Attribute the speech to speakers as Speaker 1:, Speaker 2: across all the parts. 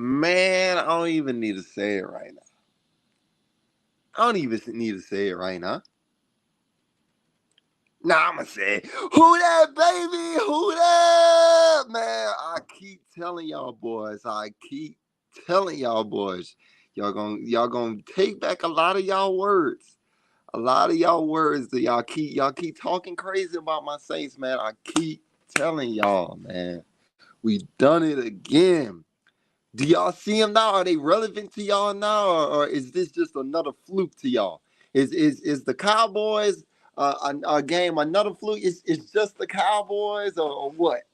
Speaker 1: Man, I don't even need to say it right now. I don't even need to say it right now. Nah, I'm going to say it. Who that, baby? Who that? Man, I keep telling y'all boys. Y'all gonna take back a lot of y'all words. A lot of y'all words that y'all keep talking crazy about my Saints, man. I keep telling y'all, man. We done it again. Do y'all see them now? Are they relevant to y'all now, or is this just another fluke to y'all? Is the Cowboys a game another fluke? Is just the Cowboys or what?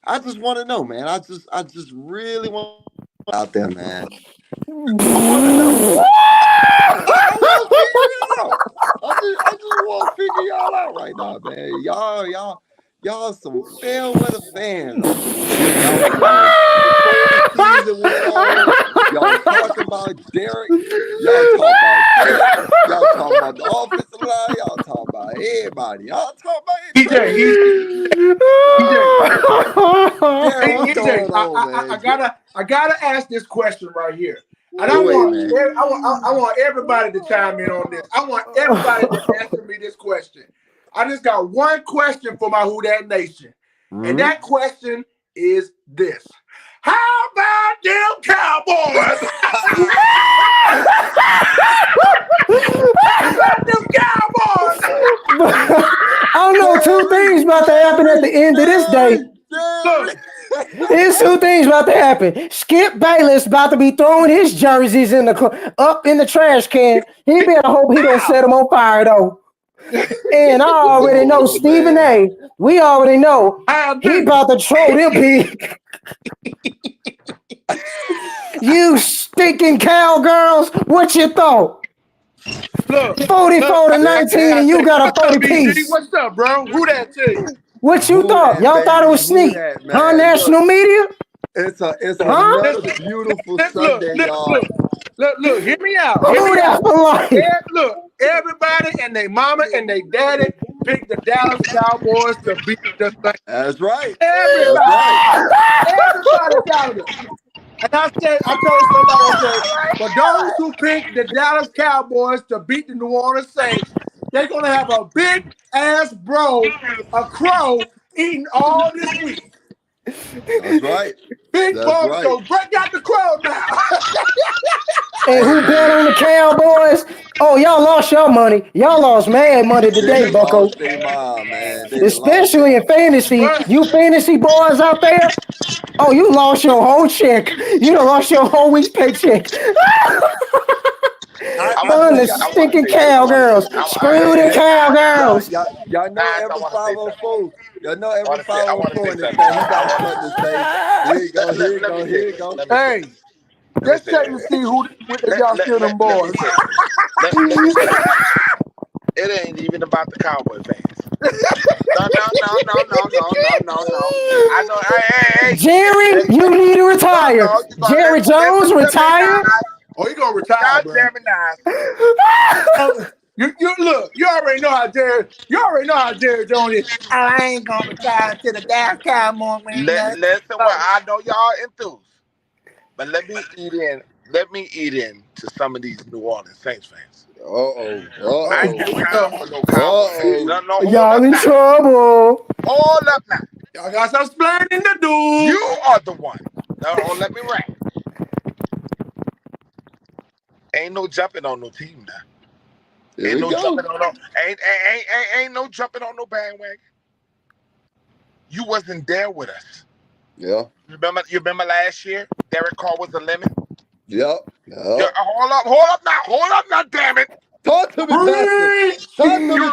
Speaker 1: I just want to know, man. I just really want out there, man. I want to know. I want to figure it out. I just want to figure y'all out right now, man. Y'all some fair weather fans. Y'all before the season went on, y'all talking about Derek. Y'all talking about the offensive line. Y'all talking about everybody. Y'all talking about
Speaker 2: EJ, I gotta ask this question right here. And I want everybody to chime in on this. I want everybody to answer me this question. I just got one question for my Who Dat Nation. Mm-hmm. And that question is this. How about them Cowboys? How about them Cowboys?
Speaker 3: I don't know two things about to happen at the end of this day. There's two things about to happen. Skip Bayless about to be throwing his jerseys up in the trash can. He better hope he don't set them on fire though. And I already know Stephen A. We already know he about to throw them big. You stinking cowgirls, what you thought?
Speaker 2: Look,
Speaker 3: 44 to 19, and you got a 40 piece.
Speaker 2: What's up, bro? Who that to you?
Speaker 3: What you thought? Y'all thought it was sneak? Huh? National media?
Speaker 1: It's another beautiful Sunday, y'all.
Speaker 2: Look, hear me out. Look, everybody and their mama and their daddy picked the Dallas Cowboys to beat the Saints.
Speaker 1: That's right.
Speaker 2: Everybody doubted it. And I told somebody, for those who picked the Dallas Cowboys to beat the New Orleans Saints, they're going to have a big-ass a crow, eating all this week.
Speaker 1: That's right.
Speaker 2: Big Bob, right. So break out the crow now.
Speaker 3: And who bet on the Cowboys? Oh, y'all lost your money. Y'all lost mad money today, Bucko. Especially in fantasy. You fantasy boys out there? Oh, you lost your whole check. You done lost your whole week's paycheck. Fun the stinking cowgirls. Screw the cowgirls.
Speaker 1: Y'all know every 504. Y'all know every 504 in this thing. He got something to say. Here you go.
Speaker 2: Hey, just check to see who y'all steal them boys.
Speaker 4: It ain't even about the Cowboy fans. No. I know. Hey.
Speaker 3: Jerry, you need to retire. Jerry Jones, retire.
Speaker 2: Oh, you gonna retire, bro.
Speaker 4: Damn it, nice.
Speaker 2: You already know how Jerry Jones is. I ain't gonna retire to the Dallas Cowboys.
Speaker 4: Listen, I know y'all enthused, but let me eat in to some of these New Orleans Saints fans.
Speaker 2: I ain't here we come for
Speaker 4: no Cowboys.
Speaker 3: Y'all in trouble.
Speaker 4: Hold up now.
Speaker 2: Y'all got some explaining to do.
Speaker 4: You are the one. No, let me rap. Ain't no jumping on no team now. Ain't no jumping on no bandwagon. You wasn't there with us.
Speaker 1: Yeah.
Speaker 4: You remember last year? Derek Carr was a lemon.
Speaker 1: Yep.
Speaker 4: Hold up now, damn it.
Speaker 1: Talk to me,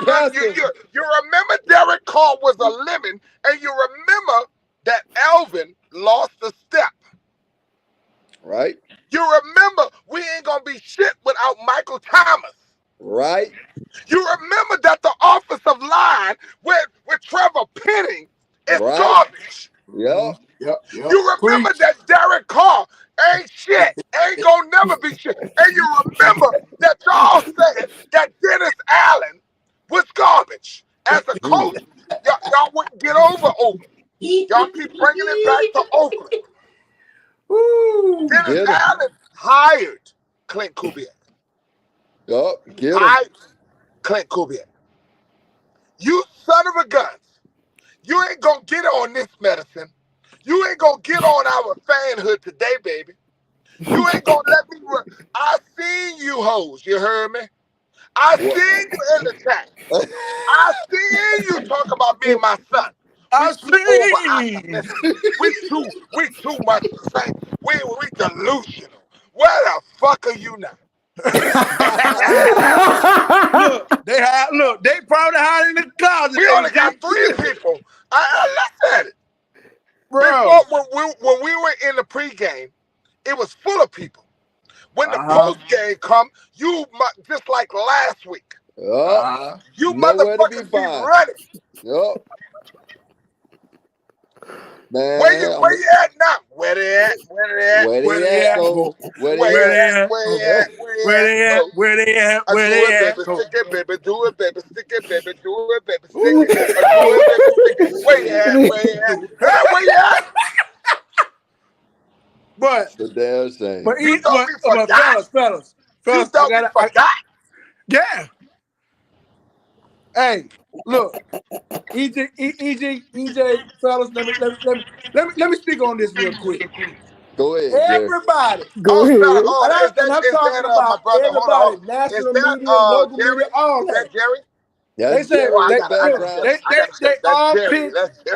Speaker 1: Pastor.
Speaker 4: You remember Derek Carr was a lemon, and you remember that Alvin lost a step.
Speaker 1: Right.
Speaker 4: You remember we ain't gonna be shit without Michael Thomas.
Speaker 1: Right.
Speaker 4: You remember that the offensive line with Trevor Penning is garbage.
Speaker 1: Yep.
Speaker 4: You remember that Derek Carr ain't shit, ain't gonna never be shit. And you remember that y'all said that Dennis Allen was garbage as a coach. Y'all wouldn't get over Oakland. Y'all keep bringing it back to Oakland. Dennis Allen hired Clint Kubiak.
Speaker 1: Yup, get him.
Speaker 4: Hired Clint Kubiak. You son of a guns. You ain't gonna get on this medicine. You ain't gonna get on our fanhood today, baby. You ain't gonna let me run. I seen you hoes, you heard me? I seen you in the chat. I seen you talk about me and my son. We too much the same. We delusional. Where the fuck are you now?
Speaker 2: Look, they probably hiding in the closet.
Speaker 4: We only got 3 people. I looked at it.
Speaker 2: Bro.
Speaker 4: Before, when we were in the pregame, it was full of people. When the postgame come, you just like last week. You motherfuckers be running.
Speaker 1: Yup. Man,
Speaker 4: where you at now? Where they at? Where they at?
Speaker 1: Where they at?
Speaker 2: Where they at?
Speaker 4: Stick it, baby. Do it, baby. Stick it, baby. Do it, baby. Stick it. Do it, baby. Stick it. Where you at? Where you at?
Speaker 2: But
Speaker 1: the damn shame.
Speaker 2: But fellas,
Speaker 4: you thought we forgot?
Speaker 2: Yeah. Hey, look, EJ, fellas, let me speak on this real quick.
Speaker 1: Go ahead,
Speaker 2: everybody.
Speaker 3: Go ahead.
Speaker 2: And I'm talking about everybody, national media, local media, all that.
Speaker 4: Is that Jerry?
Speaker 2: They say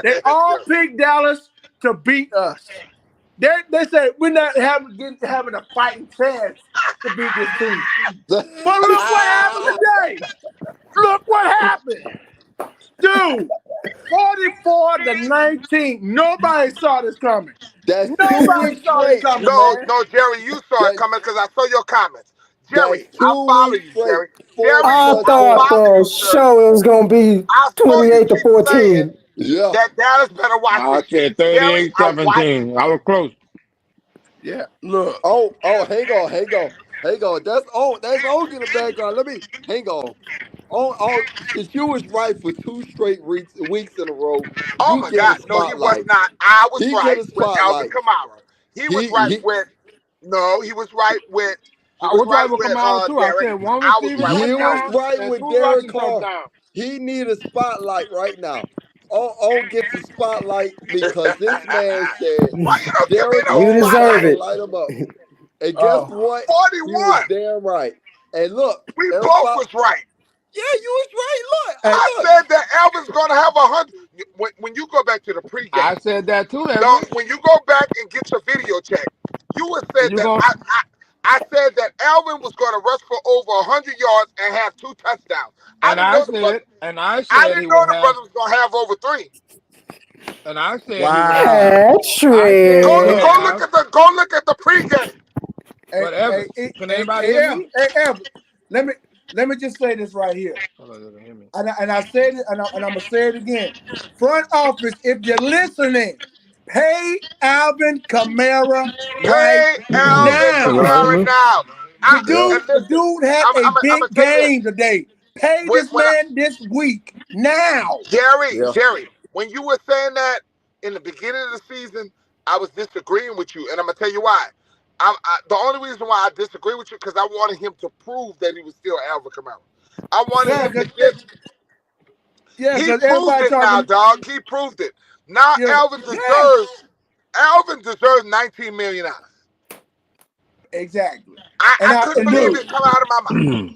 Speaker 2: they all picked Dallas to beat us. They say we're not having a fighting chance to beat this team. But look what happened today. Look what happened. Dude, 44-19. Nobody saw this coming. Nobody saw this coming.
Speaker 4: No, Jerry, you saw it coming because I saw your comments. Jerry, I follow you, Jerry.
Speaker 3: I thought the show was going to be 28-14.
Speaker 1: Yeah.
Speaker 4: That Dallas better watch it.
Speaker 5: I said 38-17. I was close.
Speaker 2: Yeah, look.
Speaker 1: Oh, hang on. That's on in the background. Let me hang on. Since you was right for 2 straight weeks in a row.
Speaker 4: Oh my God, no, he was not. I was right with Alvin Kamara. He was right with
Speaker 5: Kamara too.
Speaker 4: Derek.
Speaker 5: I said one receiver.
Speaker 1: He was right with Derek Carr. He need a spotlight right now. On gets the spotlight because this man said Derek
Speaker 3: You deserve it.
Speaker 1: Light him up. And guess what?
Speaker 4: 41.
Speaker 1: He was damn right. And look,
Speaker 4: we both was right.
Speaker 1: Yeah, you was right. Look,
Speaker 4: I said that Alvin's gonna have 100. When you go back to the pregame,
Speaker 5: I said that too.
Speaker 4: No, when you go back and get your video check, you would say that I said that Alvin was going to rush for over 100 yards and have 2 touchdowns. I didn't know the brother was going to have over 3.
Speaker 5: And I said,
Speaker 3: That's true.
Speaker 4: Go look at the pregame.
Speaker 5: Can anybody hear me?
Speaker 2: Evan, let me just say this right here. And I said it, and I'm gonna say it again. Front office, if you're listening, pay Alvin Kamara right now. The dude had a big game today. Pay this man this week now.
Speaker 4: Jerry, when you were saying that in the beginning of the season, I was disagreeing with you, and I'm gonna tell you why. The only reason why I disagree with you because I wanted him to prove that he was still Alvin Kamara. I wanted him to get. Yeah, he proved it now, dog. He proved it. Now Alvin deserves $19 million.
Speaker 2: Exactly.
Speaker 4: I couldn't believe it coming out of my mouth.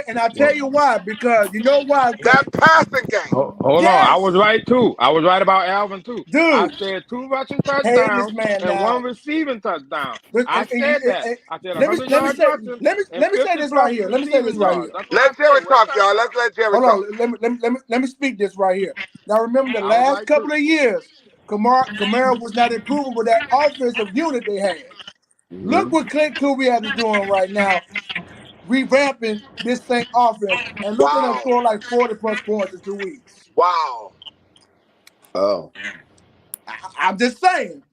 Speaker 2: And I tell you why, because you know why?
Speaker 4: That passing game.
Speaker 5: Hold on, I was right too. I was right about Alvin too.
Speaker 2: Dude,
Speaker 5: I said 2 rushing touchdowns and 1 receiving touchdown. I said that. I said
Speaker 2: let me say this right here. Let
Speaker 4: Jerry talk, y'all. Let's let Jerry talk.
Speaker 2: Let me speak this right here. Now remember the last couple of years, Kamara was not improving with that offensive unit they had. Look what Clint Kubiak is doing right now, revamping this same offense, and look at him score like 40+ points in 2 weeks.
Speaker 4: Wow.
Speaker 1: Oh.
Speaker 2: I'm just saying.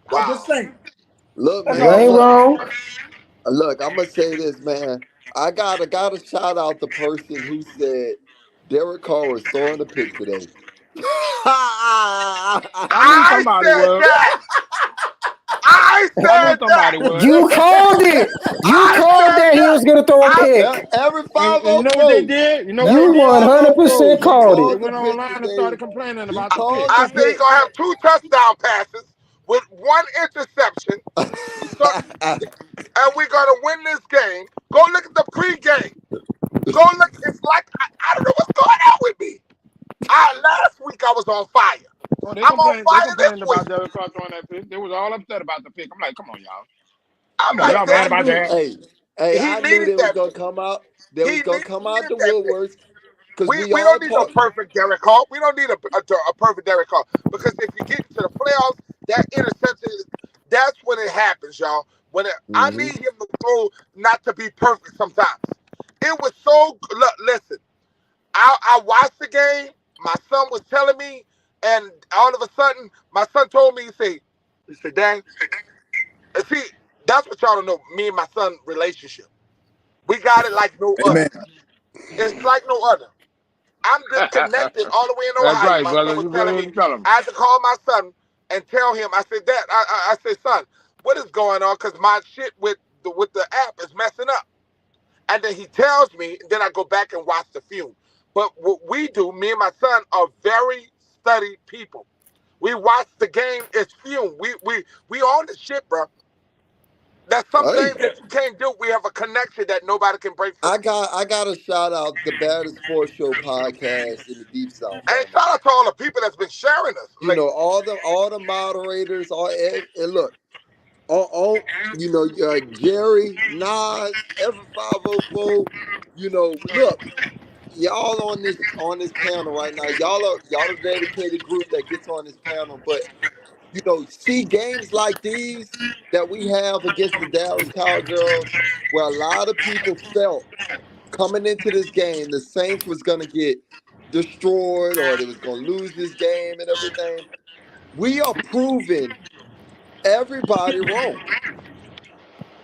Speaker 4: Wow.
Speaker 2: I'm just saying.
Speaker 1: Look, man.
Speaker 3: You ain't wrong.
Speaker 1: Look, I'm gonna say this, man. I gotta shout out the person who said Derek Carr was throwing the pick today.
Speaker 4: I I said that.
Speaker 3: You called it. You called that he was going to throw a pick.
Speaker 1: Every 5
Speaker 5: and you know what they did? You know
Speaker 3: You 100% called
Speaker 5: they
Speaker 3: it.
Speaker 5: went online and started complaining about the pick.
Speaker 4: I said he's gonna have 2 touchdown passes with 1 interception. And we're gonna win this game. Go look at the pregame. Go look. It's like I don't know what's going on with me. Last week I was on fire.
Speaker 5: Oh,
Speaker 4: I'm on fire this week.
Speaker 5: About Derek Carr throwing that pick. They was all upset about the pick. I'm like, come on, y'all.
Speaker 4: I'm like,
Speaker 5: y'all mad about that?
Speaker 1: I knew they was gonna come out. They was gonna come out the woodworks.
Speaker 4: We don't need a perfect Derek Carr. We don't need a perfect Derek Carr, because if you get to the playoffs, that interception, that's when it happens, y'all. I need him to throw, not to be perfect sometimes. It was so good. Look, listen, I watched the game. My son was telling me, and all of a sudden, my son told me, he said, "Dang," and see, that's what y'all don't know. Me and my son relationship, we got it like no other. It's like no other. I'm disconnected all the way in Ohio.
Speaker 5: That's right,
Speaker 4: my
Speaker 5: brother.
Speaker 4: son was telling me, I had to call my son and tell him. I said, "Dad," I said, "Son, what is going on? Because my shit with the app is messing up." And then he tells me, and then I go back and watch the film. But what we do, me and my son, are very studied people. We watch the game, it's film. We own the shit, bro. That's something that you can't do. We have a connection that nobody can break through.
Speaker 1: I got to shout out the Baddest Sports Show podcast in the Deep South.
Speaker 4: And shout out to all the people that's been sharing us.
Speaker 1: You know, all the moderators, and look, you know, Jerry, Nas, every 504. You know, look, y'all on this panel right now. Y'all are a dedicated group that gets on this panel, but you know, see games like these that we have against the Dallas Cowgirls, where a lot of people felt coming into this game the Saints was going to get destroyed or they was going to lose this game and everything. We are proving everybody wrong.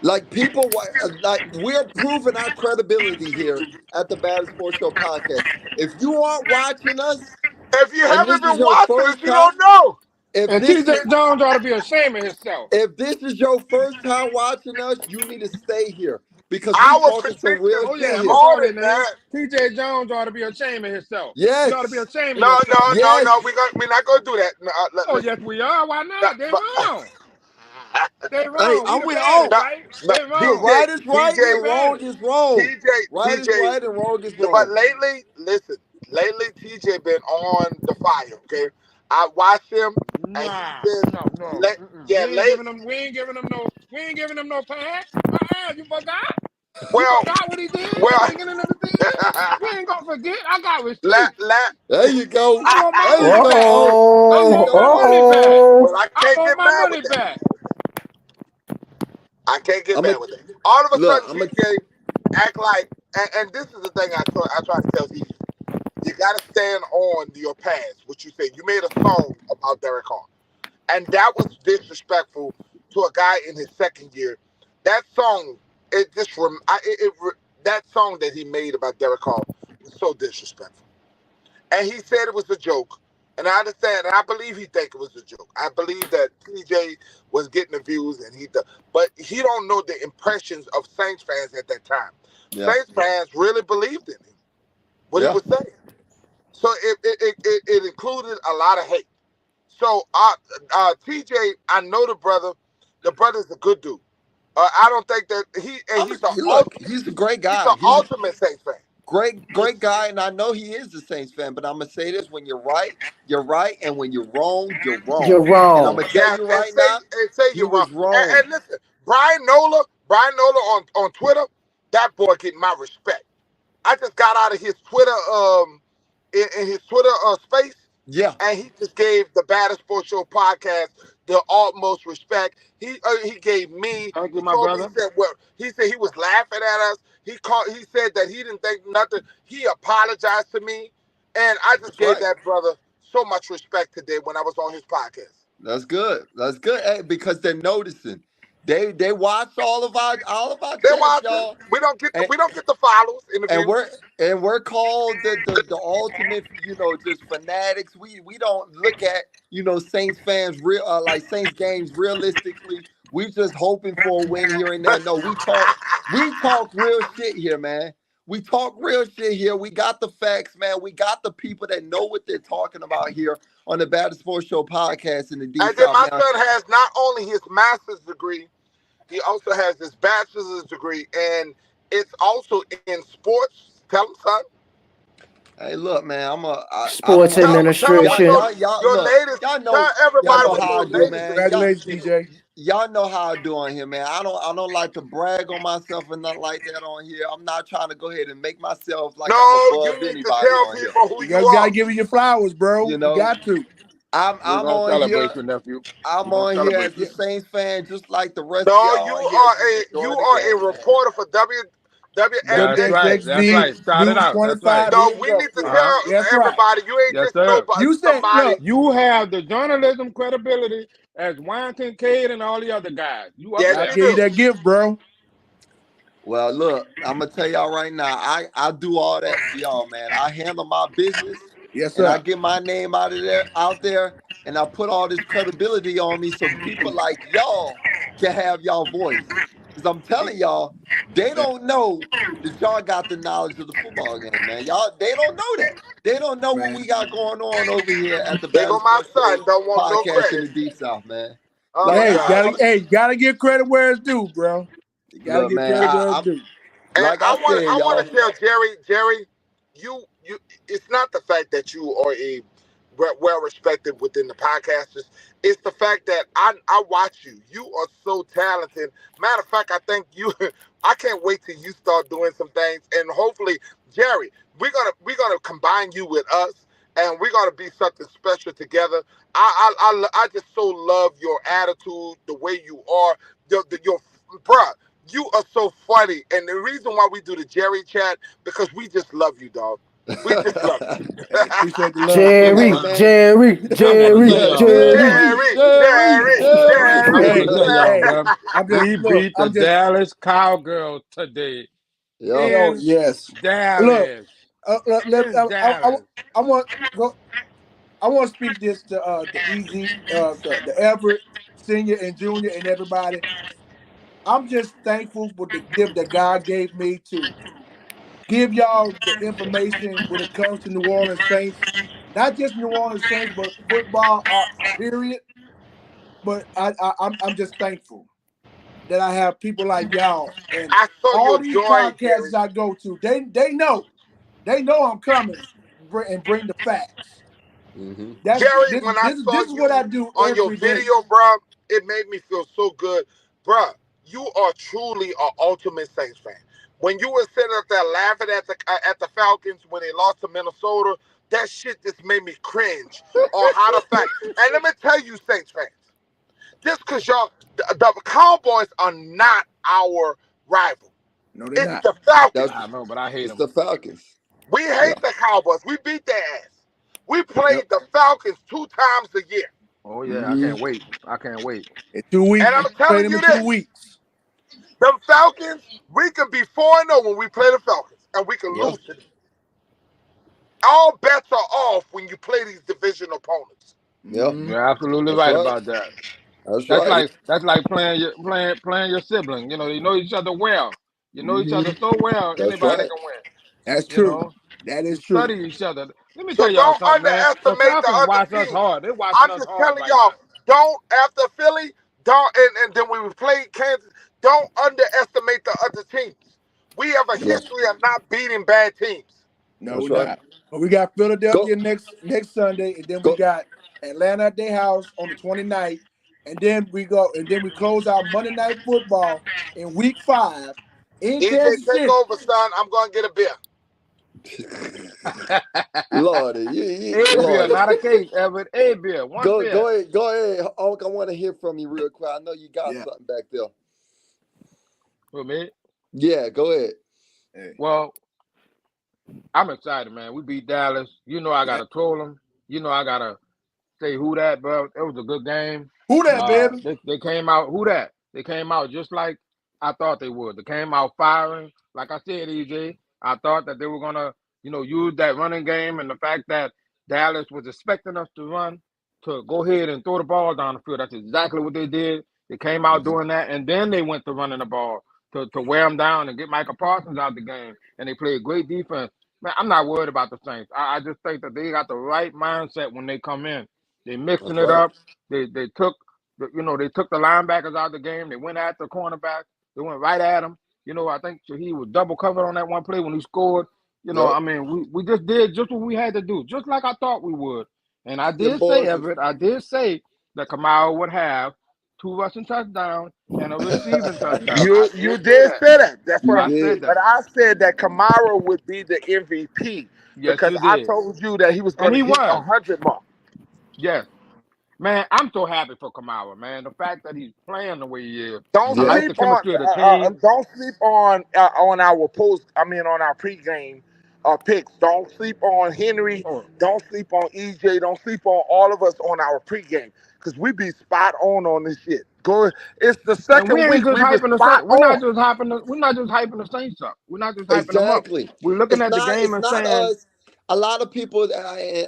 Speaker 1: Like we're proving our credibility here at the Baddest Sports Show podcast. If you aren't watching us,
Speaker 4: if you haven't been watching us, you don't know.
Speaker 5: And TJ Jones ought to be ashamed of himself.
Speaker 1: If this is your first time watching us, you need to stay here because we're talking some real shit here.
Speaker 5: TJ Jones ought to be ashamed of himself.
Speaker 1: Yes.
Speaker 5: He ought to be ashamed of himself.
Speaker 4: No. We're not going to do that. No,
Speaker 5: yes, we are. Why not? They're wrong. They're wrong.
Speaker 1: Hey, I'm with all.
Speaker 5: Right? They're wrong.
Speaker 1: Right is right and wrong is wrong. Right is right and wrong is wrong.
Speaker 4: But lately, TJ been on the fire, okay? I watched him.
Speaker 5: No.
Speaker 4: Yeah,
Speaker 5: we ain't giving him no pass. You forgot?
Speaker 4: Well,
Speaker 5: you forgot what he did? We ain't gonna forget. I got respect.
Speaker 1: There you go.
Speaker 5: I want my money back.
Speaker 4: Well, I can't get mad with that. I can't get mad with that. All of a sudden, TJ act like, and this is the thing I try to tell TJ. You got to stand on your past, what you said. You made a song about Derek Carr. And that was disrespectful to a guy in his second year. That song, that song that he made about Derek Carr was so disrespectful. And he said it was a joke. And I understand, and I believe he think it was a joke. I believe that TJ was getting the views, but he don't know the impressions of Saints fans at that time. Yeah. Saints fans really believed in him, what he was saying. So it included a lot of hate. So TJ, I know the brother. The brother's a good dude. I don't think that
Speaker 1: he's a great guy.
Speaker 4: He's the ultimate Saints fan.
Speaker 1: Great guy, and I know he is a Saints fan. But I'm gonna say this: when you're right, you're right, and when you're wrong, you're wrong.
Speaker 3: You're wrong.
Speaker 1: And I'm gonna tell you right now,
Speaker 4: he was wrong. And listen, Brian Nola on Twitter, that boy getting my respect. I just got out of his Twitter in his Twitter space.
Speaker 1: Yeah.
Speaker 4: And he just gave the Baddest Sports Show podcast the utmost respect. He gave me.
Speaker 5: Thank you, my brother.
Speaker 4: He said he was laughing at us. He said that he didn't think nothing. He apologized to me. And I just gave that brother so much respect today when I was on his podcast.
Speaker 1: That's good. That's good. Hey, because they're noticing. They watch all of our
Speaker 4: chats, y'all. We don't get the follows in the
Speaker 1: and we're called the ultimate, just fanatics. We don't look at Saints fans like Saints games realistically. We just hoping for a win here and there. No, we talk real shit here, man. We talk real shit here. We got the facts, man. We got the people that know what they're talking about here on the Baddest Sports Show podcast in the D
Speaker 4: And then
Speaker 1: South.
Speaker 4: my son has not only his master's degree, he also has his bachelor's degree, and it's also in sports. Tell him, son.
Speaker 1: Hey, look, man.
Speaker 3: Sports administration.
Speaker 4: Your latest.
Speaker 1: Y'all know,
Speaker 4: Tell everybody
Speaker 1: what
Speaker 4: how
Speaker 1: I do, man.
Speaker 2: Congratulations, DJ.
Speaker 1: Y'all know how I do on here, man. I don't like to brag on myself and nothing like that on here. I'm not trying to go ahead and make myself like I'm above
Speaker 4: you need
Speaker 1: anybody
Speaker 4: to tell
Speaker 1: on
Speaker 4: people
Speaker 1: here.
Speaker 4: who
Speaker 2: You gotta give you your flowers, bro. You got to.
Speaker 1: I'm on here.
Speaker 5: You, nephew.
Speaker 1: I'm on here as a Saints fan, just like the rest of
Speaker 4: No,
Speaker 1: y'all.
Speaker 4: you are a reporter for
Speaker 5: That's right. That's right. Shout it out. That's right.
Speaker 4: No, we need to tell everybody you ain't just nobody.
Speaker 2: You said,
Speaker 4: somebody.
Speaker 5: You have the journalism credibility as Wayne Kincaid and all the other guys. You up
Speaker 2: I gave you that gift, bro.
Speaker 1: Well, look, I'm gonna tell y'all right now. I do all that for y'all, man. I handle my business.
Speaker 2: Yes, sir.
Speaker 1: And I get my name out there, and I put all this credibility on me so people like y'all can have y'all voice. Because I'm telling y'all, they don't know that y'all got the knowledge of the football game, man. They don't know that. They don't know what we got going on over here at the Baddest
Speaker 4: my son
Speaker 1: Show
Speaker 4: don't want no
Speaker 1: podcast
Speaker 4: credit.
Speaker 1: in the Deep South, man.
Speaker 2: You gotta give credit where it's due, bro. You gotta give credit where it's due.
Speaker 1: Like I
Speaker 4: want to tell Jerry, you it's not the fact that you are a well respected within the podcasters. It's the fact that I watch you. You are so talented. Matter of fact, I think I can't wait till you start doing some things. And hopefully, Jerry, we're gonna combine you with us, and we're gonna be something special together. I just so love your attitude, the way you are, your bruh. You are so funny, and the reason why we do the Jerry chat because we just love you, dog. We just love you.
Speaker 2: Appreciate the love.
Speaker 3: Jerry.
Speaker 5: We beat the Dallas Cowgirls today.
Speaker 2: Yes.
Speaker 5: Dallas.
Speaker 2: Look, I want to speak this to the Easy, the Everett Senior and Junior and everybody. I'm just thankful for the gift that God gave me to give y'all the information when it comes to New Orleans Saints. Not just New Orleans Saints, but football, period. But I'm just thankful that I have people like y'all and all these podcasts I go to. They know I'm coming and bring the facts.
Speaker 4: Mm-hmm. Jerry, when I saw you
Speaker 2: what I do
Speaker 4: on your video, bro, it made me feel so good, bro. You are truly an ultimate Saints fan. When you were sitting up there laughing at the Falcons when they lost to Minnesota, that shit just made me cringe on how the fact. And let me tell you, Saints fans, just because y'all, the Cowboys are not our rival.
Speaker 2: No, they're not.
Speaker 4: The Falcons.
Speaker 5: I know, but I hate them.
Speaker 1: It's the Falcons.
Speaker 4: We hate the Cowboys. We beat their ass. We played the Falcons 2 times a year.
Speaker 5: Oh, yeah. I can't wait. I can't wait.
Speaker 2: In 2 weeks.
Speaker 4: And I'm telling you this.
Speaker 2: 2 weeks.
Speaker 4: Them Falcons, we can be 4-0 when we play the Falcons. And we can lose to them. All bets are off when you play these division opponents.
Speaker 1: Yep.
Speaker 5: You're absolutely right about that. That's like playing your sibling. You know each other well. You know each other so well. Anybody can win.
Speaker 2: That's true. That is true.
Speaker 5: Study each other. Let me tell y'all something, man. The Falcons watch us hard. They watching us hard.
Speaker 4: I'm just telling y'all, don't after Philly, and then when we play Kansas, don't underestimate the other teams. We have a history of not beating bad teams.
Speaker 2: No, we're not. But we got Philadelphia next Sunday, and then we got Atlanta at their house on the 29th, and then we close out Monday Night Football in Week 5 in Kansas City.
Speaker 4: Take over, son. I'm gonna get a beer.
Speaker 1: Lord,
Speaker 5: beer, not a case, Everett. A beer.
Speaker 1: Go ahead. Hulk, I want to hear from you real quick. I know you got something back there.
Speaker 5: For me?
Speaker 1: Yeah, go ahead.
Speaker 5: Hey. Well, I'm excited, man. We beat Dallas. You know I gotta troll them. You know I gotta say who that, bro. It was a good game.
Speaker 2: Who that, baby?
Speaker 5: They came out. Who that? They came out just like I thought they would. They came out firing. Like I said, EJ, I thought that they were gonna, use that running game and the fact that Dallas was expecting us to run, to go ahead and throw the ball down the field. That's exactly what they did. They came out doing that, and then they went to running the ball to wear them down and get Michael Parsons out the game. And they played great defense. Man, I'm not worried about the Saints. I just think that they got the right mindset when they come in. They mixing
Speaker 1: That's
Speaker 5: it
Speaker 1: right.
Speaker 5: up. They took they took the linebackers out of the game. They went at the cornerback. They went right at him. I think he was double covered on that one play when he scored.
Speaker 1: Yep.
Speaker 5: I mean, we just did just what we had to do, just like I thought we would. And I
Speaker 1: Them
Speaker 5: did say,
Speaker 1: boys.
Speaker 5: Everett, I did say that Kamara would have 2 rushing touchdowns and a receiving touchdown. I
Speaker 4: You
Speaker 5: did say
Speaker 4: did
Speaker 5: that.
Speaker 4: say that. That's
Speaker 1: You
Speaker 4: what.
Speaker 5: I said
Speaker 1: did.
Speaker 4: But
Speaker 5: that.
Speaker 4: I said that Kamara would be the MVP
Speaker 5: Yes,
Speaker 4: because
Speaker 5: you
Speaker 4: I
Speaker 5: did.
Speaker 4: told you that he was going
Speaker 5: And
Speaker 4: to
Speaker 5: he
Speaker 4: hit
Speaker 5: was.
Speaker 4: 100 mark.
Speaker 5: Yes. Man, I'm so happy for Kamara, man. The fact that he's playing the way he is.
Speaker 4: Don't
Speaker 5: I
Speaker 1: Yeah.
Speaker 5: like the
Speaker 4: sleep on.
Speaker 5: chemistry of the team.
Speaker 4: Don't sleep on our post. I mean, on our pregame picks. Don't sleep on Henry.
Speaker 5: Oh,
Speaker 4: Don't sleep on EJ. Don't sleep on all of us on our pregame because we be spot on this shit. Go. It's the
Speaker 5: and we
Speaker 4: second
Speaker 5: ain't
Speaker 4: week.
Speaker 5: just
Speaker 4: We were
Speaker 5: hyping the
Speaker 4: spot
Speaker 5: Saints.
Speaker 4: on.
Speaker 5: We're not just hyping the Saints up. We're not just hyping them up.
Speaker 1: Exactly.
Speaker 5: We're looking
Speaker 1: It's
Speaker 5: at the
Speaker 1: not.
Speaker 5: game
Speaker 1: It's
Speaker 5: and
Speaker 1: not
Speaker 5: saying,
Speaker 1: us. A lot of people.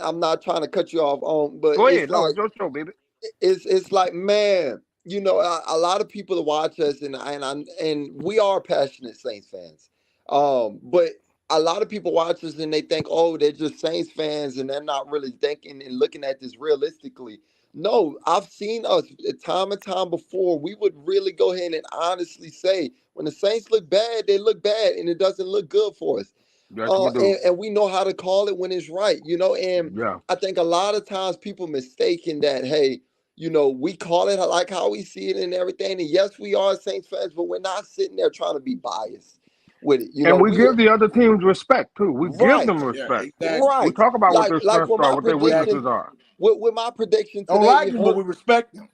Speaker 1: I'm not trying to cut you off on, but
Speaker 5: "Go
Speaker 1: it's
Speaker 5: ahead, no,
Speaker 1: like
Speaker 5: it's your show, baby."
Speaker 1: it's like, man, a lot of people that watch us, and we are passionate Saints fans, but a lot of people watch us and they think, oh, they're just Saints fans, and they're not really thinking and looking at this realistically. No, I've seen us time and time before. We would really go ahead and honestly say, when the Saints look bad, they look bad, and it doesn't look good for us.
Speaker 5: Yes, we do.
Speaker 1: And we know how to call it when it's right, and
Speaker 5: Yeah.
Speaker 1: I think a lot of times people mistaken that, hey, we call it like how we see it and everything. And yes, we are Saints fans, but we're not sitting there trying to be biased with it.
Speaker 5: And we
Speaker 1: We
Speaker 5: give the other teams respect too. We give
Speaker 1: right,
Speaker 5: them
Speaker 2: Yeah,
Speaker 5: respect.
Speaker 2: exactly.
Speaker 5: We
Speaker 1: right.
Speaker 5: talk about what their
Speaker 1: Like
Speaker 5: strengths
Speaker 1: with
Speaker 5: are,
Speaker 1: my
Speaker 5: what their
Speaker 2: Exactly.
Speaker 5: weaknesses
Speaker 1: prediction,
Speaker 5: are.
Speaker 1: with my prediction
Speaker 2: Don't
Speaker 1: today,
Speaker 2: like
Speaker 1: it
Speaker 2: them, but
Speaker 1: hurt.
Speaker 2: we respect them.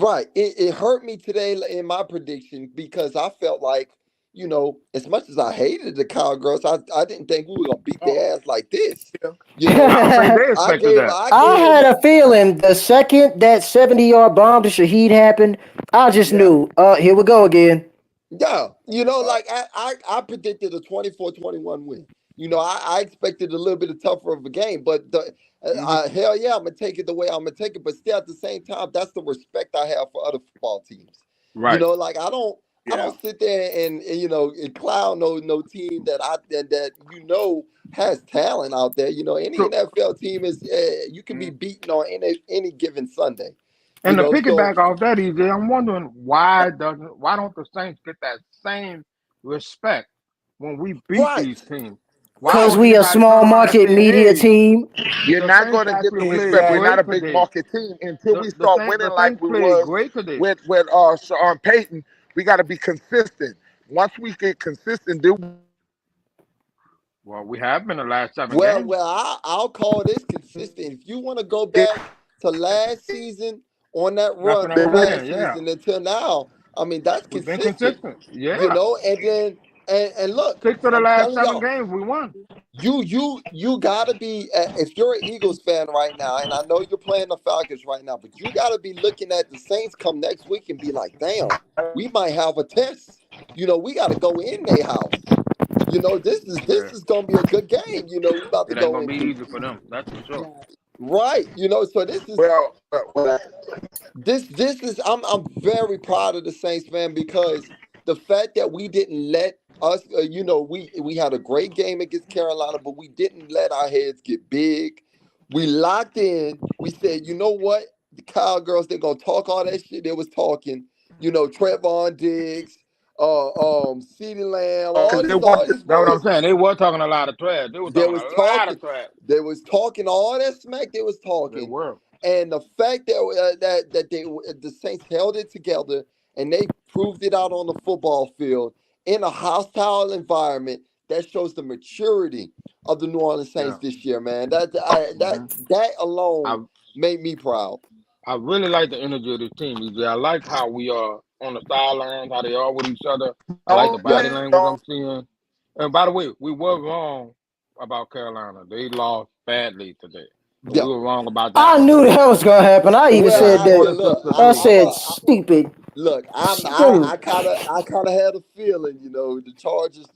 Speaker 1: Right, it hurt me today in my prediction because I felt like, as much as I hated the Cowgirls, I didn't think we were gonna beat
Speaker 2: Oh,
Speaker 1: their ass like this.
Speaker 2: yeah.
Speaker 5: I don't think they
Speaker 1: I
Speaker 5: expected
Speaker 1: gave
Speaker 5: that.
Speaker 1: I
Speaker 3: I
Speaker 1: gave them
Speaker 3: had a feeling the second that 70-yard bomb to Shaheed happened, I just
Speaker 2: Yeah.
Speaker 3: knew, here we go again.
Speaker 1: Yeah,
Speaker 2: Uh,
Speaker 1: like I predicted a 24-21 win. I expected a little bit of tougher of a game, but
Speaker 2: mhm.
Speaker 1: hell yeah, I'm gonna take it the way I'm gonna take it. But still, at the same time, that's the respect I have for other football teams.
Speaker 5: Right.
Speaker 1: Like I
Speaker 2: Yeah.
Speaker 1: don't sit there and clown no team that has talent out there. Any
Speaker 5: So,
Speaker 1: NFL team is you can be
Speaker 2: Mhm.
Speaker 1: beaten on any given Sunday.
Speaker 5: and to
Speaker 1: So
Speaker 5: piggyback off that, EJ, I'm wondering why don't the Saints get that same respect when we beat
Speaker 1: right.
Speaker 5: these teams? Why
Speaker 3: Cause
Speaker 5: don't
Speaker 3: we a
Speaker 5: anybody turn
Speaker 3: small
Speaker 5: around and
Speaker 3: market
Speaker 5: say,
Speaker 3: media
Speaker 5: "Hey,
Speaker 3: team.
Speaker 4: You're
Speaker 5: the
Speaker 4: not
Speaker 5: Saints
Speaker 4: going to get the
Speaker 5: actually played
Speaker 4: respect. We're not
Speaker 2: Exactly.
Speaker 4: a
Speaker 5: great
Speaker 4: big
Speaker 5: today.
Speaker 4: market team until we start winning
Speaker 5: The
Speaker 4: like
Speaker 5: Saints
Speaker 4: we
Speaker 5: played
Speaker 4: was
Speaker 5: great today."
Speaker 4: with Sean Payton. We got to be consistent. Once we get consistent, then
Speaker 5: Well, we have been the last 7
Speaker 1: Well,
Speaker 5: games.
Speaker 1: well, I'll call this consistent. If you want to go back to last season on that
Speaker 5: That's
Speaker 1: run
Speaker 5: what I'm
Speaker 1: from
Speaker 4: we'll
Speaker 1: last
Speaker 5: saying. Yeah,
Speaker 1: season until now, I mean that's
Speaker 5: we've been
Speaker 1: consistent.
Speaker 5: consistent. Yeah,
Speaker 1: And then and look,
Speaker 5: 6 of the
Speaker 1: I'm
Speaker 5: last
Speaker 1: telling
Speaker 5: 7
Speaker 1: y'all,
Speaker 5: games we won.
Speaker 1: you gotta be if you're an Eagles fan right now, and I know you're playing the Falcons right now, but you gotta be looking at the Saints come next week and be like, damn, we might have a test. We got to go in their house. This
Speaker 5: Yeah,
Speaker 1: is gonna be a good game. We about to
Speaker 5: it ain't
Speaker 1: go
Speaker 5: gonna be
Speaker 1: into.
Speaker 5: easy for them. That's for sure.
Speaker 1: Right. So this is
Speaker 4: well,
Speaker 1: this is I'm very proud of the Saints, man, because the fact that we didn't let us we had a great game against Carolina, but we didn't let our heads get big. We locked in. We said, you know what? The Cowgirls, they're gonna talk all that shit they was talking, Trevon Diggs, CeeDee Lamb,
Speaker 4: because they
Speaker 1: all
Speaker 4: want
Speaker 1: these
Speaker 5: That's what I'm
Speaker 1: boys.
Speaker 5: saying. They were talking a lot of trash. They were
Speaker 1: They
Speaker 5: talking
Speaker 1: was
Speaker 5: a lot
Speaker 1: talking.
Speaker 5: of trash.
Speaker 1: They was talking all that smack. They was
Speaker 5: They
Speaker 1: talking,
Speaker 5: were.
Speaker 1: and the fact that the Saints held it together and they proved it out on the football field in a hostile environment, that shows the maturity of the New Orleans Saints
Speaker 5: Yeah.
Speaker 1: this year, man. That
Speaker 5: I
Speaker 1: alone made me proud.
Speaker 5: I really like the energy of this team, EJ. I like how we are on the sidelines, how they are with each other. I like the
Speaker 4: oh
Speaker 1: Yep.
Speaker 5: body
Speaker 4: man,
Speaker 5: language I'm seeing. And by the way, we were wrong about Carolina. They lost badly today. So we
Speaker 1: Yep.
Speaker 5: were wrong about that
Speaker 3: I
Speaker 5: one.
Speaker 3: knew that was gonna happen. I even
Speaker 1: Well,
Speaker 5: Yeah, I
Speaker 3: said
Speaker 5: just
Speaker 3: that.
Speaker 5: wanted to,
Speaker 1: look,
Speaker 3: I
Speaker 5: to
Speaker 3: said stupid.
Speaker 1: look.
Speaker 3: Stupid.
Speaker 1: I kind of had a feeling, the Chargers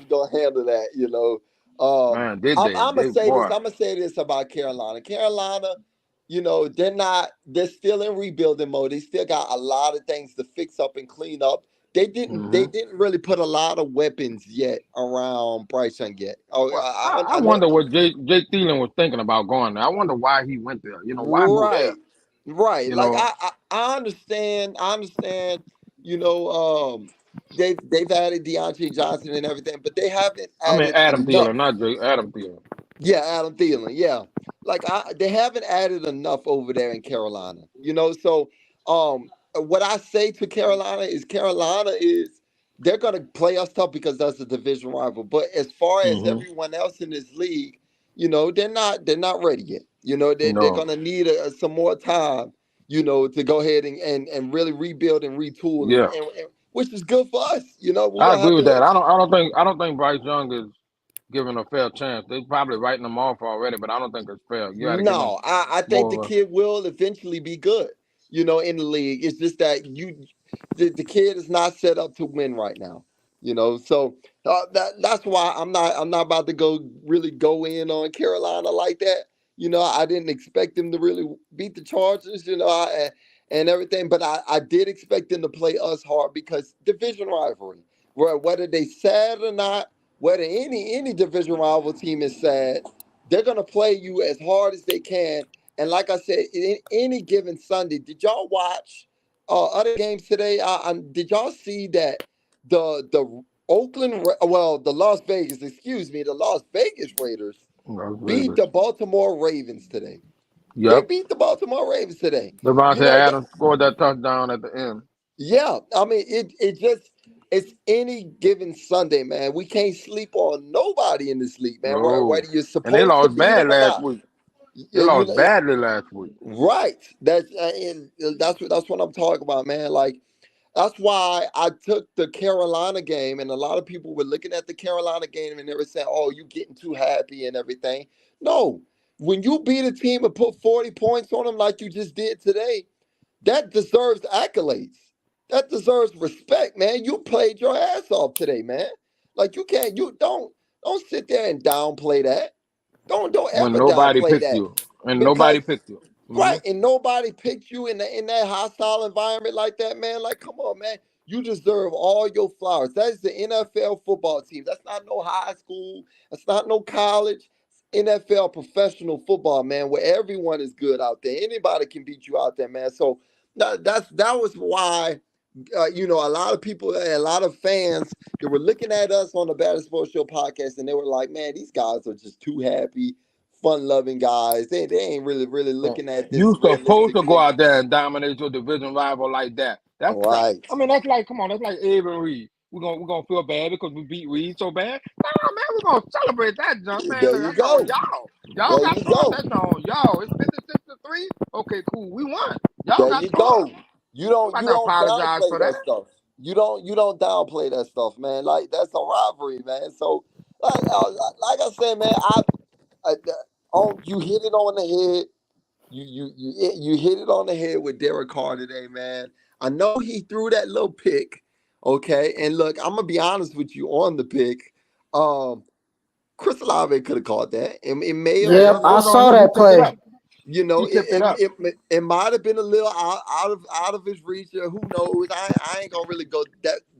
Speaker 1: gonna handle that.
Speaker 5: man, did
Speaker 1: I'm
Speaker 5: they?
Speaker 1: gonna
Speaker 5: They
Speaker 1: say this.
Speaker 5: boy.
Speaker 1: I'm gonna say this about Carolina. Carolina. they're still in rebuilding mode. They still got a lot of things to fix up and clean up. They didn't really put a lot of weapons yet around Bryce Young yet. Oh,
Speaker 5: Well,
Speaker 1: I
Speaker 5: I
Speaker 1: know.
Speaker 5: wonder what Jake Thielen was thinking about going there. I wonder why he went there. Why go there?
Speaker 1: Right.
Speaker 5: You
Speaker 1: Like
Speaker 5: know,
Speaker 1: I understand. You know, they've added Deontay Johnson and everything, but they haven't
Speaker 5: I mean
Speaker 1: added
Speaker 5: Adam
Speaker 1: enough.
Speaker 5: Thielen, not Jake. Adam Thielen.
Speaker 1: Yeah, Adam Thielen. Yeah, like they haven't added enough over there in Carolina. So what I say to Carolina is they're gonna play us tough because that's a division rival. But as far as
Speaker 5: Mm-hmm.
Speaker 1: everyone else in this league, they're not ready yet. They're
Speaker 5: No.
Speaker 1: gonna need some more time. To go ahead and really rebuild and retool,
Speaker 5: Yeah,
Speaker 1: and which is good for us. We
Speaker 5: I
Speaker 1: don't
Speaker 5: agree
Speaker 1: have
Speaker 5: with
Speaker 1: to.
Speaker 5: that. I don't think Bryce Young is given a fair chance. They probably writing him off already, but I don't think it's fair. You got to give him
Speaker 1: No, I think the
Speaker 5: more.
Speaker 1: kid will eventually be good, in the league. It's just that the kid is not set up to win right now. So that's why I'm not about to go in on Carolina like that. I didn't expect them to really beat the Chargers, and everything, but I did expect them to play us hard because division rivalry. Whether they sad or not, whether any division rival team is sad, they're gonna play you as hard as they can. And like I said, in any given Sunday, did y'all watch other games today? Did y'all see that the the Las Vegas, excuse me, the Las Vegas Raiders
Speaker 5: Las
Speaker 1: beat
Speaker 5: Vegas.
Speaker 1: the Baltimore Ravens today? They
Speaker 5: Yep.
Speaker 1: beat the Baltimore Ravens today.
Speaker 5: Devontae Adams scored that touchdown at the end.
Speaker 1: Yeah, I mean it's any given Sunday, man. We can't sleep on nobody in this league, man.
Speaker 5: No.
Speaker 1: Whether you're
Speaker 5: And they
Speaker 1: supposed to
Speaker 5: lost
Speaker 1: beat them
Speaker 5: bad
Speaker 1: or
Speaker 5: last
Speaker 1: not.
Speaker 5: week. They
Speaker 1: Yeah,
Speaker 5: lost badly last week.
Speaker 1: right. That's what I'm talking about, man. Like that's why I took the Carolina game, and a lot of people were looking at the Carolina game and they were saying, "Oh, you getting too happy and everything." No, when you beat a team and put 40 points on them like you just did today, that deserves accolades. That deserves respect, man. You played your ass off today, man. Like you don't sit there and downplay that. Don't
Speaker 5: When
Speaker 1: ever
Speaker 5: nobody
Speaker 1: downplay
Speaker 5: picked
Speaker 1: that
Speaker 5: you. And nobody
Speaker 1: because
Speaker 5: picked you. Hmm.
Speaker 1: right, and nobody picked you in that hostile environment like that, man. Like, come on, man. You deserve all your flowers. That is the NFL football team. That's not no high school. That's not no college. NFL professional football, man, where everyone is good out there. Anybody can beat you out there, man. So that was why a lot of people, a lot of fans, they were looking at us on the Baddest Sports Show podcast, and they were like, "Man, these guys are just too happy, fun-loving guys. They ain't really looking at this
Speaker 5: You supposed to go
Speaker 1: realistically."
Speaker 5: out there and dominate your division rival like that.
Speaker 1: Right.
Speaker 5: I mean, that's like, come on, that's like Avery Reed. We're gonna feel bad because we beat Reed so bad. Nah, man, we're gonna celebrate that jump, man.
Speaker 1: There
Speaker 5: Look,
Speaker 1: you
Speaker 5: that's on
Speaker 1: go.
Speaker 5: y'all. Y'all
Speaker 1: There
Speaker 5: got
Speaker 1: you
Speaker 5: scored.
Speaker 1: go.
Speaker 5: That's on y'all. It's 56-3. Okay, cool. We won. Y'all
Speaker 1: There
Speaker 5: got
Speaker 1: you
Speaker 5: scored.
Speaker 1: go. You don't
Speaker 5: Nobody
Speaker 1: you
Speaker 5: to
Speaker 1: don't
Speaker 5: apologize
Speaker 1: downplay
Speaker 5: for
Speaker 1: that
Speaker 5: that.
Speaker 1: stuff. You don't downplay that stuff, man. Like that's a rivalry, man. So like I said, man, I you hit it on the head. You hit it on the head with Derek Carr today, man. I know he threw that little pick, okay. And look, I'm gonna be honest with you on the pick. Chris Olave could have caught that. It may have
Speaker 3: Yep,
Speaker 1: been.
Speaker 5: That
Speaker 3: I
Speaker 5: was on
Speaker 3: saw
Speaker 5: him. He
Speaker 3: that
Speaker 5: picked it
Speaker 3: play.
Speaker 5: up.
Speaker 1: It
Speaker 5: He tipped it up.
Speaker 1: it might have been a little out of his reach. Who knows? I ain't gonna really go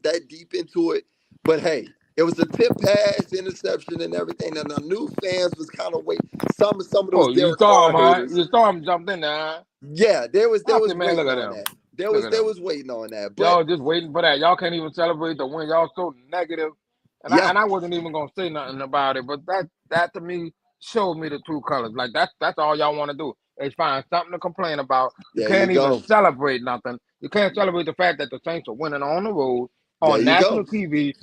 Speaker 1: that deep into it. But hey, it was a tip pass, interception, and everything. And I knew fans was kind of waiting. Some of those
Speaker 5: Oh, you
Speaker 1: Derek
Speaker 5: saw
Speaker 1: Carr
Speaker 5: him, huh?
Speaker 1: haters.
Speaker 5: You saw him jumped in there, huh?
Speaker 1: Yeah, there was
Speaker 5: I
Speaker 1: there was
Speaker 5: said, man, look
Speaker 1: waiting
Speaker 5: at
Speaker 1: on
Speaker 5: them.
Speaker 1: that. There
Speaker 5: Look
Speaker 1: was
Speaker 5: at
Speaker 1: there
Speaker 5: them.
Speaker 1: was waiting on that. But
Speaker 5: Y'all just waiting for that. Y'all can't even celebrate the win. Y'all so negative. And I
Speaker 1: yeah,
Speaker 5: and I wasn't even gonna say nothing about it. But that to me showed me the true colors. Like that's all y'all want to do is find something to complain about. You
Speaker 1: there you
Speaker 5: can't even
Speaker 1: go.
Speaker 5: celebrate nothing. You can't celebrate the fact that the Saints are winning on the road
Speaker 1: There
Speaker 5: on
Speaker 1: you go.
Speaker 5: national TV,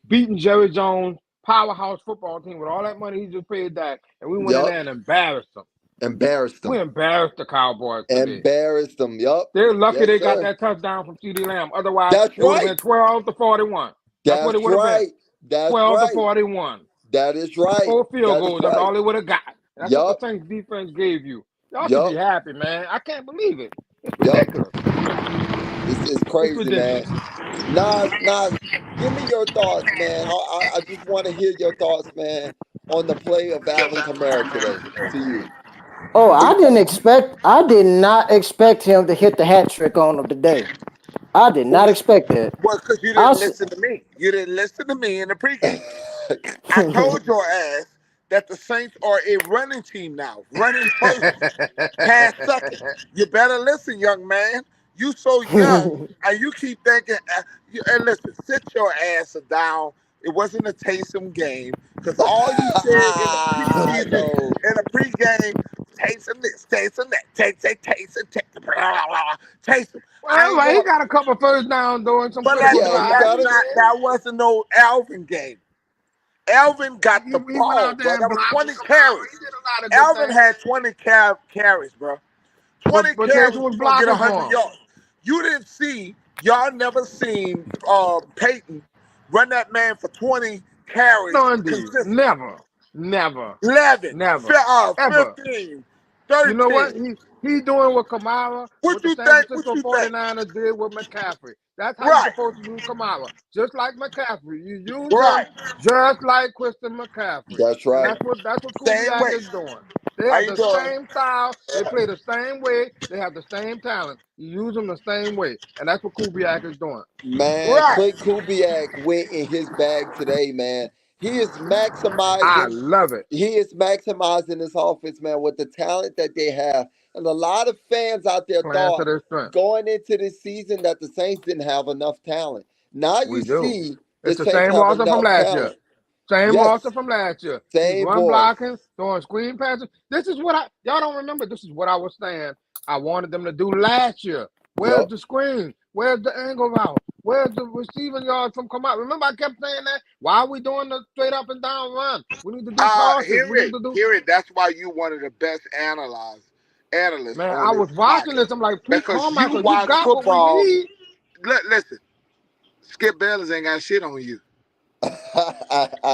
Speaker 5: beating Jerry Jones, powerhouse football team with all that money he just paid that, and we went in
Speaker 1: Yup.
Speaker 5: there and embarrassed them.
Speaker 1: Embarrassed
Speaker 5: We
Speaker 1: them.
Speaker 5: embarrassed the Cowboys today.
Speaker 1: Embarrassed them. Yup.
Speaker 5: They're lucky
Speaker 1: Yes,
Speaker 5: they got
Speaker 1: sir.
Speaker 5: that touchdown from CD Lamb. Otherwise,
Speaker 1: That's
Speaker 5: it would have been
Speaker 1: right.
Speaker 5: 12-41. That's what it
Speaker 1: That's
Speaker 5: would have been.
Speaker 1: right. That's
Speaker 5: 12 to
Speaker 1: right.
Speaker 5: 41.
Speaker 1: That is right.
Speaker 5: 4 field
Speaker 1: That is
Speaker 5: goals. That's
Speaker 1: right.
Speaker 5: all they would have got. That's what the
Speaker 1: Yup.
Speaker 5: Saints defense gave you. Y'all should be
Speaker 1: Yup.
Speaker 5: happy, man. I can't believe it. It's
Speaker 1: Yup.
Speaker 5: ridiculous.
Speaker 1: It's
Speaker 5: It's
Speaker 1: crazy, man.
Speaker 5: ridiculous.
Speaker 1: Nas, give me your thoughts, man. I just want to hear your thoughts, man, on the play of Alvin Kamara today. To you.
Speaker 3: Oh, I did not expect him to hit the hat trick on him today. I did not expect that.
Speaker 4: Well, because you
Speaker 3: I
Speaker 4: didn't
Speaker 3: s-
Speaker 4: listen to me. You didn't listen to me in the pregame. I told your ass that the Saints are a running team now, running first, pass second. You better listen, young man. You so young, and you keep thinking. And listen, sit your ass down. It wasn't a Taysom game because all you said in the
Speaker 1: I
Speaker 4: preseason,
Speaker 1: know.
Speaker 4: in the pregame, Taysom this, Taysom that, Taysom. I
Speaker 5: Well,
Speaker 4: ain't
Speaker 5: right, he
Speaker 4: going.
Speaker 5: got a couple first down though and some
Speaker 4: But
Speaker 5: critical
Speaker 1: Yeah, he
Speaker 5: drives.
Speaker 1: got it.
Speaker 4: that wasn't no Alvin game. Alvin got the
Speaker 5: He went
Speaker 4: ball,
Speaker 5: out
Speaker 4: bro.
Speaker 5: there and
Speaker 4: That was
Speaker 5: blocked
Speaker 4: 20
Speaker 5: for Kamara.
Speaker 4: carries.
Speaker 5: He did a lot of good
Speaker 4: Alvin
Speaker 5: things.
Speaker 4: had 20 carries, bro. 20
Speaker 5: But Jason
Speaker 4: carries,
Speaker 5: was
Speaker 4: you gonna get
Speaker 5: blocking for
Speaker 4: 100
Speaker 5: him.
Speaker 4: yards. You didn't see, y'all never seen Peyton run that man for 20 carries
Speaker 5: No, indeed.
Speaker 4: consistently.
Speaker 5: Never. Never.
Speaker 4: 11,
Speaker 5: Never. Ever.
Speaker 4: 15,
Speaker 5: You know what?
Speaker 4: 13.
Speaker 5: He doing what Kamara,
Speaker 4: What
Speaker 5: what the
Speaker 4: you
Speaker 5: San
Speaker 4: think? What
Speaker 5: Francisco
Speaker 4: you think?
Speaker 5: 49ers did with McCaffrey. That's how you're
Speaker 4: Right,
Speaker 5: supposed to use Kamara. Just like McCaffrey. You use him
Speaker 4: right.
Speaker 5: just like Christian McCaffrey.
Speaker 1: That's
Speaker 5: And
Speaker 1: right.
Speaker 5: that's what
Speaker 4: Same
Speaker 5: Kubiak
Speaker 4: way.
Speaker 5: is doing. They
Speaker 4: How
Speaker 5: have
Speaker 4: you
Speaker 5: the
Speaker 4: doing?
Speaker 5: same style. They play the same way. They have the same talent. You use them the same way. And that's what Kubiak is doing.
Speaker 1: Man,
Speaker 4: Right.
Speaker 1: Clint Kubiak went in his bag today, man. He is
Speaker 5: I
Speaker 1: maximizing.
Speaker 5: love it.
Speaker 1: He is maximizing this offense, man, with the talent that they have. And a lot of fans out there
Speaker 5: Playing to
Speaker 1: thought
Speaker 5: their strength.
Speaker 1: going into this season that the Saints didn't have enough talent. Now you
Speaker 5: We do.
Speaker 1: see the
Speaker 5: It's the
Speaker 1: Saints
Speaker 5: same
Speaker 1: have
Speaker 5: roster from
Speaker 1: enough
Speaker 5: last year.
Speaker 1: talent.
Speaker 5: Same roster
Speaker 1: Yes,
Speaker 5: from last year. He's
Speaker 1: same
Speaker 5: run
Speaker 1: boys.
Speaker 5: blocking, throwing screen passes. This is what y'all don't remember. This is what I was saying. I wanted them to do last year. Where's
Speaker 1: Yep.
Speaker 5: the screen? Where's the angle route? Where's the receiving yards from come out? Remember, I kept saying that. Why are we doing the straight up and down run? We need to do crosses. We need to do.
Speaker 4: Hear it. That's why you one of the best analysts
Speaker 5: Man,
Speaker 4: on
Speaker 5: I
Speaker 4: this
Speaker 5: was watching
Speaker 4: podcast
Speaker 5: this. I'm like, Pete
Speaker 4: because you
Speaker 5: Carmichael, you
Speaker 4: watch
Speaker 5: got what we
Speaker 4: football.
Speaker 5: need.
Speaker 4: Listen, Skip Bayless ain't got shit on you.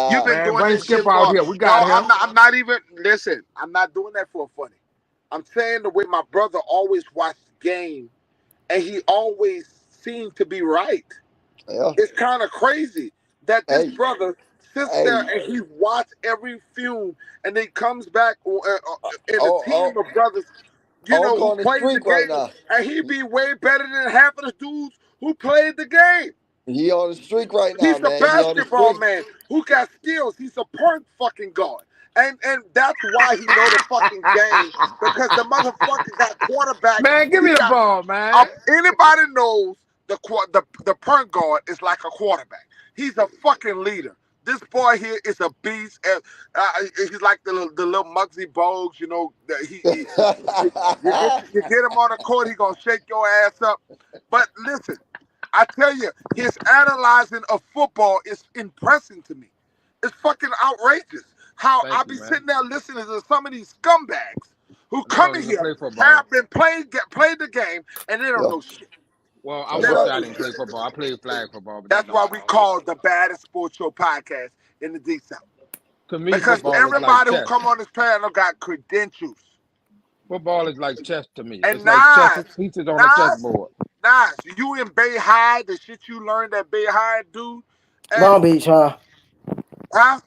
Speaker 4: You've been
Speaker 5: Man,
Speaker 4: doing
Speaker 5: bring
Speaker 4: this shit
Speaker 5: Skip out
Speaker 4: for
Speaker 5: here. We got
Speaker 4: no.
Speaker 5: him.
Speaker 4: I'm not even. Listen, I'm not doing that for funny. I'm saying the way my brother always watched the game, and he always seemed to be right.
Speaker 1: Yeah.
Speaker 4: It's kind of crazy that this
Speaker 1: Hey,
Speaker 4: brother sits there
Speaker 1: hey.
Speaker 4: and he watches every film, and then comes back in a
Speaker 1: Oh,
Speaker 4: team of brothers, who
Speaker 1: on the
Speaker 4: plays the
Speaker 1: streak right
Speaker 4: game,
Speaker 1: now.
Speaker 4: and he be way better than half of the dudes who played the game.
Speaker 1: He on the streak right now,
Speaker 4: He's a
Speaker 1: man. He on the
Speaker 4: basketball
Speaker 1: streak.
Speaker 4: man who got skills. He's a point fucking guard. And that's why he know the fucking game because the motherfucker got quarterbacks.
Speaker 5: Man, give
Speaker 4: He
Speaker 5: me the
Speaker 4: got
Speaker 5: ball, man.
Speaker 4: anybody knows the point guard is like a quarterback. He's a fucking leader. This boy here is a beast. And, he's like the little Muggsy Bogues, you get him on the court, he gonna shake your ass up. But listen, I tell you, his analyzing of football is impressive to me. It's fucking outrageous. How I
Speaker 5: Thank you,
Speaker 4: be
Speaker 5: man.
Speaker 4: sitting there listening to some of these scumbags who
Speaker 5: They
Speaker 4: come
Speaker 5: don't
Speaker 4: in
Speaker 5: even
Speaker 4: here,
Speaker 5: play football.
Speaker 4: have been played the game, and they don't
Speaker 1: Yeah,
Speaker 4: know shit.
Speaker 5: Well, I
Speaker 1: that's
Speaker 4: They
Speaker 5: would
Speaker 4: don't
Speaker 5: say
Speaker 1: right.
Speaker 5: I
Speaker 4: know
Speaker 5: didn't play
Speaker 4: shit.
Speaker 5: football. I played flag football, but that
Speaker 4: That's
Speaker 5: don't
Speaker 4: why we
Speaker 5: count.
Speaker 4: call the baddest sports show podcast in the D South.
Speaker 5: To me,
Speaker 4: Because
Speaker 5: football is like
Speaker 4: everybody who
Speaker 5: chess.
Speaker 4: come on this panel got credentials.
Speaker 5: Football is like chess to me.
Speaker 4: And
Speaker 5: It's like chess
Speaker 4: Nas,
Speaker 5: pieces on a
Speaker 4: Nas,
Speaker 5: chessboard.
Speaker 4: Nas, you in Bay High, the shit you learned at Bay High, dude. And
Speaker 3: Long Beach, huh?
Speaker 4: huh?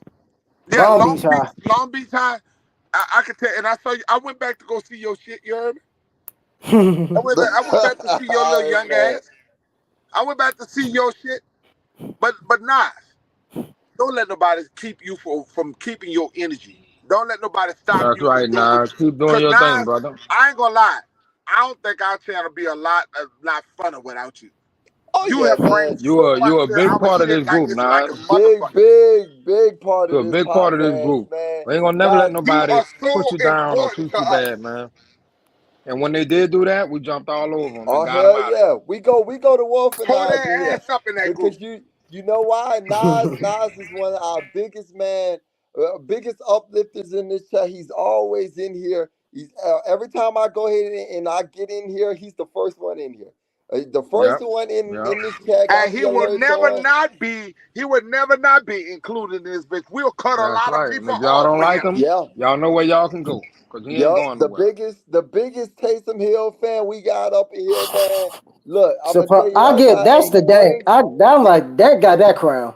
Speaker 4: Yeah,
Speaker 3: Long Beach, huh?
Speaker 4: Long Beach High. I could tell, and I saw you. I went back to go see your shit. You heard me? I went back to see your little young
Speaker 1: Man.
Speaker 4: ass. I went back to see your shit. But Nas, don't let nobody keep you from keeping your energy. Don't let nobody stop
Speaker 5: That's
Speaker 4: you from
Speaker 5: right,
Speaker 4: doing what
Speaker 5: Nas.
Speaker 4: you.
Speaker 5: Keep doing
Speaker 4: Cause
Speaker 5: your thing,
Speaker 4: Nas,
Speaker 5: brother.
Speaker 4: I ain't gonna lie. I don't think our channel be a lot funner without you.
Speaker 1: Oh
Speaker 4: You
Speaker 1: yeah,
Speaker 4: have bring
Speaker 1: man.
Speaker 4: so much
Speaker 5: You're a
Speaker 4: to
Speaker 5: big
Speaker 4: our
Speaker 5: part of
Speaker 4: shit
Speaker 5: this
Speaker 4: like
Speaker 5: group,
Speaker 4: it's like a
Speaker 5: Nas.
Speaker 1: Big,
Speaker 4: motherfucker.
Speaker 1: big, big part of
Speaker 5: You're a
Speaker 1: this
Speaker 5: big part of this
Speaker 1: podcast,
Speaker 5: group.
Speaker 1: man.
Speaker 5: We ain't gonna never let
Speaker 1: Nas,
Speaker 4: You
Speaker 5: nobody
Speaker 4: are so
Speaker 5: put you down or
Speaker 4: important
Speaker 5: treat
Speaker 4: to
Speaker 5: you
Speaker 4: us.
Speaker 5: bad, man. And when they did do that, we jumped all over them and
Speaker 1: oh
Speaker 5: got them
Speaker 1: hell
Speaker 5: out of here.
Speaker 1: yeah. We go to war for
Speaker 4: Pull
Speaker 1: Nas in
Speaker 4: their
Speaker 1: here.
Speaker 4: ass up in that group.
Speaker 1: Because you know why? Nas is one of our biggest biggest uplifters in this chat. He's always in here. He's every time I go ahead and I get in here, he's the first one in here. The first
Speaker 5: Yep.
Speaker 1: one
Speaker 5: Yep.
Speaker 1: in this chat
Speaker 4: And
Speaker 1: got
Speaker 4: he will
Speaker 1: the
Speaker 4: never
Speaker 1: on.
Speaker 4: not be. He would never not be included in this bitch. We'll cut a
Speaker 5: That's
Speaker 4: lot of
Speaker 5: right. And
Speaker 4: people
Speaker 5: if y'all
Speaker 4: off
Speaker 5: don't
Speaker 4: for
Speaker 5: like
Speaker 4: him.
Speaker 5: him,
Speaker 1: Yeah.
Speaker 5: y'all know where y'all can go. Because he ain't
Speaker 1: Yup,
Speaker 5: going nowhere.
Speaker 1: the biggest Taysom Hill fan we got up in here, man. Look, I'm gonna tell you
Speaker 3: I
Speaker 1: right
Speaker 3: get
Speaker 1: now,
Speaker 3: that's
Speaker 1: and
Speaker 3: the dang. I'm like that got that crown.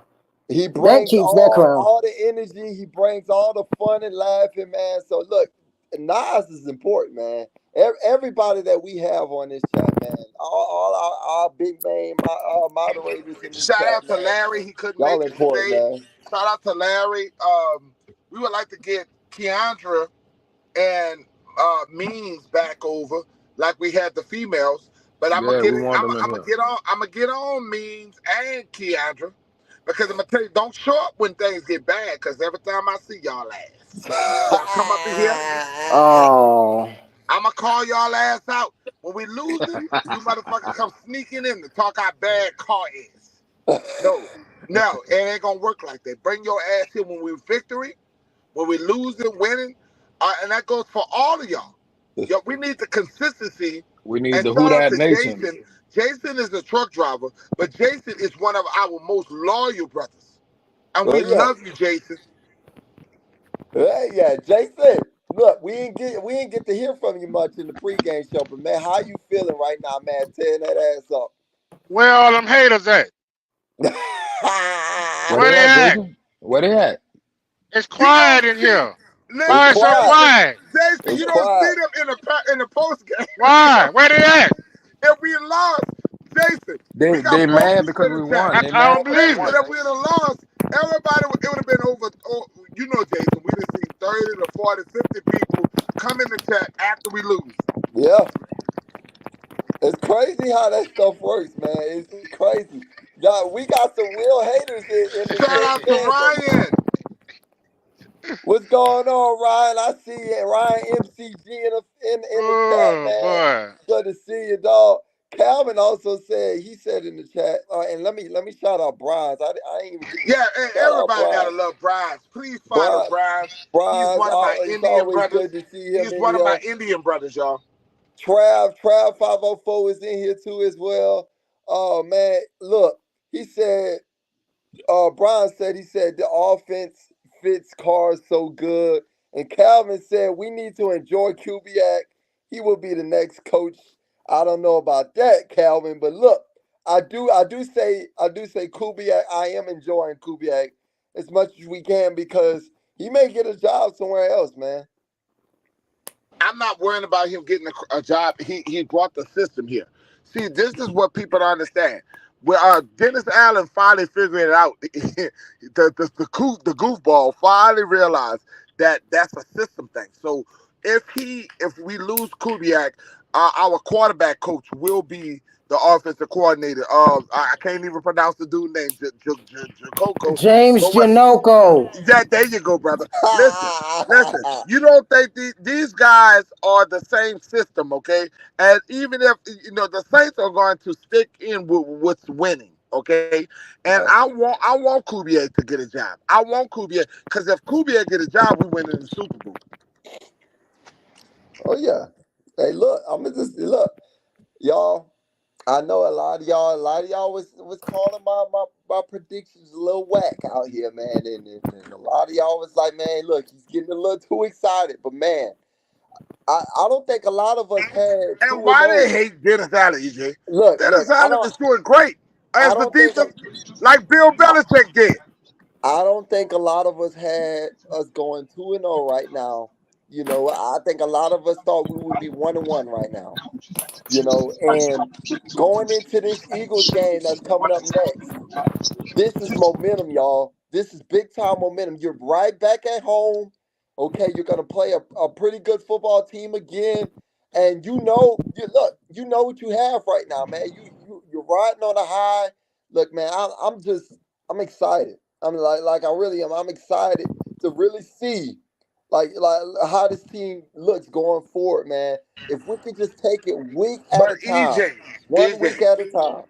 Speaker 1: he
Speaker 3: That
Speaker 1: brings
Speaker 3: keeps that crown.
Speaker 1: all the energy, he brings all the fun and laughing, man. So look, Nas is important, man. Everybody that we have on this chat, man, all our big name moderators in this
Speaker 4: Shout
Speaker 1: chat,
Speaker 4: out to
Speaker 1: man,
Speaker 4: Larry. He couldn't
Speaker 1: y'all
Speaker 4: make it
Speaker 1: important,
Speaker 4: today.
Speaker 1: man.
Speaker 4: Shout out to Larry. We would like to get Keandra and Means back over like we had the females. But I'm gonna
Speaker 5: Yeah,
Speaker 4: get
Speaker 5: we
Speaker 4: it.
Speaker 5: want
Speaker 4: I'm,
Speaker 5: them in
Speaker 4: I'm gonna
Speaker 5: here.
Speaker 4: get on. I'm gonna get on Means and Keandra because I'm gonna tell you, don't show up when things get bad. Because every time I see y'all ass, y'all come up in here.
Speaker 3: Oh,
Speaker 4: I'm gonna call y'all ass out when we losing. You motherfuckers come sneaking in to talk how bad car is. No, it ain't gonna work like that. Bring your ass here when we victory, when we losing, winning, and that goes for all of y'all. Yo, we need the consistency.
Speaker 5: We need
Speaker 4: And
Speaker 5: the Who
Speaker 4: shout out
Speaker 5: Dat
Speaker 4: to
Speaker 5: Nation.
Speaker 4: Jason. Jason is a truck driver, but Jason is one of our most loyal brothers, and
Speaker 1: Oh
Speaker 4: we
Speaker 1: yeah,
Speaker 4: love you, Jason.
Speaker 1: yeah, Jason. Look, we ain't get to hear from you much in the pregame show, but man, how you feeling right now, man? Tearing that ass up.
Speaker 6: Where all them haters at?
Speaker 5: Where
Speaker 6: Where
Speaker 5: they
Speaker 6: they
Speaker 5: at,
Speaker 6: at?
Speaker 5: Jason? Where they at?
Speaker 6: It's
Speaker 4: You don't
Speaker 6: quiet in
Speaker 4: see,
Speaker 6: here.
Speaker 1: It's
Speaker 6: Why
Speaker 4: listen,
Speaker 6: is so
Speaker 1: quiet.
Speaker 4: Jason,
Speaker 6: quiet?
Speaker 4: Jason,
Speaker 1: It's
Speaker 4: you don't see
Speaker 1: quiet.
Speaker 4: them in the post game.
Speaker 6: Why? Where they at?
Speaker 4: If we lost, Jason, we got
Speaker 5: They
Speaker 4: four
Speaker 5: mad
Speaker 4: people
Speaker 5: because
Speaker 4: in the
Speaker 5: we
Speaker 4: chat.
Speaker 5: won.
Speaker 6: I,
Speaker 5: They
Speaker 6: I
Speaker 5: mad
Speaker 6: don't
Speaker 5: because we
Speaker 6: believe
Speaker 4: Jason,
Speaker 6: it.
Speaker 5: won.
Speaker 4: if we'd have lost, everybody, it would have been over. Oh, you know, Jason, we'd have seen 30 to 40, 50 people come in the chat after we lose.
Speaker 1: Yeah, it's crazy how that stuff works, man. It's crazy. Nah, we got some real haters in the
Speaker 4: Shout out to
Speaker 1: fandom.
Speaker 4: Ryan.
Speaker 1: What's going on, Ryan? I see Ryan MCG in the chat,
Speaker 6: Oh
Speaker 1: man.
Speaker 6: boy.
Speaker 1: Good to see you, dog. Calvin also said he said in the chat, and let me shout out Bronze. I ain't even get to
Speaker 4: Yeah, and
Speaker 1: shout out
Speaker 4: everybody gotta
Speaker 1: Bronze.
Speaker 4: love Bryce. Please follow
Speaker 1: Bronze,
Speaker 4: Bryce. He's
Speaker 1: Bronze.
Speaker 4: one of my
Speaker 1: It's
Speaker 4: Indian
Speaker 1: always
Speaker 4: brothers.
Speaker 1: good to see him
Speaker 4: He's
Speaker 1: in
Speaker 4: one of
Speaker 1: here.
Speaker 4: my Indian brothers, y'all.
Speaker 1: Trav 504 is in here too as well. Oh man, look, he said Brian said he said the offense fits Carr so good. And Calvin said we need to enjoy Kubiak. He will be the next coach. I don't know about that, Calvin, but look, I do say Kubiak, I am enjoying Kubiak as much as we can because he may get a job somewhere else, man.
Speaker 4: I'm not worrying about him getting a job. He brought the system here. See, this is what people don't understand. Where Dennis Allen finally figured it out, the goofball finally realized that that's a system thing. So if we lose Kubiak, our quarterback coach will be the offensive coordinator. I can't even pronounce the dude name, Jokoko.
Speaker 3: James
Speaker 4: But what?
Speaker 3: Janoko.
Speaker 4: Yeah, there you go, brother. Listen. You don't think these guys are the same system, okay? And even if the Saints are going to stick in with what's winning, okay? And I want Kubiak to get a job. I want Kubiak because if Kubiak get a job, we win in the Super Bowl.
Speaker 1: Oh yeah. Hey, look, I'm gonna just look, y'all. I know a lot of y'all was calling my predictions a little whack out here, man. And a lot of y'all was like, man, look, he's getting a little too excited. But man, I don't think a lot of us had
Speaker 4: And
Speaker 1: 2 and
Speaker 4: why they
Speaker 1: 0.
Speaker 4: hate Dennis Allen, EJ?
Speaker 1: Look,
Speaker 4: Dennis Allen is doing great
Speaker 1: I
Speaker 4: as the
Speaker 1: don't think
Speaker 4: defense, like Bill Belichick did.
Speaker 1: I don't think a lot of us had us going 2 and 0 right now. I think a lot of us thought we would be 1 and 1 right now. And going into this Eagles game that's coming up next, this is momentum, y'all. This is big time momentum. You're right back at home. Okay, you're gonna play a pretty good football team again, and you know what you have right now, man. You're riding on a high. Look, man, I'm excited. I'm like I really am. I'm excited to really see like how this team looks going forward, man. If we could just take it week
Speaker 4: But
Speaker 1: at a time,
Speaker 4: EJ,
Speaker 1: one week at a time.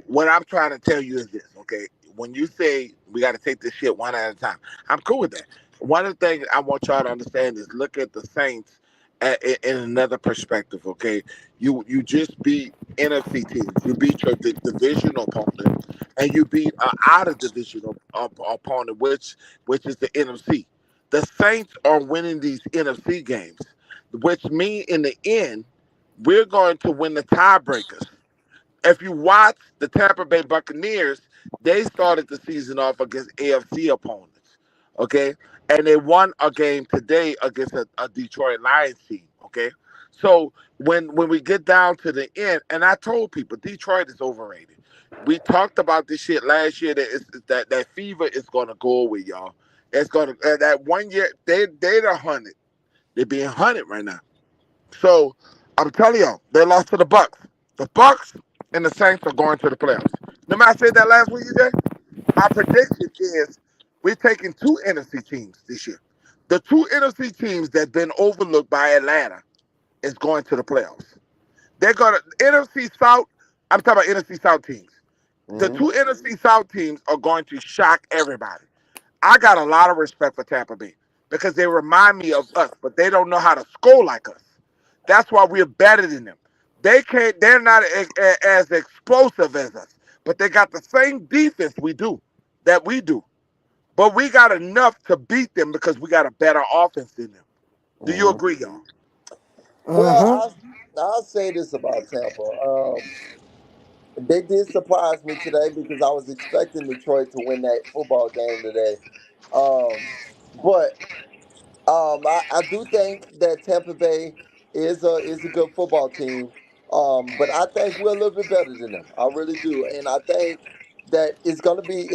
Speaker 4: what I'm trying to tell you is this, okay? When you say we got to take this shit one at a time, I'm cool with that. One of the things I want y'all to understand is look at the Saints in another perspective, okay? You just beat NFC teams, you beat your divisional opponent, and you beat an out of divisional opponent, which is the NFC. The Saints are winning these NFC games, which mean in the end we're going to win the tiebreakers. If you watch the Tampa Bay Buccaneers, they started the season off against AFC opponents. Okay, and they won a game today against a Detroit Lions team. Okay, so when we get down to the end, and I told people Detroit is overrated. We talked about this shit last year that fever is gonna go away, y'all. It's gonna that 1 year they're hunted. They're being hunted right now. So I'm telling y'all, they lost to the Bucks. The Bucks and the Saints are going to the playoffs. Remember I said that last week, EJ? My prediction is we're taking two NFC teams this year. The two NFC teams that been overlooked by Atlanta is going to the playoffs. They're going to NFC South. I'm talking about NFC South teams. The
Speaker 1: Mm-hmm.
Speaker 4: two NFC South teams are going to shock everybody. I got a lot of respect for Tampa Bay because they remind me of us, but they don't know how to score like us. That's why we're better than them. They can't. They're not as explosive as us, but they got the same defense that we do. But we got enough to beat them because we got a better offense than them. Do you
Speaker 1: Mm-hmm.
Speaker 4: agree, y'all?
Speaker 1: Well,
Speaker 3: Uh-huh.
Speaker 1: I'll say this about Tampa. They did surprise me today because I was expecting Detroit to win that football game today. Um, but I do think that Tampa Bay is a good football team. But I think we're a little bit better than them. I really do, and I think that it's gonna be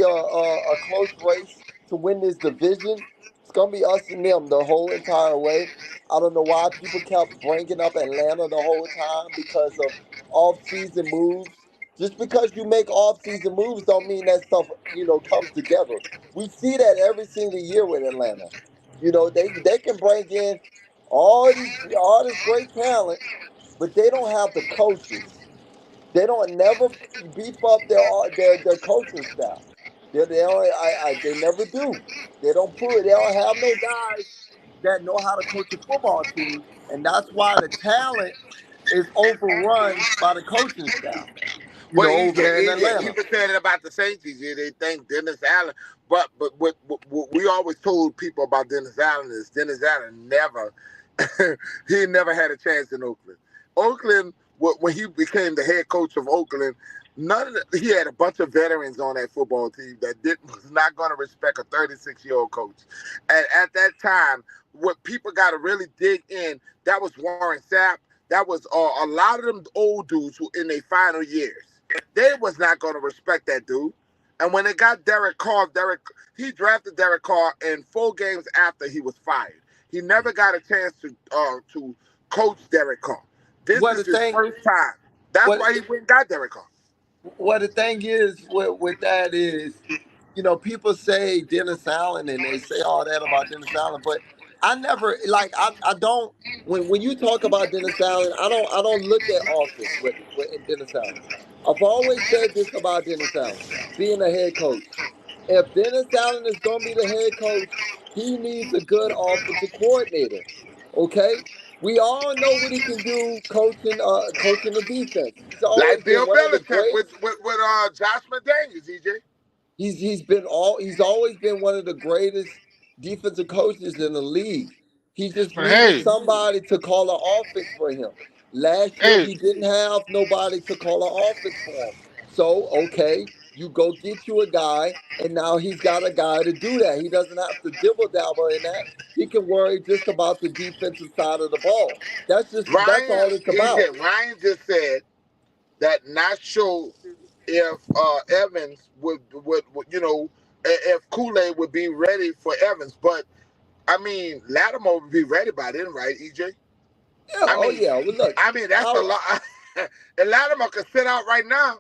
Speaker 1: a close race to win this division. It's gonna be us and them the whole entire way. I don't know why people kept bringing up Atlanta the whole time because of off-season moves. Just because you make off-season moves don't mean that stuff comes together. We see that every single year with Atlanta. They can bring in all this great talent, but they don't have the coaches. They don't never beef up their coaching staff. They never do. They don't have no guys that know how to coach a football team, and that's why the talent is overrun by the coaching staff.
Speaker 4: Well,
Speaker 1: Over there in
Speaker 4: EJ,
Speaker 1: Atlanta.
Speaker 4: people said it about the Saints. EJ, they think Dennis Allen, but what we always told people about Dennis Allen is Dennis Allen never, he never had a chance in Oakland. Oakland, when he became the head coach of Oakland, he had a bunch of veterans on that football team that was not going to respect a 36-year-old coach. And at that time, what people got to really dig in, that was Warren Sapp. That was a lot of them old dudes who in their final years. They was not going to respect that dude. And when they got Derek Carr, he drafted Derek Carr in 4 games after he was fired. He never got a chance to coach Derek Carr. This
Speaker 1: What
Speaker 4: is
Speaker 1: the
Speaker 4: his
Speaker 1: thing?
Speaker 4: first time. That's
Speaker 1: What
Speaker 4: why he went and got Derek Carr.
Speaker 1: what the thing is with that is, people say Dennis Allen and they say all that about Dennis Allen, but I never I don't when you talk about Dennis Allen, I don't look at offense with Dennis Allen. I've always said this about Dennis Allen being a head coach. If Dennis Allen is gonna be the head coach, he needs a good offensive coordinator. Okay? We all know what he can do coaching the defense. He's always
Speaker 4: Like
Speaker 1: been
Speaker 4: Bill
Speaker 1: one of the
Speaker 4: Belichick
Speaker 1: great.
Speaker 4: with Josh McDaniels, EJ.
Speaker 1: He's always been one of the greatest defensive coaches in the league. He just
Speaker 6: But
Speaker 1: needed
Speaker 6: hey,
Speaker 1: somebody to call an offense for him. Last year
Speaker 6: hey,
Speaker 1: he didn't have nobody to call an offense for him. So okay, you go get you a guy, and now he's got a guy to do that. He doesn't have to dibble dabble in that. He can worry just about the defensive side of the ball. That's
Speaker 4: Ryan,
Speaker 1: all it's about.
Speaker 4: EJ, Ryan just said that not sure if Evans would if Kool-Aid would be ready for Evans, but I mean Lattimore would be ready by then, right, EJ?
Speaker 1: Yeah.
Speaker 4: I
Speaker 1: Oh
Speaker 4: mean,
Speaker 1: yeah. Well, look.
Speaker 4: that's a
Speaker 1: I,
Speaker 4: lot. And Lattimore can sit out right now.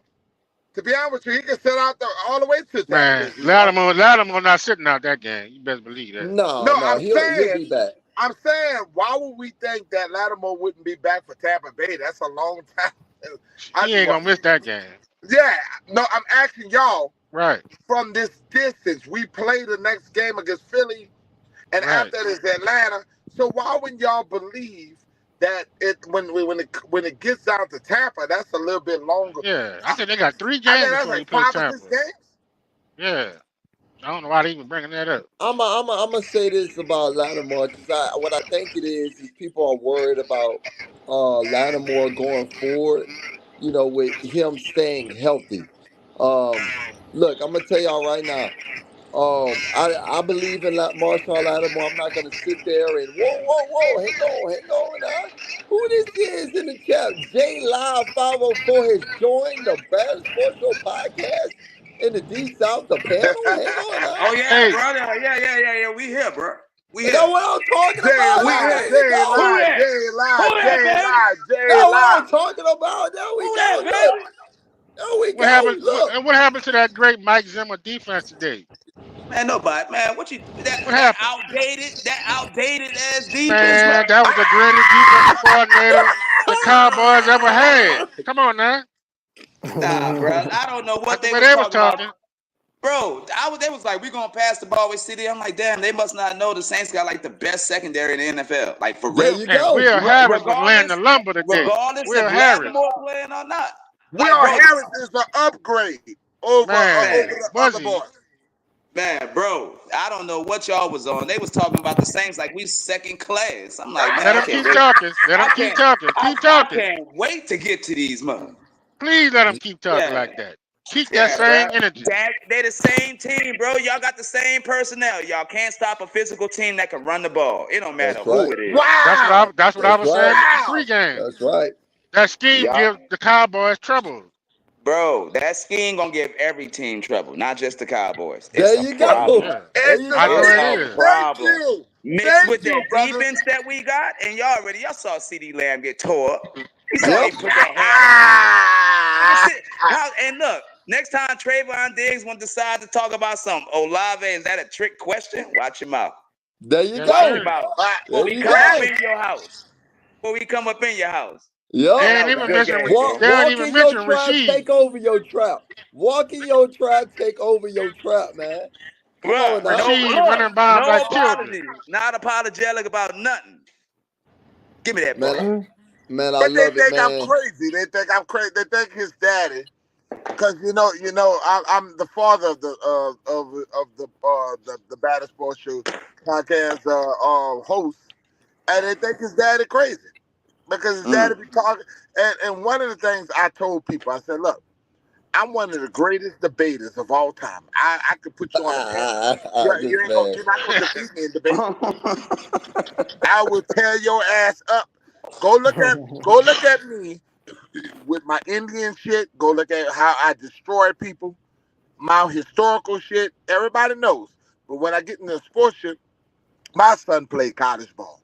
Speaker 4: To be honest with you, he can sit out all the way to Tampa Bay.
Speaker 6: man, Lattimore not sitting out that game. You best believe that.
Speaker 1: no,
Speaker 4: No,
Speaker 1: no. He'll be back.
Speaker 4: I'm saying, why would we think that Lattimore wouldn't be back for Tampa Bay? That's a long time. I,
Speaker 6: He ain't gonna miss that game.
Speaker 4: yeah, no, I'm asking y'all
Speaker 6: Right,
Speaker 4: from this distance. We play the next game against Philly, and
Speaker 6: right.
Speaker 4: after that is Atlanta. So why wouldn't y'all believe that when it gets down to Tampa, that's a little bit longer?
Speaker 6: Yeah, I think they got 3 games
Speaker 4: I think that's
Speaker 6: before he
Speaker 4: like
Speaker 6: plays
Speaker 4: 5 or 6
Speaker 6: Tampa.
Speaker 4: games.
Speaker 6: Yeah, I don't know why they even bringing that up.
Speaker 1: I'm gonna say this about Lattimore because what I think it is people are worried about Lattimore going forward. With him staying healthy. Um, Look, I'm gonna tell y'all right now. I believe in like Marshall Lattimore. I'm not gonna sit there and whoa, hang on now. Who this is in the chat? J Live 504 has joined the Baddest Sports Show podcast in the Deep South. The panel. Hang on now.
Speaker 7: Oh yeah, brother. Yeah. We here, bro. We here.
Speaker 1: That's what I'm talking
Speaker 4: J
Speaker 1: about.
Speaker 4: Live,
Speaker 1: There
Speaker 4: J
Speaker 1: you go.
Speaker 4: Live, J Live, J Live, J
Speaker 1: That's what I'm
Speaker 4: Live.
Speaker 1: talking about. There we go.
Speaker 7: that,
Speaker 1: Look. There we
Speaker 6: What
Speaker 1: go.
Speaker 6: happened?
Speaker 1: Look.
Speaker 6: What happened to that great Mike Zimmer defense today?
Speaker 7: Man, nobody, man. What
Speaker 6: happened?
Speaker 7: outdated ass defense, bro.
Speaker 6: Man, that was the greatest defensive coordinator the Cowboys ever had. Come on now.
Speaker 7: Nah, bro. I don't know what
Speaker 6: That's
Speaker 7: they
Speaker 6: the way
Speaker 7: was
Speaker 6: they
Speaker 7: talking about. Bro, they was like, we gonna pass the ball with City. I'm like, damn, they must not know the Saints got like the best secondary in the NFL. Like for
Speaker 1: There
Speaker 7: real.
Speaker 1: you go.
Speaker 6: Will Harris was laying the lumber today.
Speaker 7: Regardless
Speaker 6: Will
Speaker 7: if
Speaker 6: Harris.
Speaker 7: Lattimore playing or not.
Speaker 4: Will Harris is the upgrade over the other boys.
Speaker 7: Man, bro, I don't know what y'all was on. They was talking about the Saints like we second class. I'm like, man,
Speaker 6: Let them keep talking. Let them keep talking. Keep talking.
Speaker 7: I can't wait to get to these mother.
Speaker 6: Please let them keep talking like that. Keep that same energy.
Speaker 7: They the same team, bro. Y'all got the same personnel. Y'all can't stop a physical team that can run the ball. It don't matter who it is.
Speaker 4: Wow.
Speaker 6: That's what I was saying in the pregame.
Speaker 1: That's right.
Speaker 6: That scheme gives the Cowboys trouble.
Speaker 7: Bro, that scheme gonna give every team trouble, not just the Cowboys.
Speaker 1: There you go.
Speaker 7: There you
Speaker 6: I know it
Speaker 7: go.
Speaker 6: is.
Speaker 7: Problem. Mixed with that
Speaker 4: brother.
Speaker 7: defense that we got, and y'all saw CD Lamb get tore up. He saw he put that hand. And look, next time Trayvon Diggs want to decide to talk about something, Olave, is that a trick question? Watch him out.
Speaker 1: There you
Speaker 6: Yes,
Speaker 1: go.
Speaker 6: sir.
Speaker 7: Before we come up in your house.
Speaker 1: Yo,
Speaker 6: They ain't even mention
Speaker 1: walk in your trap, take over your trap. Walk in your trap, take over your trap, man. Come on now.
Speaker 6: Rasheed running by him like children.
Speaker 7: Not apologetic about nothing. Give me that ball.
Speaker 1: Man, I
Speaker 4: But they
Speaker 1: love it,
Speaker 4: think
Speaker 1: man.
Speaker 4: I'm crazy. They think I'm crazy. They think his daddy, because I'm the father of the Baddest Sports Show podcast host, and they think his daddy crazy because his daddy be talking. And one of the things I told people, I said, look, I'm one of the greatest debaters of all time. I could put you on a panel. You're not gonna defeat me in debate. I will tear your ass up. Go look at me with my Indian shit. Go look at how I destroy people. My historical shit. Everybody knows. But when I get into sports shit, my son played college ball.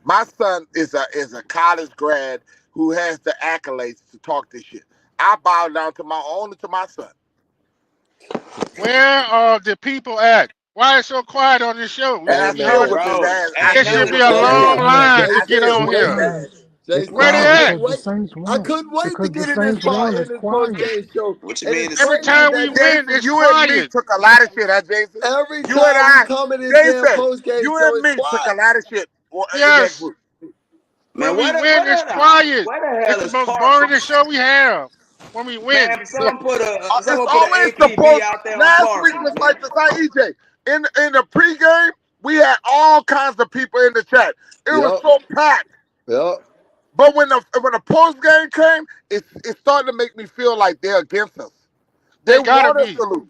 Speaker 4: My son is a college grad who has the accolades to talk this shit. I bow down to my own and to my son.
Speaker 6: Where are the people at? Why is so quiet on this show?
Speaker 1: Hey, man,
Speaker 6: There should be a long line to get on here. Where they at?
Speaker 1: I couldn't wait to get in this post-game show.
Speaker 7: What you mean?
Speaker 6: Every time we win, it's
Speaker 4: you and me
Speaker 6: quiet.
Speaker 4: took a lot of shit, huh, Jason?
Speaker 1: Every
Speaker 4: You
Speaker 1: time
Speaker 4: and I,
Speaker 1: we come in this damn post-game
Speaker 4: you
Speaker 1: show,
Speaker 4: and me
Speaker 1: it's
Speaker 4: took
Speaker 1: quiet.
Speaker 4: a lot of shit.
Speaker 6: Yes.
Speaker 7: Man,
Speaker 6: When we win, it's quiet. It's the most boring show we have. When we win.
Speaker 7: Man, someone put
Speaker 4: it's
Speaker 7: an
Speaker 4: always the
Speaker 7: APB
Speaker 4: post.
Speaker 7: out there on
Speaker 4: Last
Speaker 7: Park.
Speaker 4: week was like the same, EJ. In the pregame, we had all kinds of people in the chat. It was so packed.
Speaker 1: Yep.
Speaker 4: But when the post game came, it started to make me feel like they're against us. They
Speaker 6: gotta
Speaker 4: want us
Speaker 6: be.
Speaker 4: to lose.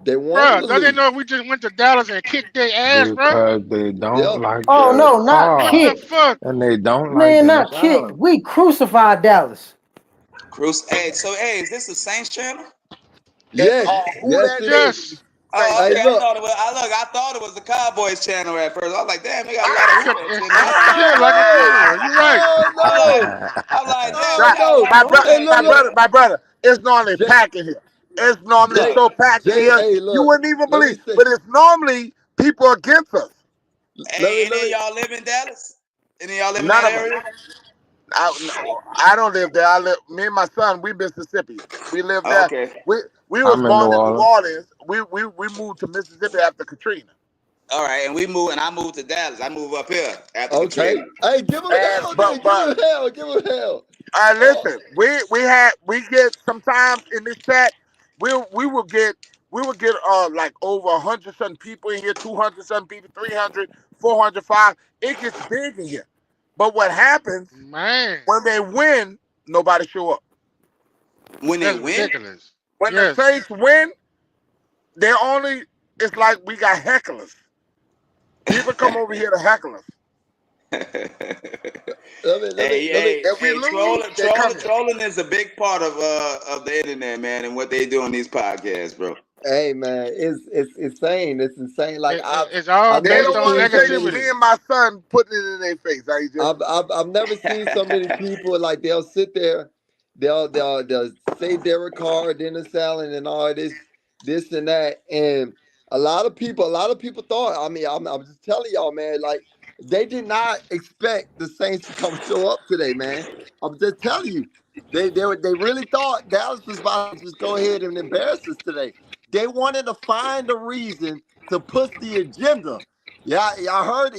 Speaker 1: They want to
Speaker 6: don't they
Speaker 1: lose.
Speaker 6: know we just went to Dallas and kicked their ass, bro?
Speaker 5: Because they don't like
Speaker 3: Oh,
Speaker 5: Derek
Speaker 3: no, not
Speaker 5: Carr.
Speaker 3: kicked.
Speaker 6: Fuck.
Speaker 5: And they don't
Speaker 3: Man,
Speaker 5: like
Speaker 3: not kicked. We crucified Dallas.
Speaker 7: Hey, is this the Saints channel?
Speaker 1: Yes.
Speaker 6: Yes.
Speaker 7: Oh, okay.
Speaker 1: Hey,
Speaker 7: I thought it was the Cowboys channel at first. I was like, damn, they got a lot of
Speaker 6: It's
Speaker 7: hooligans.
Speaker 6: like a fool. You're right.
Speaker 7: I'm like, damn,
Speaker 4: My brother, it's normally packed in here. It's normally so packed in here, you wouldn't even believe. But it's normally people against us.
Speaker 7: Hey, any of y'all live in Dallas? Any of y'all live in
Speaker 4: None
Speaker 7: that
Speaker 4: of
Speaker 7: area?
Speaker 4: I don't live there. Me and my son, we Mississippi. We live there.
Speaker 7: Okay.
Speaker 4: We was
Speaker 5: I'm in
Speaker 4: born in
Speaker 5: New
Speaker 4: New Orleans. We moved to Mississippi after Katrina.
Speaker 7: All right, and I moved to Dallas. I moved up here after
Speaker 1: Okay.
Speaker 7: Katrina.
Speaker 1: Hey, give him hell. Give him hell.
Speaker 4: All right, listen. We get sometimes in this chat, we will get like over 100 something people in here, 200 something people, 300, 400, 500. It gets big in here. But what happens,
Speaker 6: man,
Speaker 4: when they win, nobody show up.
Speaker 7: When they
Speaker 6: that's
Speaker 7: win?
Speaker 6: ridiculous.
Speaker 4: When the Saints win, they're only it's like we got hecklers. People come over here to heckle us.
Speaker 7: Hey,
Speaker 4: if we lose,
Speaker 7: trolling is a big part of the internet, man, and what they do on these podcasts, bro.
Speaker 1: Hey man, it's insane. It's insane. Like
Speaker 6: it's all
Speaker 4: they
Speaker 6: based
Speaker 4: don't
Speaker 6: on
Speaker 4: want to say
Speaker 6: negativity.
Speaker 4: me and my son putting it in their face.
Speaker 1: I've never seen so many people like they'll sit there, they'll say Derek Carr, Dennis Allen, and all this and that, and a lot of people thought. I mean, I'm just telling y'all, man. Like they did not expect the Saints to come show up today, man. I'm just telling you, they really thought Dallas was about to just go ahead and embarrass us today. They wanted to find a reason to push the agenda. Yeah, y'all heard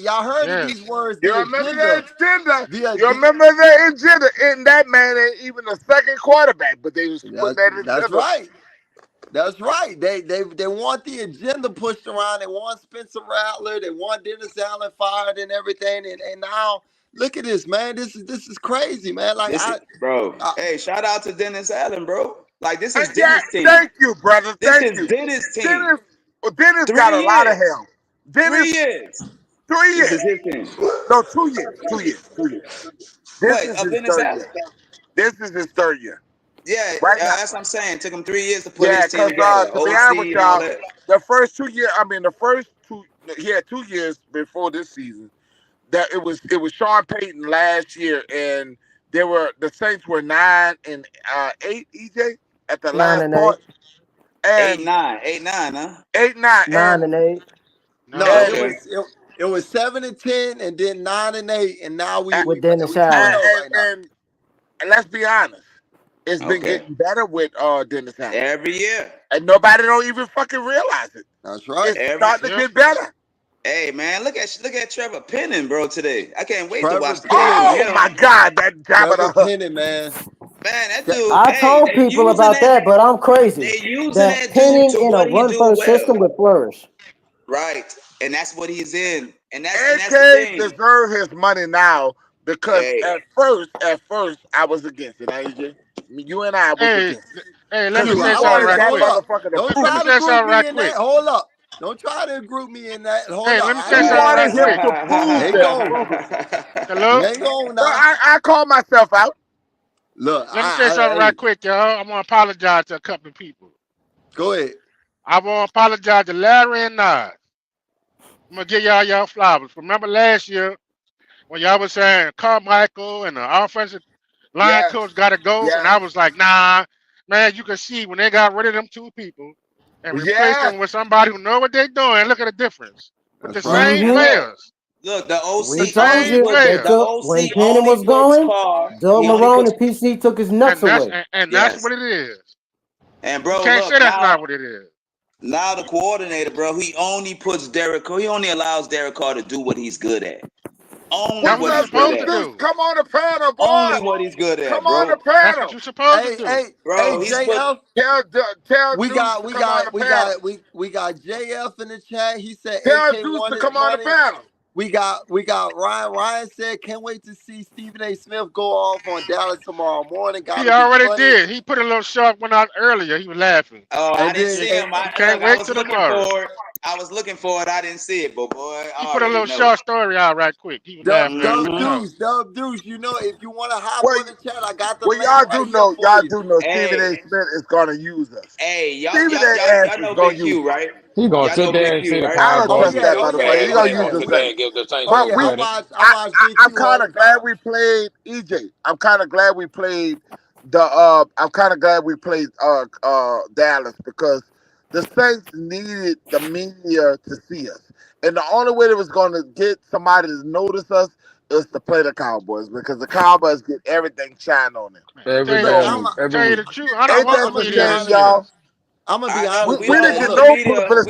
Speaker 1: these words.
Speaker 4: You remember the agenda? You remember the agenda? And that man ain't even a second quarterback, but they was putting that agenda.
Speaker 1: That's right. That's right. They want the agenda pushed around. They want Spencer Rattler. They want Dennis Allen fired and everything. And now look at this, man. This is crazy, man. Like
Speaker 7: hey, shout out to Dennis Allen, bro. Like this is Dennis' team.
Speaker 4: Thank you, brother.
Speaker 7: This is Dennis' team.
Speaker 4: Dennis got a lot of help.
Speaker 7: 3 years.
Speaker 4: 3 years.
Speaker 7: This is his team.
Speaker 4: No, 2 years. 2 years. 2 years. This is his third year. This is his third year.
Speaker 7: Yeah,
Speaker 4: right
Speaker 7: that's what I'm saying. It took him 3 years to put his team together.
Speaker 4: To be honest with y'all, the first 2 years, he had 2 years before this season. That it was Sean Payton last year, and the Saints were 9-8. EJ at the last part.
Speaker 7: 8-9, huh?
Speaker 4: 8-9,
Speaker 3: 9-8.
Speaker 1: No, it was 7-10, and then 9-8, and now we
Speaker 3: with Dennis Allen.
Speaker 4: And let's be honest, it's been getting better with Dennis Allen
Speaker 7: every year,
Speaker 4: and nobody don't even fucking realize it.
Speaker 1: That's right.
Speaker 4: It's starting to get better.
Speaker 7: Hey man, look at Trevor Penning, bro. Today, I can't wait to watch the game.
Speaker 4: Oh my God, that
Speaker 1: Trevor Penning, man.
Speaker 7: Man, that dude.
Speaker 3: I told people about that, but I'm crazy.
Speaker 7: They using
Speaker 3: that
Speaker 7: that
Speaker 3: Penning
Speaker 7: dude to
Speaker 3: in a run-first system would flourish.
Speaker 7: Right, and that's what he's in, and that's
Speaker 4: AK
Speaker 7: the thing.
Speaker 4: deserves his money now because at first I was against it, AJ. You and I was against it.
Speaker 6: Hey, let me say something right quick.
Speaker 1: Don't try to group me in that. Hold up. Don't try to group me in that. Hold up.
Speaker 6: Let me say something
Speaker 1: right quick.
Speaker 6: Hello?
Speaker 1: Hang on now.
Speaker 4: I call myself out.
Speaker 1: Look,
Speaker 6: let me say something right quick, y'all. I'm going to apologize to a couple of people.
Speaker 1: Go ahead.
Speaker 6: I want to apologize to Larry and Nas. I'm going to give y'all flowers. Remember last year when y'all was saying Carmichael and the offensive line coach got to go? And I was like, nah, man, you can see when they got rid of them two people and replaced them with somebody who know what they're doing. Look at the difference. With the same players.
Speaker 7: Look, the OC.
Speaker 3: We told you when Penning was going, Doug Marone and PC took his nuts away.
Speaker 6: And that's what it is.
Speaker 7: And bro,
Speaker 6: you can't say that's not what it is.
Speaker 7: Now the coordinator, bro, he only puts Derek Carr. He only allows Derek Carr to do what he's good at. Only what he's good at.
Speaker 4: Come on the panel, boy.
Speaker 7: Only what he's good at,
Speaker 4: Come
Speaker 7: bro.
Speaker 4: on the panel.
Speaker 6: That's what you're supposed to do.
Speaker 7: Bro,
Speaker 1: JF.
Speaker 4: Tell
Speaker 1: we got JF in the chat. He said
Speaker 4: tell Deuce to come on the panel.
Speaker 1: We got Ryan. Ryan said, can't wait to see Stephen A. Smith go off on Dallas tomorrow morning.
Speaker 6: He already did. He put a little sharp one out earlier. He was laughing.
Speaker 7: Oh, I didn't see him.
Speaker 6: Can't wait till tomorrow.
Speaker 7: I was looking for it. I didn't see it, but boy,
Speaker 6: he put a little short story out right quick. He was
Speaker 1: Dub Deuce, you know, if you want to hop on the chat, I got the
Speaker 4: y'all do know Stephen A. Smith is gonna use us.
Speaker 7: Hey, y'all know
Speaker 4: Big
Speaker 7: Q, right?
Speaker 5: He gonna sit there and say the Cowboys.
Speaker 4: He gonna use us. I'm kind of glad we played EJ. I'm kind of glad we played Dallas because the Saints needed the media to see us. And the only way that was going to get somebody to notice us is to play the Cowboys because the Cowboys get everything shine on them.
Speaker 6: Tell you the truth. I don't want the media,
Speaker 4: y'all.
Speaker 1: I'm gonna be honest.
Speaker 7: We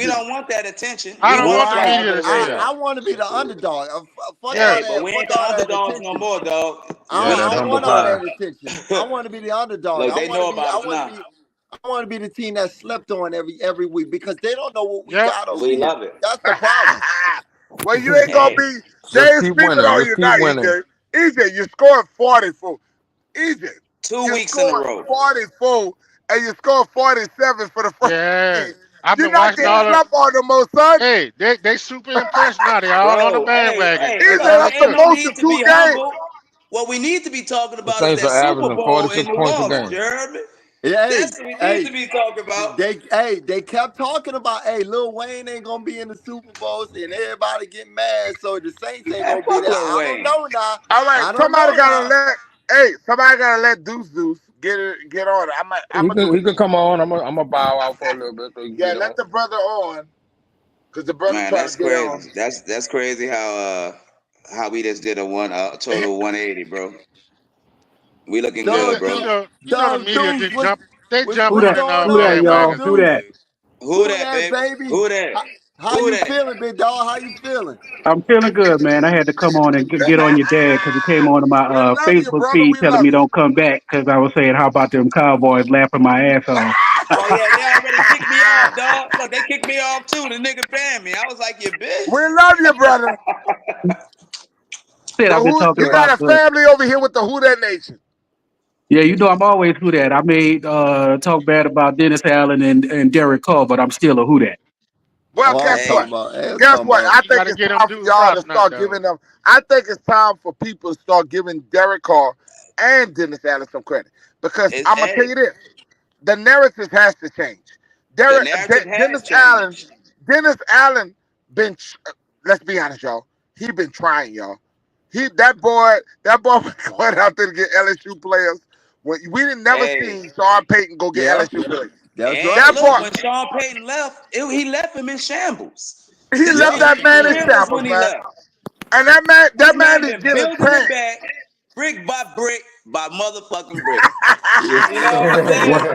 Speaker 7: don't want that attention.
Speaker 6: I don't want the media to say that.
Speaker 1: I want to be the underdog.
Speaker 7: But we ain't the underdogs no more, dog.
Speaker 1: I don't want all that attention. I want to be the underdog.
Speaker 7: Look, they know about us now.
Speaker 1: I want to be the team that's slept on every week because they don't know what we got over
Speaker 7: We
Speaker 1: here.
Speaker 7: love it.
Speaker 1: That's the problem.
Speaker 4: Well, you ain't gonna be. They ain't speaking on you now, EJ. EJ, you scored 44. EJ,
Speaker 7: 2 weeks in a row.
Speaker 4: 44, and you scored 47 for the first game.
Speaker 6: I've
Speaker 4: You're
Speaker 6: been
Speaker 4: not
Speaker 6: watching
Speaker 4: getting
Speaker 6: all of.
Speaker 4: slump on them, more son.
Speaker 6: Hey, they super impressed now. They all on the
Speaker 7: Bro,
Speaker 6: bandwagon.
Speaker 4: He
Speaker 7: look,
Speaker 4: said
Speaker 6: That's
Speaker 4: that's the
Speaker 7: ain't
Speaker 6: good.
Speaker 7: no
Speaker 4: most
Speaker 7: need
Speaker 4: of
Speaker 7: to
Speaker 4: 2
Speaker 7: be
Speaker 4: games.
Speaker 7: humble. What we need to be talking
Speaker 5: The
Speaker 7: about is
Speaker 5: Saints
Speaker 7: that
Speaker 5: are
Speaker 7: Super
Speaker 5: averaging
Speaker 7: Bowl in
Speaker 5: 46
Speaker 7: New
Speaker 5: points a
Speaker 7: Orleans,
Speaker 5: game.
Speaker 7: you heard me?
Speaker 1: Hey,
Speaker 7: That's what we need
Speaker 1: hey,
Speaker 7: to be talking about.
Speaker 1: they kept talking about, hey, Lil Wayne ain't gonna be in the Super Bowls, and everybody get mad, so the Saints ain't
Speaker 7: Man,
Speaker 1: gonna be
Speaker 7: fuck
Speaker 1: there.
Speaker 7: Lil
Speaker 1: I don't
Speaker 7: Wayne.
Speaker 1: know now.
Speaker 4: All right,
Speaker 1: I don't
Speaker 4: somebody
Speaker 1: know
Speaker 4: gotta
Speaker 1: now.
Speaker 4: let Deuce get on it. I'm
Speaker 5: He
Speaker 4: gonna do
Speaker 5: could
Speaker 4: it.
Speaker 5: he could come on. I'm gonna bow out for a little bit so he can
Speaker 4: Yeah,
Speaker 5: get on.
Speaker 4: let the brother on, cause the brother
Speaker 7: Man,
Speaker 4: trying
Speaker 7: that's
Speaker 4: to get on.
Speaker 7: crazy. That's crazy how we just did a total 180, bro. We looking
Speaker 6: Yeah,
Speaker 7: good,
Speaker 1: Dub
Speaker 7: bro.
Speaker 1: Deuce,
Speaker 6: the
Speaker 1: Dub
Speaker 6: media
Speaker 1: Deuce,
Speaker 6: just jump. They
Speaker 3: Who
Speaker 6: jumping
Speaker 3: that?
Speaker 6: in
Speaker 1: going
Speaker 3: Who that,
Speaker 1: on,
Speaker 3: y'all?
Speaker 1: Dub
Speaker 6: bandwagon.
Speaker 3: Who
Speaker 1: Deuce?
Speaker 3: that?
Speaker 7: Who
Speaker 1: Who
Speaker 7: that,
Speaker 1: that,
Speaker 7: baby?
Speaker 1: baby?
Speaker 7: Who that?
Speaker 1: How
Speaker 7: Who
Speaker 1: you
Speaker 7: that?
Speaker 1: feeling, big dog? How you feeling?
Speaker 3: I'm feeling good, man. I had to come on and get on your dad because he came onto my
Speaker 4: We love you,
Speaker 3: Facebook
Speaker 4: brother.
Speaker 3: feed
Speaker 4: We
Speaker 3: telling
Speaker 4: love
Speaker 3: me
Speaker 4: you.
Speaker 3: don't come back because I was saying how about them Cowboys laughing my ass off.
Speaker 7: Oh yeah, they already kicked me off, dog. Look, they kicked me off too. The nigga banned me. I was like, you bitch.
Speaker 4: We love you, brother.
Speaker 3: Said
Speaker 4: The
Speaker 3: I've been
Speaker 4: who
Speaker 3: talking
Speaker 4: you
Speaker 3: about
Speaker 4: got a
Speaker 3: the.
Speaker 4: family over here with the Who That Nation.
Speaker 3: Yeah, you know I'm always who that. I made talk bad about Dennis Allen and Derek Carr, but I'm still a who that.
Speaker 4: Well,
Speaker 1: Oh, I was
Speaker 4: guess
Speaker 7: Hey,
Speaker 1: talking
Speaker 4: what?
Speaker 1: about. I was
Speaker 4: Guess
Speaker 1: talking
Speaker 4: what?
Speaker 1: about.
Speaker 4: I
Speaker 6: You
Speaker 4: think
Speaker 6: got to
Speaker 4: it's
Speaker 6: get them
Speaker 4: time for
Speaker 6: dudes
Speaker 4: y'all to
Speaker 6: props now,
Speaker 4: start
Speaker 6: though.
Speaker 4: giving them. I think it's time for people to start giving Derek Carr and Dennis Allen some credit because I'm gonna tell
Speaker 7: hey,
Speaker 4: you this: the narrative has to change.
Speaker 7: the narrative has changed.
Speaker 4: Dennis Allen been. Let's be honest, y'all. He been trying, y'all. That boy went out there to get LSU players. When we didn't never
Speaker 7: Hey,
Speaker 4: see Sean Payton go get
Speaker 1: Yeah,
Speaker 4: LSU players.
Speaker 1: that's
Speaker 7: and
Speaker 1: right.
Speaker 4: That
Speaker 7: look,
Speaker 4: boy,
Speaker 7: when Sean Payton left, he left him in shambles.
Speaker 4: he
Speaker 7: The
Speaker 4: left
Speaker 1: Yep.
Speaker 7: city
Speaker 4: that
Speaker 7: was in
Speaker 4: man in
Speaker 7: shambles when
Speaker 4: shambles,
Speaker 7: he
Speaker 4: man.
Speaker 7: left.
Speaker 4: And
Speaker 7: This
Speaker 4: that man
Speaker 7: man
Speaker 4: is
Speaker 7: been
Speaker 4: getting
Speaker 7: building it
Speaker 4: chance.
Speaker 7: back, brick by motherfucking brick.
Speaker 1: Yeah.
Speaker 7: You know what I'm saying?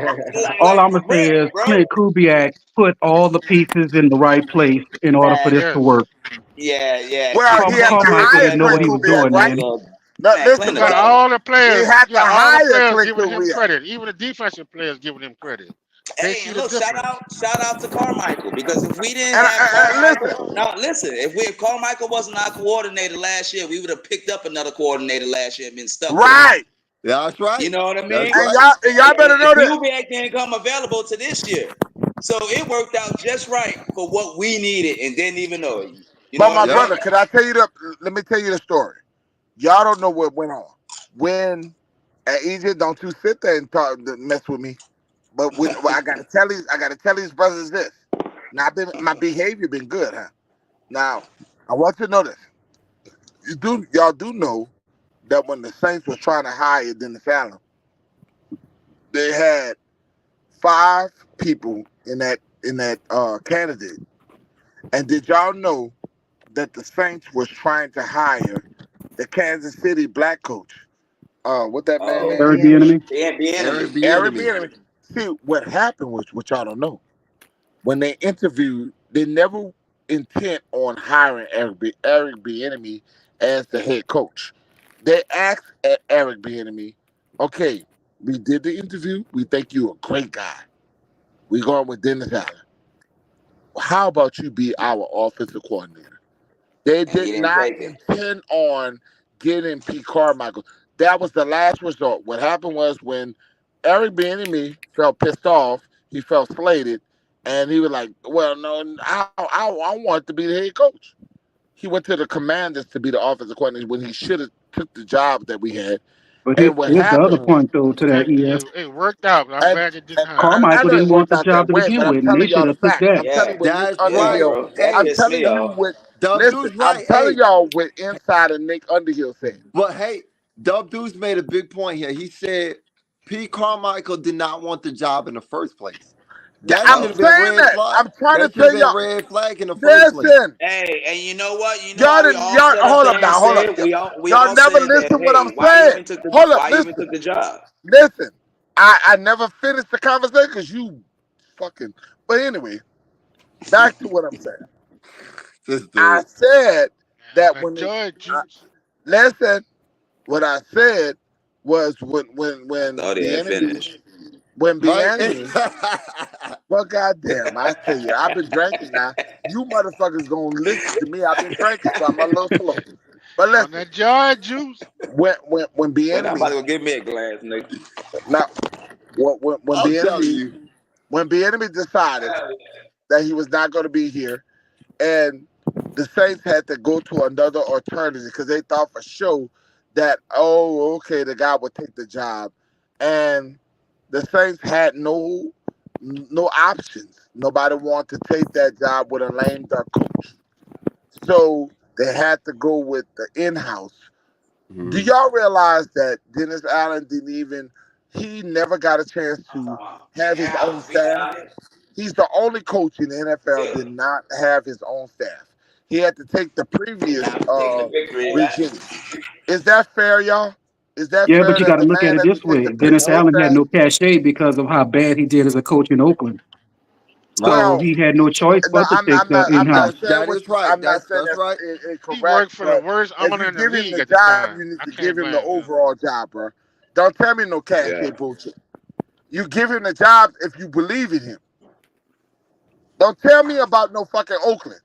Speaker 3: All I'm
Speaker 7: Like
Speaker 3: gonna
Speaker 7: for
Speaker 3: say
Speaker 7: real,
Speaker 3: is
Speaker 7: bro.
Speaker 3: Clint Kubiak put all the pieces in the right place in order for
Speaker 7: Man,
Speaker 3: this to
Speaker 6: Yes.
Speaker 3: work.
Speaker 7: yeah.
Speaker 4: Well, he had to
Speaker 3: Carmichael
Speaker 4: hire
Speaker 3: didn't know what
Speaker 4: Clint
Speaker 3: he
Speaker 7: Clint
Speaker 3: was
Speaker 4: Kubiak,
Speaker 3: doing,
Speaker 7: Clint
Speaker 4: right?
Speaker 7: is
Speaker 3: man.
Speaker 7: a
Speaker 4: No,
Speaker 7: man.
Speaker 4: listen,
Speaker 6: You
Speaker 7: Clint a
Speaker 6: got
Speaker 4: brother.
Speaker 7: dog.
Speaker 6: all the
Speaker 4: He
Speaker 6: players.
Speaker 4: had
Speaker 6: You
Speaker 4: to
Speaker 6: got all the
Speaker 4: hire
Speaker 6: players
Speaker 4: Clint
Speaker 6: giving him
Speaker 4: Kubiak.
Speaker 6: credit. Even the defensive players giving him credit. They
Speaker 7: Hey,
Speaker 6: see
Speaker 7: and
Speaker 6: the
Speaker 7: look,
Speaker 6: difference.
Speaker 7: shout out to Carmichael because if we didn't
Speaker 4: And,
Speaker 7: have
Speaker 4: listen,
Speaker 7: Carmichael, now listen, if Carmichael wasn't our coordinator last year, we would have picked up another coordinator last year and been stuck with him.
Speaker 4: right.
Speaker 1: That's right.
Speaker 7: You know what I
Speaker 1: That's
Speaker 7: mean?
Speaker 4: And
Speaker 1: right.
Speaker 4: y'all better know
Speaker 7: And
Speaker 4: this.
Speaker 7: Kubiak didn't come available to this year, so it worked out just right for what we needed and didn't even know it. You know
Speaker 4: But
Speaker 7: what I
Speaker 4: my
Speaker 1: Yep.
Speaker 7: mean?
Speaker 4: brother, could I tell you let me tell you the story. Y'all don't know what went on. When at Egypt, don't you sit there and mess with me. But what I gotta tell these brothers this. Now my behavior been good, huh? Now, I want you to know this. Y'all do know that when the Saints was trying to hire Dennis Allen, they had 5 people in that candidate. And did y'all know that the Saints was trying to hire the Kansas City black coach? What that man
Speaker 7: Oh,
Speaker 4: name
Speaker 3: Eric
Speaker 4: is?
Speaker 3: Bieniemy.
Speaker 7: the
Speaker 1: Eric
Speaker 7: enemy.
Speaker 4: Eric
Speaker 1: Bieniemy.
Speaker 4: Bieniemy. See, what happened was, what y'all don't know, when they interviewed, they never intent on hiring Eric Bieniemy as the head coach. They asked Eric Bieniemy, okay, we did the interview. We think you're a great guy. We going with Dennis Allen. How about you be our offensive coordinator? They
Speaker 7: And he
Speaker 4: did
Speaker 7: didn't
Speaker 4: not
Speaker 7: take it.
Speaker 4: intend on getting Pete Carmichael. That was the last resort. What happened was when Eric Bieniemy felt pissed off, he felt slated, and he was like, "Well, no, I want to be the head coach." He went to the Commanders to be the offensive coordinator when he should have took the job that we had.
Speaker 3: But
Speaker 4: And what
Speaker 3: here's the other
Speaker 4: happened was,
Speaker 3: point though to that EF.
Speaker 6: It worked out. I'm
Speaker 4: and,
Speaker 6: glad it didn't
Speaker 4: and
Speaker 6: happen.
Speaker 4: I
Speaker 3: Carmichael
Speaker 4: know it
Speaker 3: didn't want
Speaker 4: worked
Speaker 3: the
Speaker 4: out
Speaker 3: job
Speaker 4: that
Speaker 3: to
Speaker 4: way,
Speaker 3: begin
Speaker 4: but I'm
Speaker 3: with, and they
Speaker 4: telling y'all
Speaker 3: should
Speaker 4: the
Speaker 3: have took
Speaker 4: facts.
Speaker 3: that.
Speaker 4: I'm telling
Speaker 7: Yeah,
Speaker 4: you what Nick
Speaker 1: That's
Speaker 7: yeah,
Speaker 1: right.
Speaker 4: Underhill.
Speaker 7: bro. That
Speaker 4: I'm
Speaker 1: Hey,
Speaker 7: pissed
Speaker 4: telling
Speaker 7: me
Speaker 4: you
Speaker 7: off.
Speaker 4: what.
Speaker 1: Dub
Speaker 4: Listen,
Speaker 1: Deuce
Speaker 4: I'm
Speaker 1: right.
Speaker 4: telling
Speaker 1: Hey,
Speaker 4: y'all what Insider Nick Underhill said.
Speaker 1: but hey, Dub Deuce made a big point here. He said Pete Carmichael did not want the job in the first place. That
Speaker 4: I'm
Speaker 1: should have
Speaker 7: No.
Speaker 1: been
Speaker 4: saying
Speaker 1: red
Speaker 4: that.
Speaker 1: flag.
Speaker 4: I'm trying to
Speaker 1: That should have
Speaker 4: tell
Speaker 1: been
Speaker 4: y'all.
Speaker 1: red flag in the first place.
Speaker 4: Listen,
Speaker 7: Hey, and you know what? You know
Speaker 4: y'all
Speaker 7: how we
Speaker 4: didn't.
Speaker 7: all
Speaker 4: Y'all
Speaker 7: sat up
Speaker 4: hold up
Speaker 7: there and
Speaker 4: now. Hold up.
Speaker 7: said we
Speaker 4: Y'all
Speaker 7: all
Speaker 4: never
Speaker 7: said that.
Speaker 4: listen what I'm
Speaker 7: Hey,
Speaker 4: saying. Hold up.
Speaker 7: why you even
Speaker 4: Listen.
Speaker 7: took the job?
Speaker 4: Listen. I never finished the conversation because you fucking. But anyway, back to what I'm saying.
Speaker 1: This
Speaker 4: I
Speaker 1: dude.
Speaker 4: said
Speaker 6: On
Speaker 4: that
Speaker 6: that joy juice.
Speaker 4: listen. What I said was
Speaker 7: I
Speaker 4: when
Speaker 7: thought he
Speaker 4: the
Speaker 7: had
Speaker 4: enemy
Speaker 7: finished.
Speaker 4: when the
Speaker 1: Right?
Speaker 4: enemy. Well, goddamn, I tell you, I've been drinking now. You motherfuckers gonna listen to me. I've been drinking, so I'm a little slow. But
Speaker 6: On
Speaker 4: listen,
Speaker 6: that joy juice.
Speaker 4: when the
Speaker 7: But I'm about
Speaker 4: enemy
Speaker 7: to go give me a glass, nigga.
Speaker 4: now when
Speaker 1: I'm
Speaker 4: the
Speaker 1: telling
Speaker 4: enemy
Speaker 1: you.
Speaker 4: when the enemy decided that he was not going to be here, and the Saints had to go to another alternative because they thought for sure that, okay, the guy would take the job, and the Saints had no options. Nobody wanted to take that job with a lame duck coach, so they had to go with the in-house. Do y'all realize that Dennis Allen he never got a chance to have his own staff? He's the only coach in the NFL did not have his own staff. He had to take the previous regime. Is that fair, y'all? Is that
Speaker 8: Yeah,
Speaker 4: fair
Speaker 8: but you
Speaker 4: that
Speaker 8: got to
Speaker 4: the
Speaker 8: look at
Speaker 4: man
Speaker 8: it
Speaker 4: had to
Speaker 8: this
Speaker 4: take
Speaker 8: way.
Speaker 4: the
Speaker 8: Dennis
Speaker 4: previous
Speaker 8: Allen had
Speaker 4: staff?
Speaker 8: no cachet because of how bad he did as a coach in Oakland. So
Speaker 4: Well,
Speaker 8: he had no choice
Speaker 4: no,
Speaker 8: but to take the
Speaker 4: I'm
Speaker 8: in-house.
Speaker 4: not saying
Speaker 1: That
Speaker 4: what
Speaker 1: is right.
Speaker 4: I'm not
Speaker 1: That's
Speaker 4: saying that's
Speaker 1: right.
Speaker 6: He
Speaker 4: incorrect,
Speaker 6: worked for the
Speaker 4: but
Speaker 6: worst
Speaker 4: if
Speaker 6: owner
Speaker 4: you
Speaker 6: in the
Speaker 4: give him
Speaker 6: league
Speaker 4: the
Speaker 6: at the
Speaker 4: job,
Speaker 6: time.
Speaker 4: you need
Speaker 6: I
Speaker 4: to
Speaker 6: can't
Speaker 4: give him the
Speaker 6: blame him.
Speaker 4: overall job, bro. Don't tell me no cachet bullshit. You give him the job if you believe in him. Don't tell me about no fucking Oakland.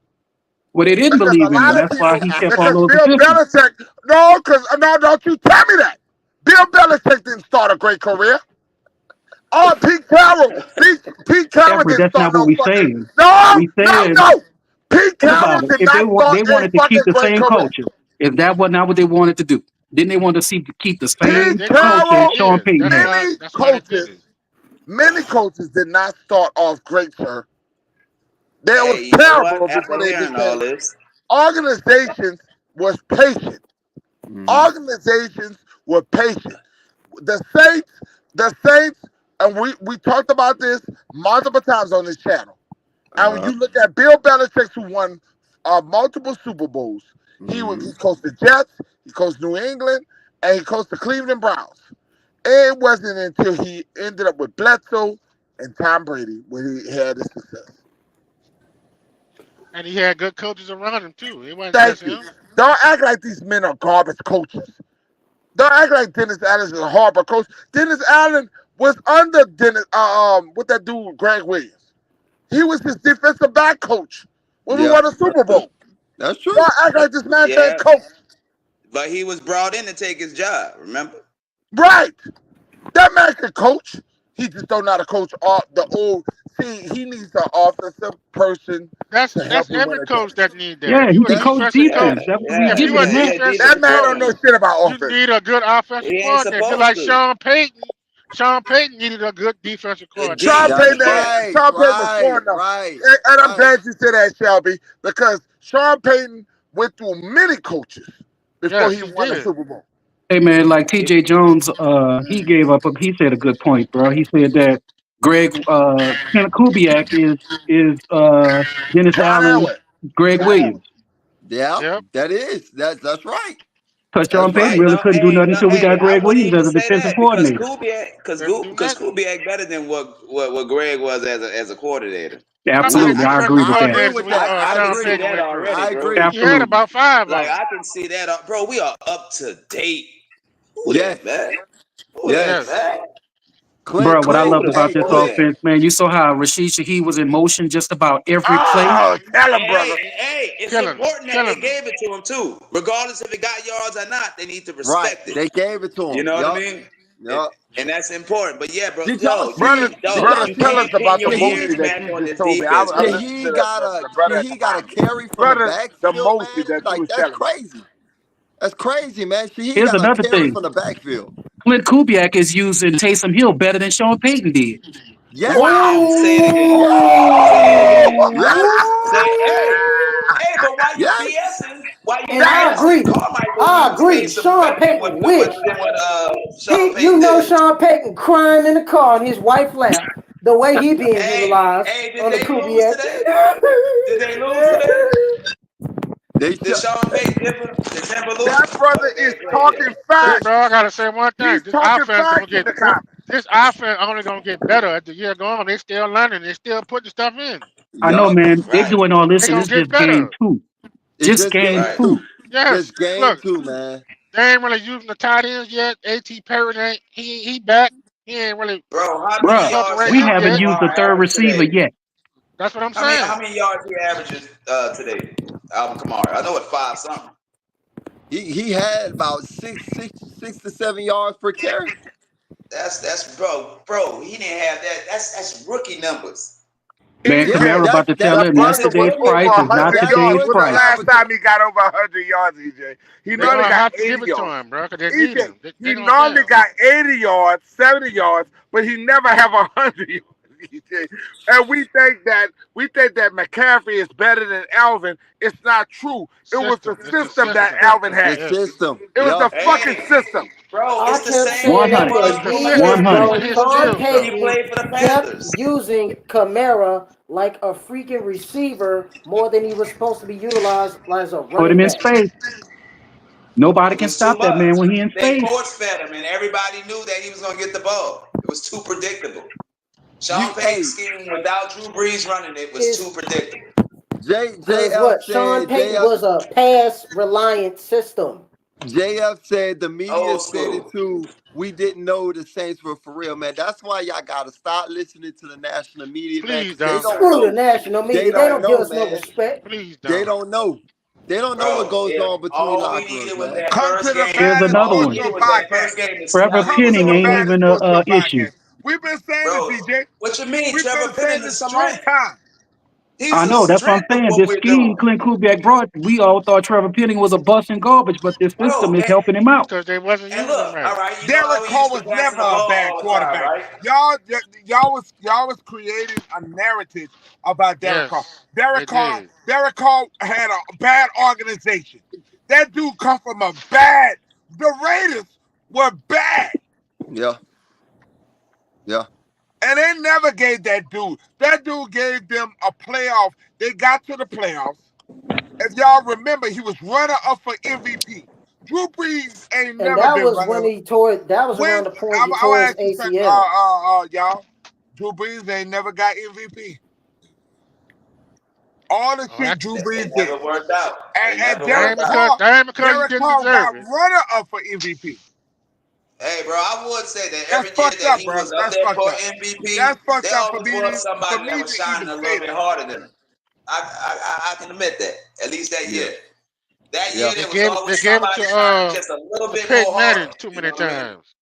Speaker 8: Well, they didn't
Speaker 4: Because a
Speaker 8: believe in him.
Speaker 4: lot of
Speaker 8: That's why
Speaker 4: people,
Speaker 8: he kept all
Speaker 4: because
Speaker 8: those
Speaker 4: Bill
Speaker 8: assistants.
Speaker 4: Belichick, don't you tell me that. Bill Belichick didn't start a great career. Oh, Pete Carroll. Pete Carroll
Speaker 8: Everett,
Speaker 4: didn't
Speaker 8: that's
Speaker 4: start
Speaker 8: not what
Speaker 4: no
Speaker 8: we
Speaker 4: fucking.
Speaker 8: saying.
Speaker 4: No,
Speaker 8: We
Speaker 4: no,
Speaker 8: said,
Speaker 4: no. Pete
Speaker 8: think
Speaker 4: Carroll
Speaker 8: about it.
Speaker 4: did
Speaker 8: If
Speaker 4: not start
Speaker 8: they
Speaker 4: a
Speaker 8: wanted to keep
Speaker 4: fucking
Speaker 8: the
Speaker 4: great
Speaker 8: same
Speaker 4: career.
Speaker 8: culture, if that was not what they wanted to do, then they wanted to keep the same
Speaker 4: Pete
Speaker 6: They
Speaker 8: culture
Speaker 6: did.
Speaker 8: as
Speaker 4: Carroll,
Speaker 6: They
Speaker 8: Sean
Speaker 6: did.
Speaker 8: Payton had.
Speaker 6: That's why they did it.
Speaker 4: many coaches did not start off great, sir. They was
Speaker 7: Hey, you know what?
Speaker 4: terrible before
Speaker 7: After
Speaker 4: they
Speaker 7: hearing all
Speaker 4: became.
Speaker 7: this,
Speaker 4: Organizations was patient. Organizations were patient. The Saints, and we talked about this multiple times on this channel. And when you look at Bill Belichick, who won multiple Super Bowls, he coached the Jets, he coached New England, and he coached the Cleveland Browns. It wasn't until he ended up with Bledsoe and Tom Brady when he had his success.
Speaker 6: And he had good coaches around him too. It wasn't just
Speaker 4: Thank you.
Speaker 6: him.
Speaker 4: Don't act like these men are garbage coaches. Don't act like Dennis Allen is a horrible coach. Dennis Allen was under with that dude Greg Williams. He was his defensive back coach when we won a Super Bowl.
Speaker 1: That's true.
Speaker 4: Don't act like this man can't
Speaker 7: yeah,
Speaker 4: coach.
Speaker 7: but he was brought in to take his job. Remember?
Speaker 4: Right. That man can coach. He just don't know how to coach all the old. See, he needs an offensive person
Speaker 6: That's
Speaker 4: to help him win
Speaker 6: every
Speaker 4: a
Speaker 6: coach
Speaker 4: game.
Speaker 6: that need that.
Speaker 8: Yeah,
Speaker 6: If
Speaker 8: he
Speaker 6: you a
Speaker 8: can coach
Speaker 6: defensive coach,
Speaker 8: defense. That's what we
Speaker 7: Yeah,
Speaker 6: if you
Speaker 8: giving
Speaker 6: a
Speaker 8: him now.
Speaker 6: defensive
Speaker 4: That man don't
Speaker 6: coach,
Speaker 4: know shit about
Speaker 6: you
Speaker 4: offense.
Speaker 6: need a good offensive
Speaker 7: he ain't
Speaker 6: coordinator. Just
Speaker 7: supposed
Speaker 6: like
Speaker 7: to.
Speaker 6: Sean Payton. Sean Payton needed a good defensive coordinator.
Speaker 4: Sean
Speaker 1: That's
Speaker 4: Payton,
Speaker 7: Yeah.
Speaker 1: right.
Speaker 4: Sean Payton was
Speaker 1: Right.
Speaker 4: smart enough.
Speaker 1: Right.
Speaker 4: And I'm
Speaker 1: Right.
Speaker 4: glad you said that, Shelby, because Sean Payton went through many coaches before
Speaker 6: Yes,
Speaker 4: he
Speaker 6: he
Speaker 4: won a
Speaker 6: did.
Speaker 4: Super Bowl.
Speaker 8: Hey man, like TJ Jones, he gave up. He said a good point, bro. He said that Ken Kubiak is Dennis
Speaker 4: John
Speaker 8: Allen's
Speaker 4: Elway.
Speaker 8: Greg Williams.
Speaker 1: Yeah,
Speaker 6: Yep.
Speaker 1: that's right.
Speaker 8: Because
Speaker 1: That's
Speaker 8: Sean Payton
Speaker 1: right.
Speaker 8: really couldn't do nothing until we got
Speaker 7: I
Speaker 8: Greg
Speaker 7: wouldn't
Speaker 8: Williams
Speaker 7: even
Speaker 8: as a
Speaker 7: say
Speaker 8: defensive
Speaker 7: that because
Speaker 8: coordinator.
Speaker 6: Couldn't do nothing.
Speaker 7: Kubiak better than what Greg was as a coordinator.
Speaker 6: How many
Speaker 8: Absolutely, I agree
Speaker 6: defensive
Speaker 8: with
Speaker 1: I
Speaker 8: that.
Speaker 1: agree
Speaker 6: coordinators
Speaker 1: with
Speaker 6: we
Speaker 1: that. I
Speaker 7: I can
Speaker 6: Sean
Speaker 7: see
Speaker 1: agree.
Speaker 6: Payton
Speaker 7: that
Speaker 6: went through?
Speaker 7: already,
Speaker 1: I
Speaker 7: bro.
Speaker 1: agree.
Speaker 6: He had
Speaker 8: Absolutely.
Speaker 6: about 5 of
Speaker 7: Like
Speaker 6: them.
Speaker 7: I can see that, bro. We are up to date. Who
Speaker 1: Yes.
Speaker 7: that, man? Who
Speaker 1: Yes.
Speaker 7: that,
Speaker 6: Yes.
Speaker 7: man?
Speaker 8: Bro, what I
Speaker 1: Clint.
Speaker 7: Who
Speaker 8: loved
Speaker 7: that?
Speaker 8: about
Speaker 1: Hey,
Speaker 8: this
Speaker 7: Who
Speaker 1: Clint.
Speaker 7: that?
Speaker 8: offense, man, you saw how Rashid Shaheed was in motion just about every play.
Speaker 4: Oh, tell him, brother.
Speaker 7: Hey, it's
Speaker 6: Killing them.
Speaker 7: important that they
Speaker 6: Killing them.
Speaker 7: gave it to him too. Regardless if it got yards or not, they need to
Speaker 1: Right.
Speaker 7: respect it.
Speaker 1: They gave it to
Speaker 7: You
Speaker 1: him.
Speaker 7: know what I
Speaker 1: Yup.
Speaker 7: mean?
Speaker 1: Yup.
Speaker 7: And that's important. But yeah, bro,
Speaker 1: Did y'all
Speaker 7: yo, you
Speaker 1: see?
Speaker 4: Brother,
Speaker 1: Did y'all
Speaker 7: you
Speaker 4: tell us
Speaker 1: see?
Speaker 7: can't pin
Speaker 4: about the
Speaker 7: your
Speaker 4: motion
Speaker 7: ears
Speaker 1: Shaheed,
Speaker 4: that
Speaker 7: back
Speaker 4: you
Speaker 7: on
Speaker 4: just
Speaker 7: this
Speaker 4: told me.
Speaker 7: defense,
Speaker 4: I
Speaker 7: bro.
Speaker 4: listened to
Speaker 1: Shaheed got a carry from the
Speaker 4: brother, the
Speaker 1: backfield,
Speaker 4: motion
Speaker 1: man.
Speaker 4: that you
Speaker 1: Like
Speaker 4: was
Speaker 1: that's
Speaker 4: telling me.
Speaker 1: crazy. That's crazy, man. Shaheed
Speaker 8: Here's
Speaker 1: got a
Speaker 8: another
Speaker 1: carry
Speaker 8: thing.
Speaker 1: from the backfield.
Speaker 8: Clint Kubiak is using Taysom Hill better than Sean Payton did.
Speaker 1: Yes.
Speaker 7: Wow, say it again. Say it again.
Speaker 1: Yes.
Speaker 7: But why you
Speaker 1: Yes.
Speaker 7: BSing? Why you
Speaker 3: And I
Speaker 7: BSing?
Speaker 3: agree.
Speaker 7: Carmichael
Speaker 3: I
Speaker 7: used
Speaker 3: agree.
Speaker 7: Taysom
Speaker 3: Sean
Speaker 7: better than
Speaker 3: Payton wished.
Speaker 7: Sean
Speaker 3: You
Speaker 7: Payton
Speaker 3: know
Speaker 7: did.
Speaker 3: Sean Payton crying in the car on his wife lap. The way he being utilized
Speaker 7: Did
Speaker 3: on the
Speaker 7: they lose
Speaker 3: Kubiak.
Speaker 7: today? Did they lose today?
Speaker 1: They
Speaker 7: Did
Speaker 1: shut.
Speaker 7: Sean Payton did Denver lose?
Speaker 4: That brother
Speaker 7: Oh, they
Speaker 4: is
Speaker 7: ain't played yet.
Speaker 4: talking
Speaker 6: Look, bro, I
Speaker 4: facts.
Speaker 6: gotta say one thing.
Speaker 4: He's talking facts in the comments.
Speaker 6: This offense only gonna get better as the year go on. They still learning. They still putting stuff in.
Speaker 8: I know,
Speaker 1: Yup.
Speaker 8: man. They're
Speaker 7: Right.
Speaker 8: doing all this,
Speaker 6: They
Speaker 8: and
Speaker 6: gonna
Speaker 8: it's
Speaker 6: get
Speaker 8: just game
Speaker 6: better.
Speaker 8: two.
Speaker 1: It's
Speaker 8: Just
Speaker 1: just
Speaker 8: game
Speaker 1: game
Speaker 7: Right.
Speaker 8: two.
Speaker 1: two.
Speaker 6: Yes.
Speaker 1: Just game
Speaker 6: Look,
Speaker 1: two, man.
Speaker 6: they ain't really using the tight ends yet. A.T. Perry ain't he back. He ain't really
Speaker 7: Bro, how many
Speaker 8: Bruh,
Speaker 7: yards did
Speaker 8: we
Speaker 6: incorporated him
Speaker 8: haven't
Speaker 6: yet.
Speaker 8: used the
Speaker 7: Alvin
Speaker 8: third
Speaker 7: Kamara average
Speaker 8: receiver
Speaker 7: today?
Speaker 8: yet.
Speaker 6: That's what I'm
Speaker 7: How
Speaker 6: saying.
Speaker 7: many yards he averages today? Alvin Kamara. I know it's 5 something.
Speaker 1: He had about six to 7 yards per carry.
Speaker 7: That's bro. He didn't have that. That's rookie numbers.
Speaker 8: Man, Kamara about to tell him yesterday's price is not today's price.
Speaker 4: Last time he got over 100 yards, EJ. He normally got 80 yards.
Speaker 6: Him, bro, they need him.
Speaker 4: He normally got 80 yards, 70 yards, but he never have 100 yards. EJ. And we think that McCaffrey is better than Alvin. It's not true. It was the system that Alvin had.
Speaker 1: The system.
Speaker 4: It was the fucking system.
Speaker 7: Bro, it's the same
Speaker 3: 100. Sean
Speaker 7: He
Speaker 3: Payton
Speaker 7: played for the
Speaker 3: kept
Speaker 7: Panthers.
Speaker 3: using Kamara like a freaking receiver more than he was supposed to be utilized as a running back.
Speaker 8: Put him in space. Nobody can stop that man when he in space.
Speaker 7: They force fed him, and everybody knew that he was going to get the ball. It was too predictable. Sean Payton's scheme without Drew Brees running it was too predictable.
Speaker 3: Sean Payton was a pass-reliant system.
Speaker 1: JF said the media said it too. We didn't know the Saints were for real, man. That's why y'all gotta stop listening to the national media, man.
Speaker 3: Screw the national media. They don't give us no respect.
Speaker 1: They don't know. They don't know what goes on between locker rooms, man.
Speaker 4: Come to the
Speaker 8: Here's another one. Trevor Penning ain't even an issue.
Speaker 4: We've been saying this, DJ.
Speaker 7: What you mean?
Speaker 4: We've
Speaker 7: Trevor
Speaker 4: been saying
Speaker 7: Penning
Speaker 4: this
Speaker 7: is
Speaker 4: a long time.
Speaker 8: I know, that's what I'm saying. This scheme Clint Kubiak brought, we all thought Trevor Penning was a bust and garbage, but this system is helping him out.
Speaker 6: Because they wasn't using him right.
Speaker 4: Derek Carr was never a bad quarterback. Y'all was creating a narrative about Derek Carr. Derek Carr had a bad organization. That dude come from a bad. The Raiders were bad.
Speaker 1: Yeah.
Speaker 4: And they never gave that dude. That dude gave them a playoff. They got to the playoffs. If y'all remember, he was runner up for MVP. Drew Brees ain't never been runner up.
Speaker 3: And that was when he tore it. That was around the point he tore his ACL.
Speaker 4: Y'all, Drew Brees ain't never got MVP. All the shit Drew Brees did.
Speaker 7: Never worked out.
Speaker 4: And Derek Carr got runner up for MVP.
Speaker 7: Hey, bro, I would say that every year that he was up there for MVP, there always was somebody that was shining a little bit harder than him. I can admit that. At least that year. That year there was always somebody shining just a little bit more hard.
Speaker 6: Too many times.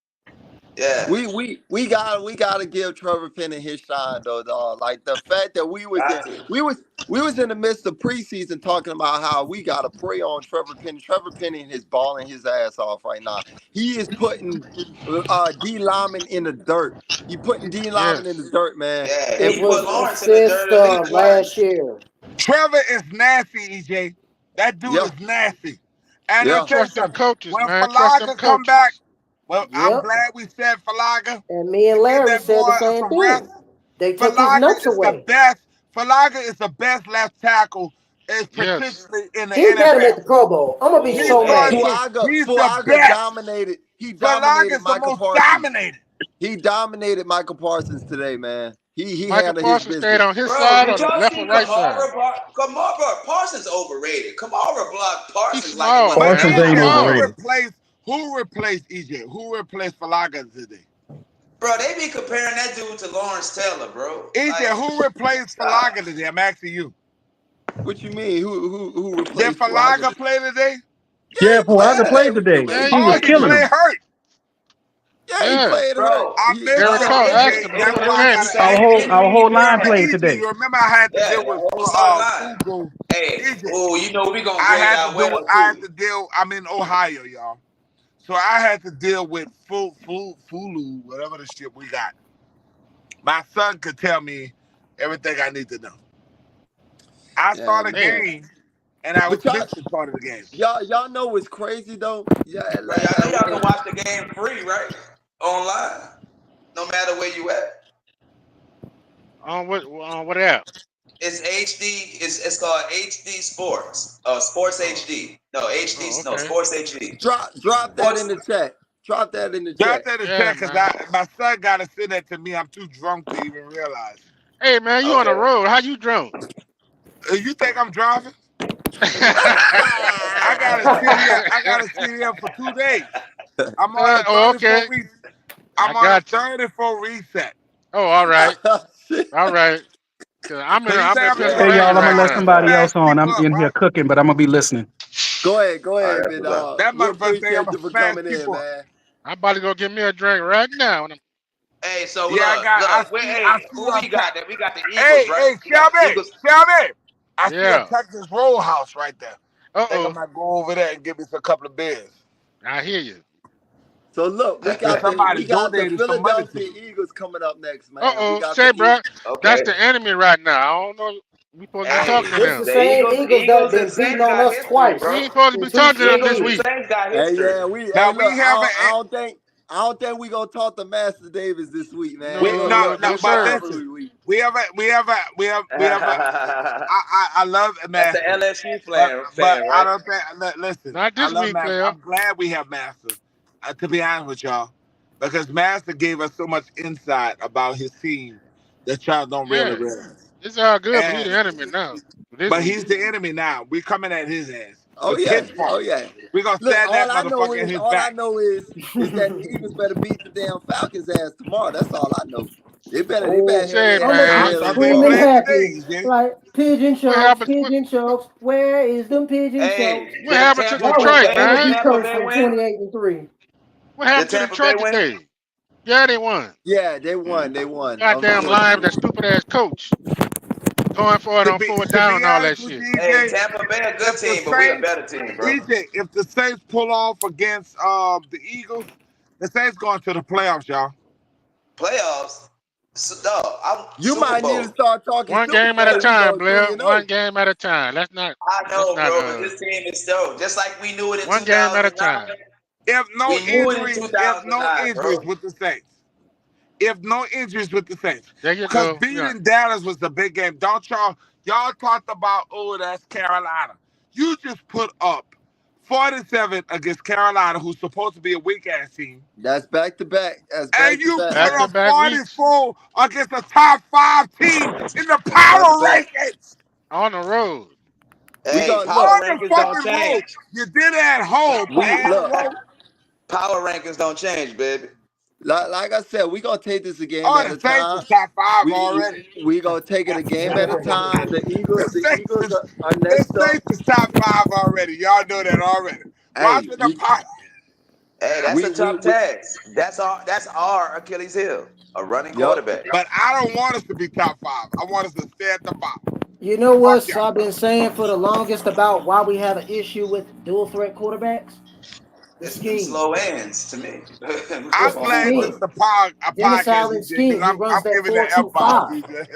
Speaker 7: Yeah.
Speaker 1: We gotta give Trevor Penning his shine though, dog. Like the fact that we was in the midst of preseason talking about how we gotta pray on Trevor Penning. Trevor Penning is balling his ass off right now. He is putting D Lyman in the dirt. He putting D Lyman in the dirt, man.
Speaker 7: Yeah,
Speaker 3: it was a system last year.
Speaker 4: Trevor is nasty, EJ. That dude is nasty. And
Speaker 6: trust them coaches,
Speaker 4: when
Speaker 6: man.
Speaker 4: Falaga come back. Well, I'm glad we said Falaga.
Speaker 3: And me and Larry said the same thing. They took his nuts away.
Speaker 4: Falaga is the best left tackle, particularly in the NFL.
Speaker 3: He better make the Pro Bowl. I'm gonna be so mad.
Speaker 4: He's the best.
Speaker 1: Dominated. He dominated Michael Parsons.
Speaker 4: Dominated.
Speaker 1: He dominated Michael Parsons today, man. He
Speaker 6: Michael Parsons stayed on his side or the left or right side.
Speaker 7: Kamara Parsons overrated. Kamara blocked Parsons
Speaker 8: like Parsons ain't overrated.
Speaker 4: Who replaced EJ? Who replaced Falaga today?
Speaker 7: Bro, they be comparing that dude to Lawrence Taylor, bro.
Speaker 4: EJ, who replaced Falaga today? I'm asking you.
Speaker 1: What you mean? Who replaced
Speaker 4: Did Falaga play today?
Speaker 8: Yeah, Falaga played today. He was killing him.
Speaker 4: Hurt.
Speaker 1: Yeah, he played hurt.
Speaker 8: Our whole line played today.
Speaker 4: You remember I had to deal with Fugu.
Speaker 7: Hey, you know we gonna
Speaker 4: I had to deal. I'm in Ohio, y'all. So I had to deal with Fulu, whatever the shit we got. My son could tell me everything I need to know. I saw the game, and I was missing part of the game.
Speaker 1: Y'all know what's crazy though? Yeah,
Speaker 7: I know y'all can watch the game free, right? Online, no matter where you at.
Speaker 6: On what app?
Speaker 7: It's HD. It's called HD Sports. Sports HD. No HD. No Sports HD.
Speaker 1: Drop that in the chat. Drop that in the chat.
Speaker 4: Drop that in the chat because my son got to send that to me. I'm too drunk to even realize.
Speaker 6: Hey man, you on the road? How you drunk?
Speaker 4: You think I'm driving? I got a CDM for 2 days. I'm on I'm on a 34 reset.
Speaker 6: Oh, all right. All right. I'm
Speaker 8: hey, y'all, I'm going to let somebody else on. I'm in here cooking, but I'm going to be listening.
Speaker 1: Go ahead, big dog.
Speaker 4: That motherfucker
Speaker 1: you for coming in, man.
Speaker 6: I'm about to go get me a drink right now.
Speaker 7: Hey, so
Speaker 4: Yeah,
Speaker 7: who we got there? We got the Eagles,
Speaker 4: Hey,
Speaker 7: right? We got
Speaker 4: Shelby. I see a
Speaker 6: Yeah.
Speaker 4: Texas Roadhouse right there. I think I
Speaker 6: Uh-oh.
Speaker 4: might go over there and get me a couple of beers.
Speaker 6: I hear you.
Speaker 1: So look, we got
Speaker 4: Somebody
Speaker 1: the
Speaker 4: donated some money to
Speaker 1: Philadelphia
Speaker 4: me.
Speaker 1: Eagles coming up next, man. We
Speaker 6: Uh-oh.
Speaker 1: got the
Speaker 6: Say, bro,
Speaker 1: Eagles.
Speaker 6: that's
Speaker 7: Okay.
Speaker 6: the enemy right now. I don't know. We supposed to be
Speaker 7: Hey,
Speaker 6: talking to
Speaker 3: This the
Speaker 6: them.
Speaker 7: the
Speaker 3: same Eagles that
Speaker 7: Eagles and
Speaker 3: been beating
Speaker 7: Saints
Speaker 3: on
Speaker 7: got
Speaker 3: us
Speaker 7: history,
Speaker 3: twice
Speaker 6: We
Speaker 7: bro.
Speaker 6: ain't supposed to
Speaker 3: in
Speaker 6: be
Speaker 3: two
Speaker 6: talking to them
Speaker 3: straight
Speaker 6: this
Speaker 7: Eagles and
Speaker 3: years.
Speaker 6: week.
Speaker 7: Saints got
Speaker 1: Hey,
Speaker 7: history.
Speaker 1: yeah,
Speaker 4: Now
Speaker 1: look,
Speaker 4: we haven't.
Speaker 1: I don't think we gonna talk to Master Davis this week, man.
Speaker 4: We,
Speaker 1: They gonna
Speaker 6: No,
Speaker 1: be
Speaker 6: no,
Speaker 1: this
Speaker 4: but
Speaker 6: sir.
Speaker 1: rivalry
Speaker 4: listen,
Speaker 1: week.
Speaker 4: we have. I love
Speaker 7: That's the
Speaker 4: Master,
Speaker 7: LSU
Speaker 4: but
Speaker 7: fan,
Speaker 4: I
Speaker 7: right?
Speaker 4: don't think. Listen,
Speaker 6: Not
Speaker 4: I
Speaker 6: this
Speaker 4: love
Speaker 6: week,
Speaker 4: Master.
Speaker 6: player.
Speaker 4: I'm glad we have Master. To be honest with y'all, because Master gave us so much insight about his team that y'all don't really
Speaker 6: Yeah.
Speaker 4: realize.
Speaker 6: It's all good, but he
Speaker 4: And
Speaker 6: the enemy now. This
Speaker 4: but
Speaker 6: week.
Speaker 4: he's the enemy now. We're coming at his ass
Speaker 1: Oh
Speaker 4: with
Speaker 1: yeah, oh
Speaker 4: pitchforks.
Speaker 1: yeah.
Speaker 4: We're gonna
Speaker 1: Look,
Speaker 4: stab that motherfucker in his
Speaker 1: all I
Speaker 4: back.
Speaker 1: know is that the Eagles better beat the damn Falcons ass tomorrow. That's all I know. They better
Speaker 3: Oh,
Speaker 1: have
Speaker 6: Say,
Speaker 1: their
Speaker 3: I'm
Speaker 1: head
Speaker 3: gonna
Speaker 1: to
Speaker 3: be
Speaker 4: I
Speaker 6: man.
Speaker 1: head
Speaker 4: thought they
Speaker 3: screaming
Speaker 1: tomorrow.
Speaker 4: played
Speaker 3: happy
Speaker 4: today, EJ.
Speaker 3: like
Speaker 6: What happened?
Speaker 3: pigeon chokes. Where is them pigeon chokes?
Speaker 7: Hey,
Speaker 6: What
Speaker 7: did
Speaker 6: happened to
Speaker 7: Tampa,
Speaker 3: That was
Speaker 6: Detroit,
Speaker 3: the
Speaker 7: hey, did
Speaker 3: energy
Speaker 6: man?
Speaker 7: Tampa
Speaker 3: curse
Speaker 7: Bay
Speaker 3: from
Speaker 7: win?
Speaker 3: 28-3.
Speaker 6: What
Speaker 7: Did
Speaker 6: happened to
Speaker 7: Tampa Bay
Speaker 6: Detroit
Speaker 7: win?
Speaker 6: today? Yeah, they won.
Speaker 1: Yeah, they won. They won.
Speaker 6: Goddamn live, that
Speaker 1: Unfortunately.
Speaker 6: stupid ass coach. Going for it on fourth
Speaker 4: To
Speaker 6: down
Speaker 4: be
Speaker 6: and all that
Speaker 4: honest with
Speaker 6: shit.
Speaker 4: you,
Speaker 7: Hey,
Speaker 4: EJ,
Speaker 7: Tampa Bay a good
Speaker 4: if the
Speaker 7: team, but we a
Speaker 4: Saints,
Speaker 7: better team, bro.
Speaker 4: EJ, if the Saints pull off against the Eagles, the Saints going to the playoffs, y'all.
Speaker 7: Playoffs? I'm
Speaker 1: You
Speaker 7: Super
Speaker 1: might need to
Speaker 7: Bowl.
Speaker 1: start talking
Speaker 6: One
Speaker 1: Super
Speaker 6: game at a
Speaker 1: Bowl. We
Speaker 6: time,
Speaker 1: go
Speaker 6: Blair.
Speaker 1: 3-0.
Speaker 6: One game at a time. Let's not
Speaker 7: I
Speaker 6: let's
Speaker 7: know,
Speaker 6: not
Speaker 7: bro, but this team is so just like we knew it in
Speaker 6: one game at a
Speaker 7: 2009.
Speaker 6: time.
Speaker 4: If no
Speaker 7: We knew it in
Speaker 4: injuries, if no
Speaker 7: 2009,
Speaker 4: injuries
Speaker 7: bro.
Speaker 4: with the Saints. If no injuries with the Saints.
Speaker 6: There you
Speaker 4: Because
Speaker 6: go. Yeah.
Speaker 4: beating Dallas was the big game. Don't y'all talked about, oh, that's Carolina. You just put up 47 against Carolina, who's supposed to be a weak ass team.
Speaker 1: That's back to back. That's
Speaker 4: And
Speaker 1: back to
Speaker 4: you
Speaker 1: back,
Speaker 4: put
Speaker 6: Back to
Speaker 1: man.
Speaker 4: up
Speaker 6: back weeks
Speaker 4: 44 against a top 5 team in the
Speaker 1: That's back to
Speaker 4: power
Speaker 1: back.
Speaker 4: rankings.
Speaker 6: on the road.
Speaker 1: We
Speaker 7: Hey,
Speaker 1: gonna
Speaker 7: power
Speaker 1: look.
Speaker 4: On the
Speaker 7: rankings don't
Speaker 4: fucking road.
Speaker 7: change.
Speaker 4: You did it at home, but
Speaker 1: We
Speaker 4: on the
Speaker 1: look.
Speaker 4: road.
Speaker 7: Power rankings don't change, baby.
Speaker 1: Like I said, we gonna take this a game
Speaker 4: Oh,
Speaker 1: at
Speaker 4: the
Speaker 1: a
Speaker 4: Saints
Speaker 1: time.
Speaker 4: is top 5
Speaker 1: We
Speaker 4: already.
Speaker 1: we gonna take it a game at a time. The
Speaker 4: The Saints
Speaker 1: Eagles
Speaker 4: is
Speaker 1: are
Speaker 4: the
Speaker 1: next up.
Speaker 4: Saints is top 5 already. Y'all know that already.
Speaker 1: Hey,
Speaker 4: Watching the pot.
Speaker 7: Hey, that's a tough task. That's our Achilles heel, a running
Speaker 1: yup.
Speaker 7: quarterback.
Speaker 4: But I don't want us to be top 5. I want us to stay at the bottom.
Speaker 3: You know
Speaker 4: Fuck
Speaker 3: what? So
Speaker 4: y'all.
Speaker 3: I've been saying for the longest about why we have an issue with dual threat quarterbacks. The
Speaker 7: It's them
Speaker 3: scheme.
Speaker 7: slow ends to me.
Speaker 3: It's
Speaker 4: I'm
Speaker 3: the
Speaker 4: glad this
Speaker 3: scheme.
Speaker 4: is a
Speaker 3: Dennis
Speaker 4: podcast,
Speaker 3: Allen's
Speaker 4: EJ, because
Speaker 3: scheme. He runs
Speaker 4: I'm
Speaker 3: that
Speaker 4: giving that F-bomb,
Speaker 3: 4-2-5.
Speaker 4: EJ.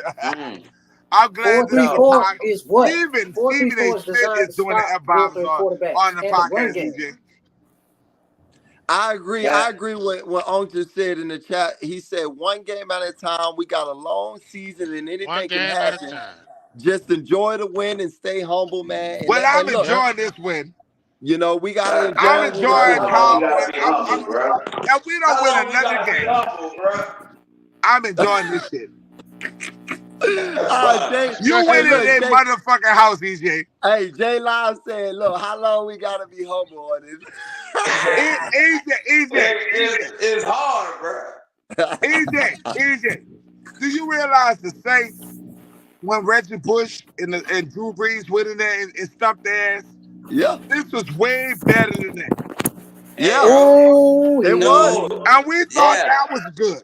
Speaker 4: I'm glad this is a
Speaker 3: 4-3-4
Speaker 4: podcast.
Speaker 3: is what?
Speaker 4: Even Stephen A.
Speaker 3: 4-3-4 is
Speaker 4: Smith
Speaker 3: designed
Speaker 4: is
Speaker 3: to
Speaker 4: doing the
Speaker 3: stop dual
Speaker 4: F-bombs
Speaker 3: threat
Speaker 4: on
Speaker 3: quarterbacks
Speaker 4: the
Speaker 3: and the run
Speaker 4: podcast,
Speaker 3: game.
Speaker 4: EJ.
Speaker 1: I agree.
Speaker 7: Yeah.
Speaker 1: I agree with what Unc just said in the chat. He said one game at a time. We got a long season and
Speaker 6: One
Speaker 1: anything can
Speaker 6: game at a
Speaker 1: happen.
Speaker 6: time.
Speaker 1: Just enjoy the win and stay humble, man.
Speaker 4: Well, I'm
Speaker 1: And look,
Speaker 6: Yep.
Speaker 4: enjoying this win.
Speaker 1: you know, we gotta
Speaker 4: I'm
Speaker 1: enjoy it when it's
Speaker 4: enjoying
Speaker 1: good.
Speaker 7: How long we
Speaker 4: Cowboys.
Speaker 7: gotta be humble, bro?
Speaker 4: If we don't
Speaker 7: How
Speaker 4: win
Speaker 7: long we
Speaker 4: another
Speaker 7: gotta be
Speaker 4: game,
Speaker 7: humble, bro?
Speaker 4: I'm enjoying this shit.
Speaker 1: Jay,
Speaker 4: You
Speaker 1: hey,
Speaker 4: win in
Speaker 1: look,
Speaker 4: a
Speaker 1: Jay,
Speaker 4: motherfucking house, EJ.
Speaker 1: hey, Jay Live said, look, how long we gotta be humble on
Speaker 4: EJ.
Speaker 7: It's hard, bro.
Speaker 4: EJ. Do you realize the Saints, when Reggie Bush and Drew Brees went in there and stumped their ass,
Speaker 1: Yeah,
Speaker 4: this was way better than that.
Speaker 1: yeah,
Speaker 3: Oh,
Speaker 1: it
Speaker 3: yeah.
Speaker 1: was.
Speaker 7: No.
Speaker 4: And we thought
Speaker 7: Yeah.
Speaker 4: that was good.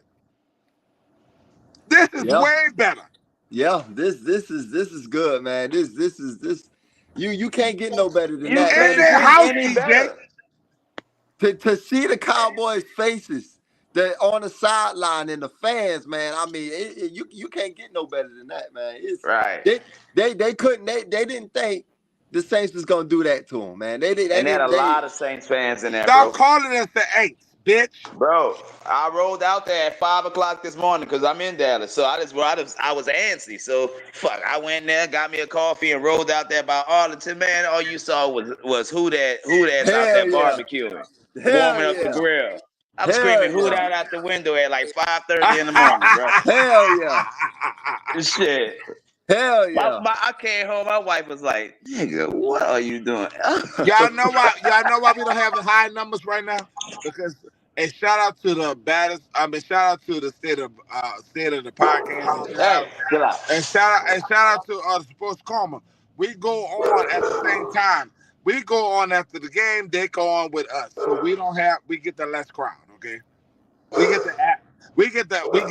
Speaker 4: This is
Speaker 1: Yeah,
Speaker 4: way better.
Speaker 1: yeah. This is good, man. This. You can't get no better than
Speaker 7: You
Speaker 1: that,
Speaker 4: In
Speaker 1: man.
Speaker 7: can't
Speaker 4: their
Speaker 7: get
Speaker 4: house,
Speaker 7: any
Speaker 4: EJ.
Speaker 7: better.
Speaker 1: To see the Cowboys' faces that on the sideline and the fans, man. I mean, you can't get no better than that, man. It's
Speaker 7: Right.
Speaker 1: they couldn't they didn't think the Saints was gonna do that to them, man. They
Speaker 7: And they had a
Speaker 1: didn't
Speaker 7: lot of Saints fans in there,
Speaker 4: Stop
Speaker 7: bro.
Speaker 4: calling us the Aints, bitch.
Speaker 7: Bro, I rolled out there at 5:00 this morning because I'm in Dallas. So I was antsy. So fuck, I went there, got me a coffee, and rolled out there by Arlington. Man, all you saw was who that's out there
Speaker 1: Hell yeah.
Speaker 7: barbecuing,
Speaker 1: Hell
Speaker 7: warming up the
Speaker 1: yeah.
Speaker 7: grill. I'm
Speaker 1: Hell
Speaker 7: screaming who
Speaker 1: yeah.
Speaker 7: that out the window at like 5:30 in the morning, bro.
Speaker 1: Hell yeah.
Speaker 7: Shit.
Speaker 1: Hell yeah.
Speaker 7: I came home. My wife was like, "Nigga, what are you doing?"
Speaker 4: Y'all know why we don't have the high numbers right now? Because and shout out to the baddest. Shout out to the state of the podcast.
Speaker 7: Hey, chill out.
Speaker 4: And shout out to Sports Karma. We go on at the same time. We go on after the game. They go on with us. So we get the less crowd. Okay. We We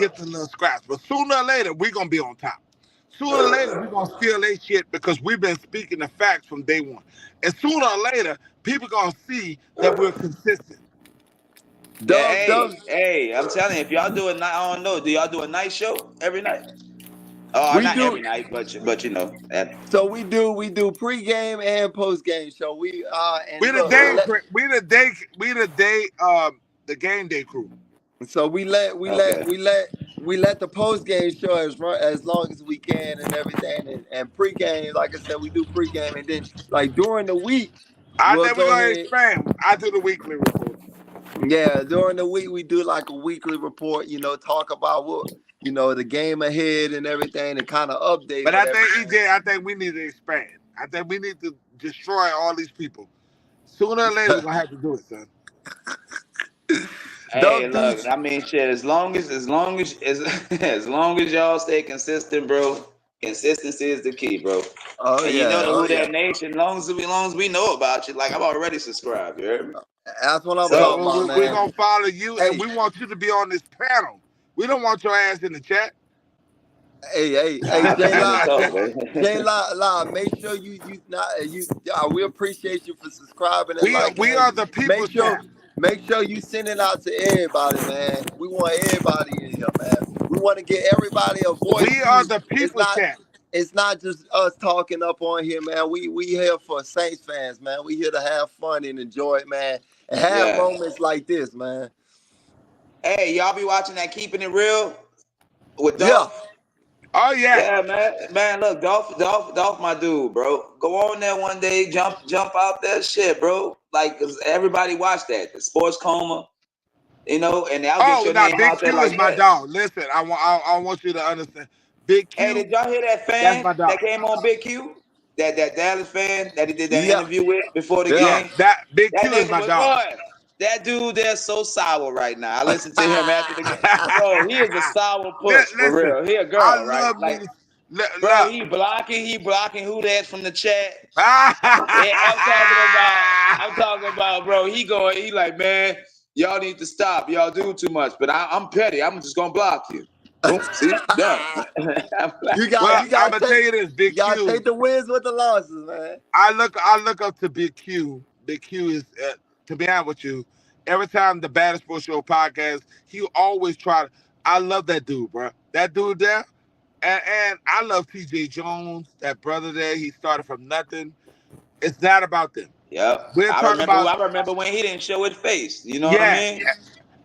Speaker 4: get the little scraps, but sooner or later we're gonna be on top. Sooner or later we're gonna steal their shit because we've been speaking the facts from day one. And sooner or later people gonna see that we're consistent.
Speaker 7: Yeah, hey, I'm telling you, if y'all do a night, I don't know, do y'all do a night show every night? Oh, not every night, but you know.
Speaker 1: So we do pregame and postgame show. We
Speaker 4: the game day crew.
Speaker 1: So we let the postgame show as long as we can and everything, and pregame, like I said, we do pregame, and then like during the week,
Speaker 4: I think we're gonna expand. I do the weekly report.
Speaker 1: Yeah, during the week we do like a weekly report. Talk about what the game ahead and everything, and kind of update.
Speaker 4: But I think I think we need to expand. I think we need to destroy all these people. Sooner or later, we're gonna have to do it, son.
Speaker 7: Hey, look, I mean, shit. As long as y'all stay consistent, bro. Consistency is the key, bro.
Speaker 1: Oh,
Speaker 7: and you know the Who That Nation. Long as we know about you, like I'm already subscribed. You heard me?
Speaker 1: That's what I'm talking about, man.
Speaker 4: We're gonna follow you, and we want you to be on this panel. We don't want your ass in the chat.
Speaker 1: Hey, J-Law, make sure we appreciate you for subscribing. And
Speaker 4: we are the people.
Speaker 1: Make sure you send it out to everybody, man. We want everybody in here, man. We want to get everybody a voice.
Speaker 4: We are the people.
Speaker 1: It's not just us talking up on here, man. We here for Saints fans, man. We here to have fun and enjoy it, man. And have moments like this, man.
Speaker 7: Hey, y'all be watching that Keeping It Real with Dolph?
Speaker 4: Yeah. Oh yeah.
Speaker 7: Yeah, man. Look, Dolph, my dude, bro. Go on there one day, jump out that shit, bro. Like, cause everybody watch that. The Sports Coma, and I'll get your name
Speaker 4: Big
Speaker 7: out there
Speaker 4: Q
Speaker 7: like
Speaker 4: is my dog. Listen, I want you to understand. Big Q.
Speaker 7: Hey, did y'all hear that fan that came on Big Q? That Dallas fan that he did that interview with before the game?
Speaker 4: That Big Q is my dog.
Speaker 7: That dude, they're so sour right now. I listened to him after the game. Bro, he is a sour push, for real. He a girl, right? Like, bro, he blocking who that from the chat. I'm talking about, bro. He like, man, y'all need to stop. Y'all do too much. But I'm petty. I'm just gonna block you. Boom, see, done.
Speaker 1: I'm gonna
Speaker 4: tell you this, Big Q.
Speaker 1: You gotta take the wins with the losses, man.
Speaker 4: I look up to Big Q. Big Q is, to be honest with you, every time the Baddest Sports Show podcast, he always I love that dude, bro. That dude there. And I love TJ Jones, that brother there. He started from nothing. It's not about them.
Speaker 7: Yep. I remember when he didn't show his face. You know what I mean?
Speaker 4: Yeah.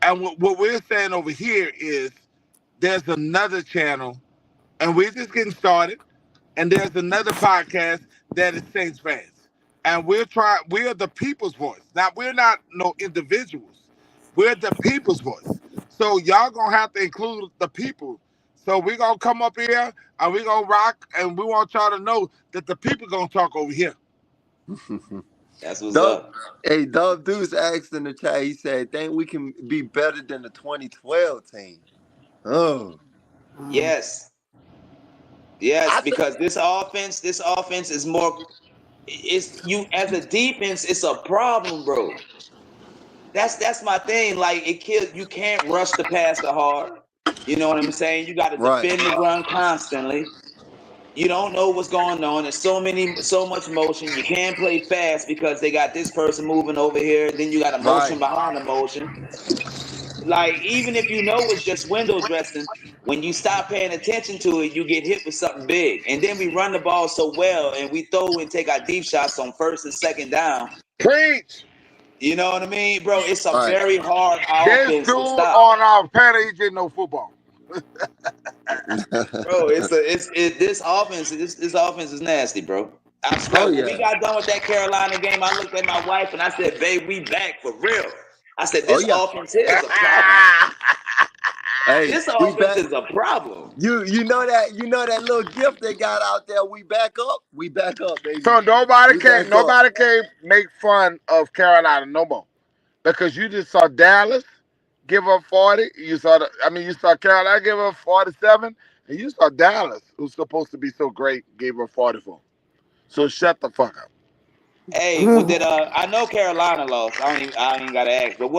Speaker 4: And what we're saying over here is there's another channel, and we're just getting started, and there's another podcast that is Saints fans. And we're the people's voice. Now, we're not no individuals. We're the people's voice. So y'all gonna have to include the people. So we're gonna come up here and we're gonna rock, and we want y'all to know that the people gonna talk over here.
Speaker 7: That's what's up.
Speaker 1: Hey, Dove Deuce asked in the chat, he said, think we can be better than the 2012 team. Oh.
Speaker 7: Yes, because this offense is more. It's you as a defense. It's a problem, bro. That's my thing. Like you can't rush the passer hard. You know what I'm saying? You got to defend the run constantly. You don't know what's going on. There's so much motion. You can't play fast because they got this person moving over here. Then you got a motion behind the motion. Like, even if you know it's just window dressing, when you stop paying attention to it, you get hit with something big. And then we run the ball so well, and we throw and take our deep shots on first and second down.
Speaker 4: Preach.
Speaker 7: You know what I mean, bro? It's a very hard offense
Speaker 4: this dude
Speaker 7: to stop.
Speaker 4: On our panel, he didn't know football.
Speaker 7: Bro, this offense is nasty, bro. I swear, when we got done with that Carolina game, I looked at my wife and I said, babe, we back for real. I said, this offense here is a problem.
Speaker 1: Hey,
Speaker 7: this offense is a problem.
Speaker 1: You know that little gift they got out there. We back up, baby.
Speaker 4: So nobody can make fun of Carolina no more, because you just saw Dallas give up 40. You saw Carolina give up 47, and you saw Dallas, who's supposed to be so great, gave up 44. So shut the fuck up.
Speaker 7: Hey, I know Carolina lost. I ain't gotta ask, but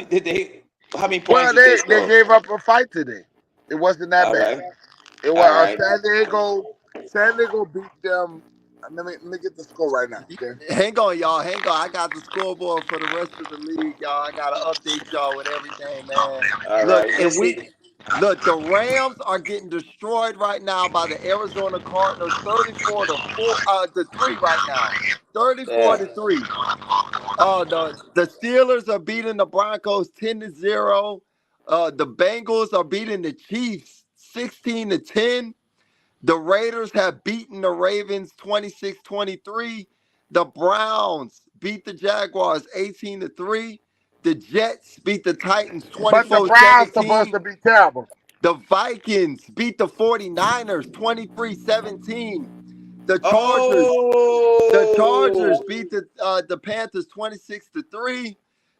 Speaker 7: did they How many points
Speaker 4: Well,
Speaker 7: did they
Speaker 4: they
Speaker 7: score?
Speaker 4: gave up a fight today. It wasn't that
Speaker 7: All
Speaker 4: bad.
Speaker 7: right.
Speaker 4: It
Speaker 7: All
Speaker 4: was
Speaker 7: right.
Speaker 4: San Diego. San Diego beat them. Let me get the score right now. Okay.
Speaker 1: Hang on, y'all. Hang on. I got the scoreboard for the rest of the league, y'all. I gotta update y'all with everything, man.
Speaker 7: All
Speaker 1: Look,
Speaker 7: right.
Speaker 1: and
Speaker 7: Let's see.
Speaker 1: the Rams are getting destroyed right now by the Arizona Cardinals, 34-3 right now. 34-3. The Steelers are beating the Broncos 10-0. The Bengals are beating the Chiefs 16-10. The Raiders have beaten the Ravens 26-23. The Browns beat the Jaguars 18-3. The Jets beat the Titans
Speaker 4: But the Browns supposed
Speaker 1: 24-17.
Speaker 4: to be terrible.
Speaker 1: The Vikings beat the 49ers 23-17. The Chargers
Speaker 7: Oh.
Speaker 1: beat the Panthers 26-3.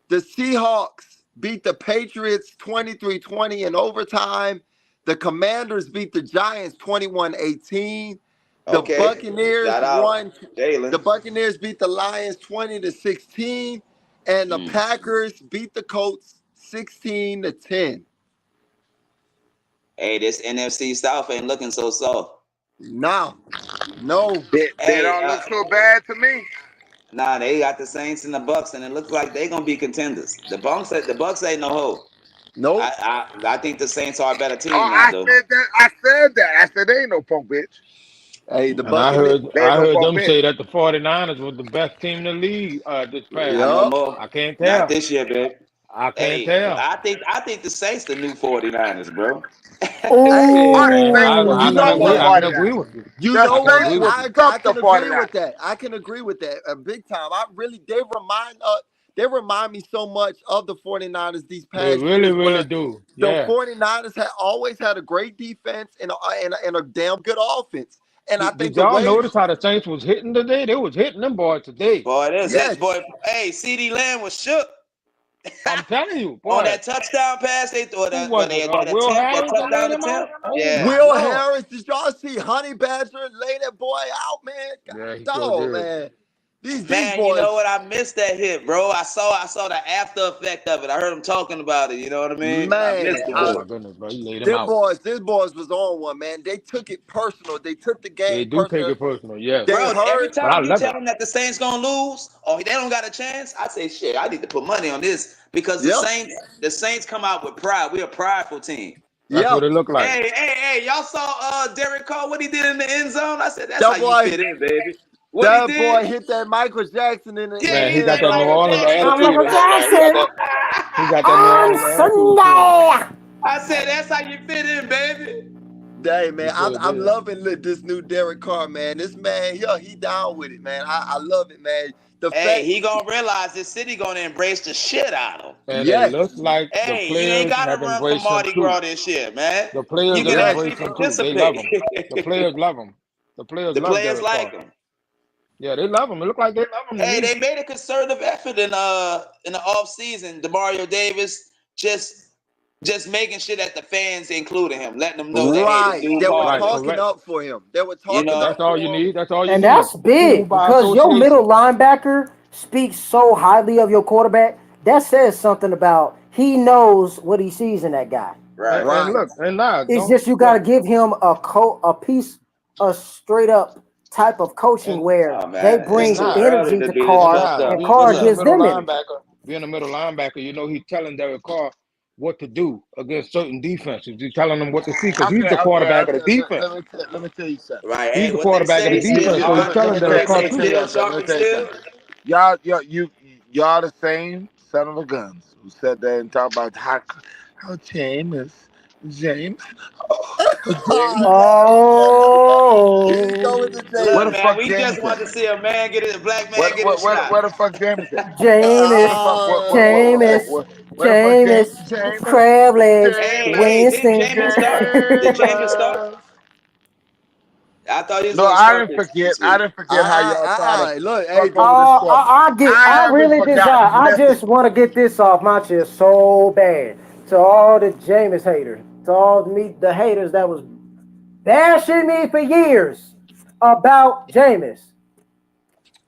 Speaker 1: The Seahawks beat the Patriots 23-20 in overtime. The Commanders beat the Giants 21-18. The
Speaker 7: Okay.
Speaker 1: Buccaneers
Speaker 7: Shout out
Speaker 1: won. The
Speaker 7: Jalen.
Speaker 1: Buccaneers beat the Lions 20-16, and the
Speaker 7: Mm.
Speaker 1: Packers beat the Colts 16-10.
Speaker 7: Hey, this NFC South ain't looking so soft.
Speaker 1: No.
Speaker 4: They
Speaker 7: Hey,
Speaker 4: don't look so bad to me.
Speaker 7: nah, they got the Saints and the Bucks, and it looks like they're gonna be contenders. The Bucks ain't no hope.
Speaker 1: Nope.
Speaker 7: I think the Saints are a better
Speaker 4: Oh,
Speaker 7: team now, though.
Speaker 4: I said that. I said they ain't no punk bitch.
Speaker 1: Hey, the
Speaker 5: And I
Speaker 1: Buccaneers.
Speaker 5: heard
Speaker 4: They ain't
Speaker 5: I
Speaker 4: no
Speaker 5: heard
Speaker 4: punk
Speaker 5: them
Speaker 4: bitch.
Speaker 5: say that the 49ers was the best team in the league this past
Speaker 7: Not
Speaker 5: year.
Speaker 7: no
Speaker 1: Yup.
Speaker 7: more.
Speaker 5: I can't
Speaker 7: Not
Speaker 5: tell.
Speaker 7: this year, babe.
Speaker 5: I can't
Speaker 7: Hey,
Speaker 5: tell.
Speaker 7: I think the Saints the new 49ers, bro.
Speaker 1: Hey,
Speaker 5: Hey
Speaker 4: All the
Speaker 5: man,
Speaker 4: Saints
Speaker 5: I
Speaker 4: will
Speaker 5: I
Speaker 1: you
Speaker 5: can
Speaker 1: know
Speaker 4: stump the
Speaker 5: agree.
Speaker 1: what?
Speaker 5: I can
Speaker 4: 49ers.
Speaker 5: agree with you.
Speaker 1: You
Speaker 4: The
Speaker 1: know
Speaker 5: I can
Speaker 1: what?
Speaker 5: agree
Speaker 4: Saints will
Speaker 5: with you.
Speaker 1: I
Speaker 4: stump the
Speaker 1: can agree
Speaker 4: 49ers.
Speaker 1: with that. I can agree with that. Big time. They remind me so much of the 49ers these
Speaker 5: They
Speaker 1: past
Speaker 5: really,
Speaker 1: years
Speaker 5: really
Speaker 1: where
Speaker 5: do.
Speaker 1: the
Speaker 5: Yeah.
Speaker 1: 49ers had always had a great defense and a damn good offense. And I think
Speaker 5: Did
Speaker 1: the
Speaker 5: y'all
Speaker 1: way,
Speaker 5: notice how the Saints was hitting today? They was hitting them boys today.
Speaker 7: Boy,
Speaker 1: yes,
Speaker 7: hey, CD Lamb was shook
Speaker 5: I'm telling you,
Speaker 7: on
Speaker 5: boy.
Speaker 7: that touchdown pass they or
Speaker 5: Who
Speaker 7: the
Speaker 5: was
Speaker 7: when
Speaker 5: it?
Speaker 7: they that
Speaker 5: Will
Speaker 7: attempt, that
Speaker 5: Harris that laid
Speaker 7: touchdown
Speaker 5: him out?
Speaker 7: attempt.
Speaker 5: Oh
Speaker 7: Yeah.
Speaker 5: my
Speaker 1: Will
Speaker 5: lord.
Speaker 1: Harris, did y'all see Honey Badger lay that boy out, man?
Speaker 5: Yeah, he
Speaker 1: God,
Speaker 5: sure
Speaker 1: dog,
Speaker 5: did.
Speaker 1: man. These
Speaker 7: Man, you know
Speaker 1: boys,
Speaker 7: what? I missed that hit, bro. I saw the after effect of it. I heard him talking about it. You know what I mean? I missed
Speaker 1: man.
Speaker 7: it
Speaker 5: Oh
Speaker 7: though.
Speaker 5: my goodness, bro. He laid him out.
Speaker 1: This boys was on one, man. They took it personal. They took the
Speaker 5: They
Speaker 1: game
Speaker 5: do take
Speaker 1: personal.
Speaker 5: it personal, yes.
Speaker 1: They
Speaker 7: Bro, every
Speaker 1: heard,
Speaker 5: But I
Speaker 7: time you
Speaker 5: love
Speaker 7: tell
Speaker 5: it.
Speaker 7: them that the Saints gonna lose or they don't got a chance, I say shit. I need to put money on this because
Speaker 1: yep,
Speaker 7: the Saints come out with pride. We're a prideful team.
Speaker 5: That's
Speaker 1: yep.
Speaker 5: what it looked like.
Speaker 7: Hey, y'all saw Derek Carr, what he did in the end zone? I said, that's how
Speaker 1: That
Speaker 7: you
Speaker 1: boy,
Speaker 7: fit in, baby. What he
Speaker 1: that
Speaker 7: did?
Speaker 1: boy hit that Michael Jackson in
Speaker 7: Yeah,
Speaker 5: Man,
Speaker 7: he
Speaker 5: he
Speaker 7: hit
Speaker 5: got
Speaker 7: that
Speaker 5: that New
Speaker 7: Michael
Speaker 5: Orleans
Speaker 7: Jackson.
Speaker 3: I'm
Speaker 5: attitude
Speaker 3: Michael
Speaker 5: in him, man.
Speaker 3: Jackson
Speaker 5: He got that New
Speaker 3: on
Speaker 5: Orleans attitude to him.
Speaker 3: Sunday.
Speaker 7: I said, that's how you fit in, baby.
Speaker 1: hey
Speaker 5: He
Speaker 1: man,
Speaker 5: sure
Speaker 1: I'm
Speaker 5: did.
Speaker 1: loving this new Derek Carr, man. This man, yeah, he down with it, man. I love it, man. The
Speaker 7: Hey,
Speaker 1: fact,
Speaker 7: he gonna realize this city gonna embrace the shit out of him.
Speaker 5: And it
Speaker 1: yes,
Speaker 5: looks like the
Speaker 7: Hey, you ain't
Speaker 5: players
Speaker 7: gotta
Speaker 5: have
Speaker 7: run for
Speaker 5: embraced him
Speaker 7: Mardi
Speaker 5: too.
Speaker 7: Gras this year, man.
Speaker 5: The players
Speaker 7: You
Speaker 5: have
Speaker 7: can
Speaker 1: yes.
Speaker 7: actually
Speaker 5: embraced him too. They love
Speaker 7: participate.
Speaker 5: him. The players love him. The players
Speaker 7: The
Speaker 5: love
Speaker 7: players
Speaker 5: Derek
Speaker 7: like
Speaker 5: Carr.
Speaker 7: him.
Speaker 5: Yeah, they love him. It looked like they love him to
Speaker 7: Hey,
Speaker 5: me.
Speaker 7: they made a concerted effort in the off season. Demario Davis just making sure that the fans including him, letting them know that hey, this
Speaker 1: Right.
Speaker 7: dude
Speaker 1: They were
Speaker 5: Right,
Speaker 7: hard.
Speaker 1: talking
Speaker 5: correct.
Speaker 1: up for him. They were
Speaker 7: You
Speaker 1: talking
Speaker 7: know,
Speaker 1: up
Speaker 5: That's all you
Speaker 1: for him.
Speaker 5: need. That's all you
Speaker 3: And
Speaker 5: need.
Speaker 3: that's
Speaker 5: Cool
Speaker 3: big
Speaker 5: by
Speaker 3: because your middle
Speaker 5: association.
Speaker 3: linebacker speaks so highly of your quarterback. That says something about he knows what he sees in that guy.
Speaker 7: right?
Speaker 5: And
Speaker 1: Right.
Speaker 5: look, and now
Speaker 3: It's
Speaker 5: don't
Speaker 3: just you got to
Speaker 5: look
Speaker 3: give him a piece, a straight up type of coaching
Speaker 5: and
Speaker 3: where
Speaker 7: Oh
Speaker 3: they
Speaker 7: man, it's
Speaker 5: and
Speaker 3: bring
Speaker 7: too
Speaker 5: now
Speaker 7: early
Speaker 3: energy
Speaker 7: to
Speaker 3: to
Speaker 7: be this
Speaker 5: and
Speaker 3: Carr,
Speaker 7: fucked
Speaker 5: now
Speaker 3: and
Speaker 7: up.
Speaker 3: Carr
Speaker 7: What's
Speaker 5: being a
Speaker 7: up?
Speaker 3: gives
Speaker 5: middle
Speaker 3: them energy.
Speaker 5: linebacker, you know he's telling Derek Carr what to do against certain defenses. He's telling them what to see because he's the quarterback of the defense.
Speaker 4: Let me tell you something.
Speaker 7: Right?
Speaker 5: He's
Speaker 7: Hey,
Speaker 5: the
Speaker 7: what they
Speaker 5: quarterback of the
Speaker 7: say? Still,
Speaker 5: defense, so he's
Speaker 4: Let
Speaker 5: telling
Speaker 4: me
Speaker 7: what
Speaker 4: tell
Speaker 5: Derek
Speaker 7: they
Speaker 4: you. Let
Speaker 5: Carr
Speaker 7: say?
Speaker 4: me tell
Speaker 5: too.
Speaker 7: Still
Speaker 4: y'all something.
Speaker 7: sharp
Speaker 4: Let me
Speaker 7: and
Speaker 4: tell you
Speaker 7: still.
Speaker 4: something. Y'all the same son of a guns who sat there and talked about how James,
Speaker 1: Ah,
Speaker 4: James.
Speaker 1: James. Here you go
Speaker 3: Oh,
Speaker 1: with the
Speaker 4: Where
Speaker 7: Look,
Speaker 4: the
Speaker 1: James.
Speaker 7: man,
Speaker 4: fuck
Speaker 7: we
Speaker 4: James
Speaker 7: just
Speaker 4: at?
Speaker 7: want to see a black man get his shot.
Speaker 4: Where the fuck James at? Where the
Speaker 3: Jameis,
Speaker 4: fuck
Speaker 3: Jameis,
Speaker 4: where the fuck
Speaker 3: Jameis, crab legs,
Speaker 7: Hey, didn't
Speaker 3: Winston.
Speaker 7: James start? Did James start?
Speaker 4: James.
Speaker 7: I thought he was
Speaker 4: No,
Speaker 7: gonna
Speaker 4: I
Speaker 7: start
Speaker 4: didn't
Speaker 7: this
Speaker 4: forget. I
Speaker 7: week.
Speaker 4: didn't forget how y'all try to
Speaker 1: Look, hey,
Speaker 4: fuck over the score. I
Speaker 3: I
Speaker 4: haven't
Speaker 3: really desire.
Speaker 4: forgotten
Speaker 3: I
Speaker 4: nothing.
Speaker 3: just want to get this off my chest so bad to all the Jameis haters, to all the haters that was bashing me for years about Jameis.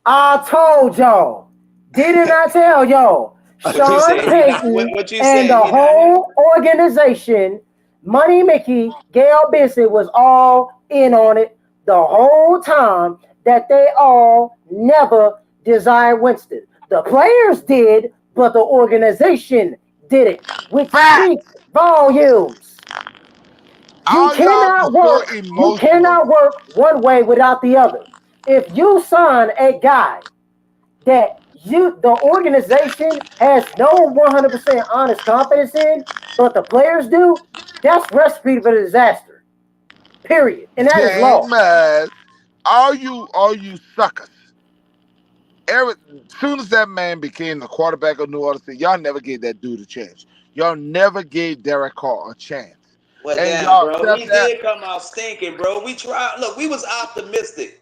Speaker 3: I told y'all, didn't I tell y'all? Sean Payton,
Speaker 7: What you
Speaker 3: and
Speaker 7: said?
Speaker 3: the
Speaker 7: He not here.
Speaker 3: whole organization, Money Mickey, Gail Bissett was all in on it the whole time that they all never desired Winston. The players did, but the organization didn't, which
Speaker 4: Fact.
Speaker 3: speaks volumes. You
Speaker 4: All y'all
Speaker 3: cannot
Speaker 4: was so
Speaker 3: work. You
Speaker 4: emotional.
Speaker 3: cannot work one way without the other. If you sign a guy that the organization has no 100% honest confidence in, but the players do, that's recipe for disaster. Period. And that is law.
Speaker 4: James, all you suckers. Soon as that man became the quarterback of New Orleans, y'all never gave that dude a chance. Y'all never gave Derek Carr a chance.
Speaker 7: Well,
Speaker 4: And
Speaker 7: damn,
Speaker 4: y'all
Speaker 7: bro,
Speaker 4: said
Speaker 7: he
Speaker 4: that.
Speaker 7: did come out stinking, bro. We tried. Look, we was optimistic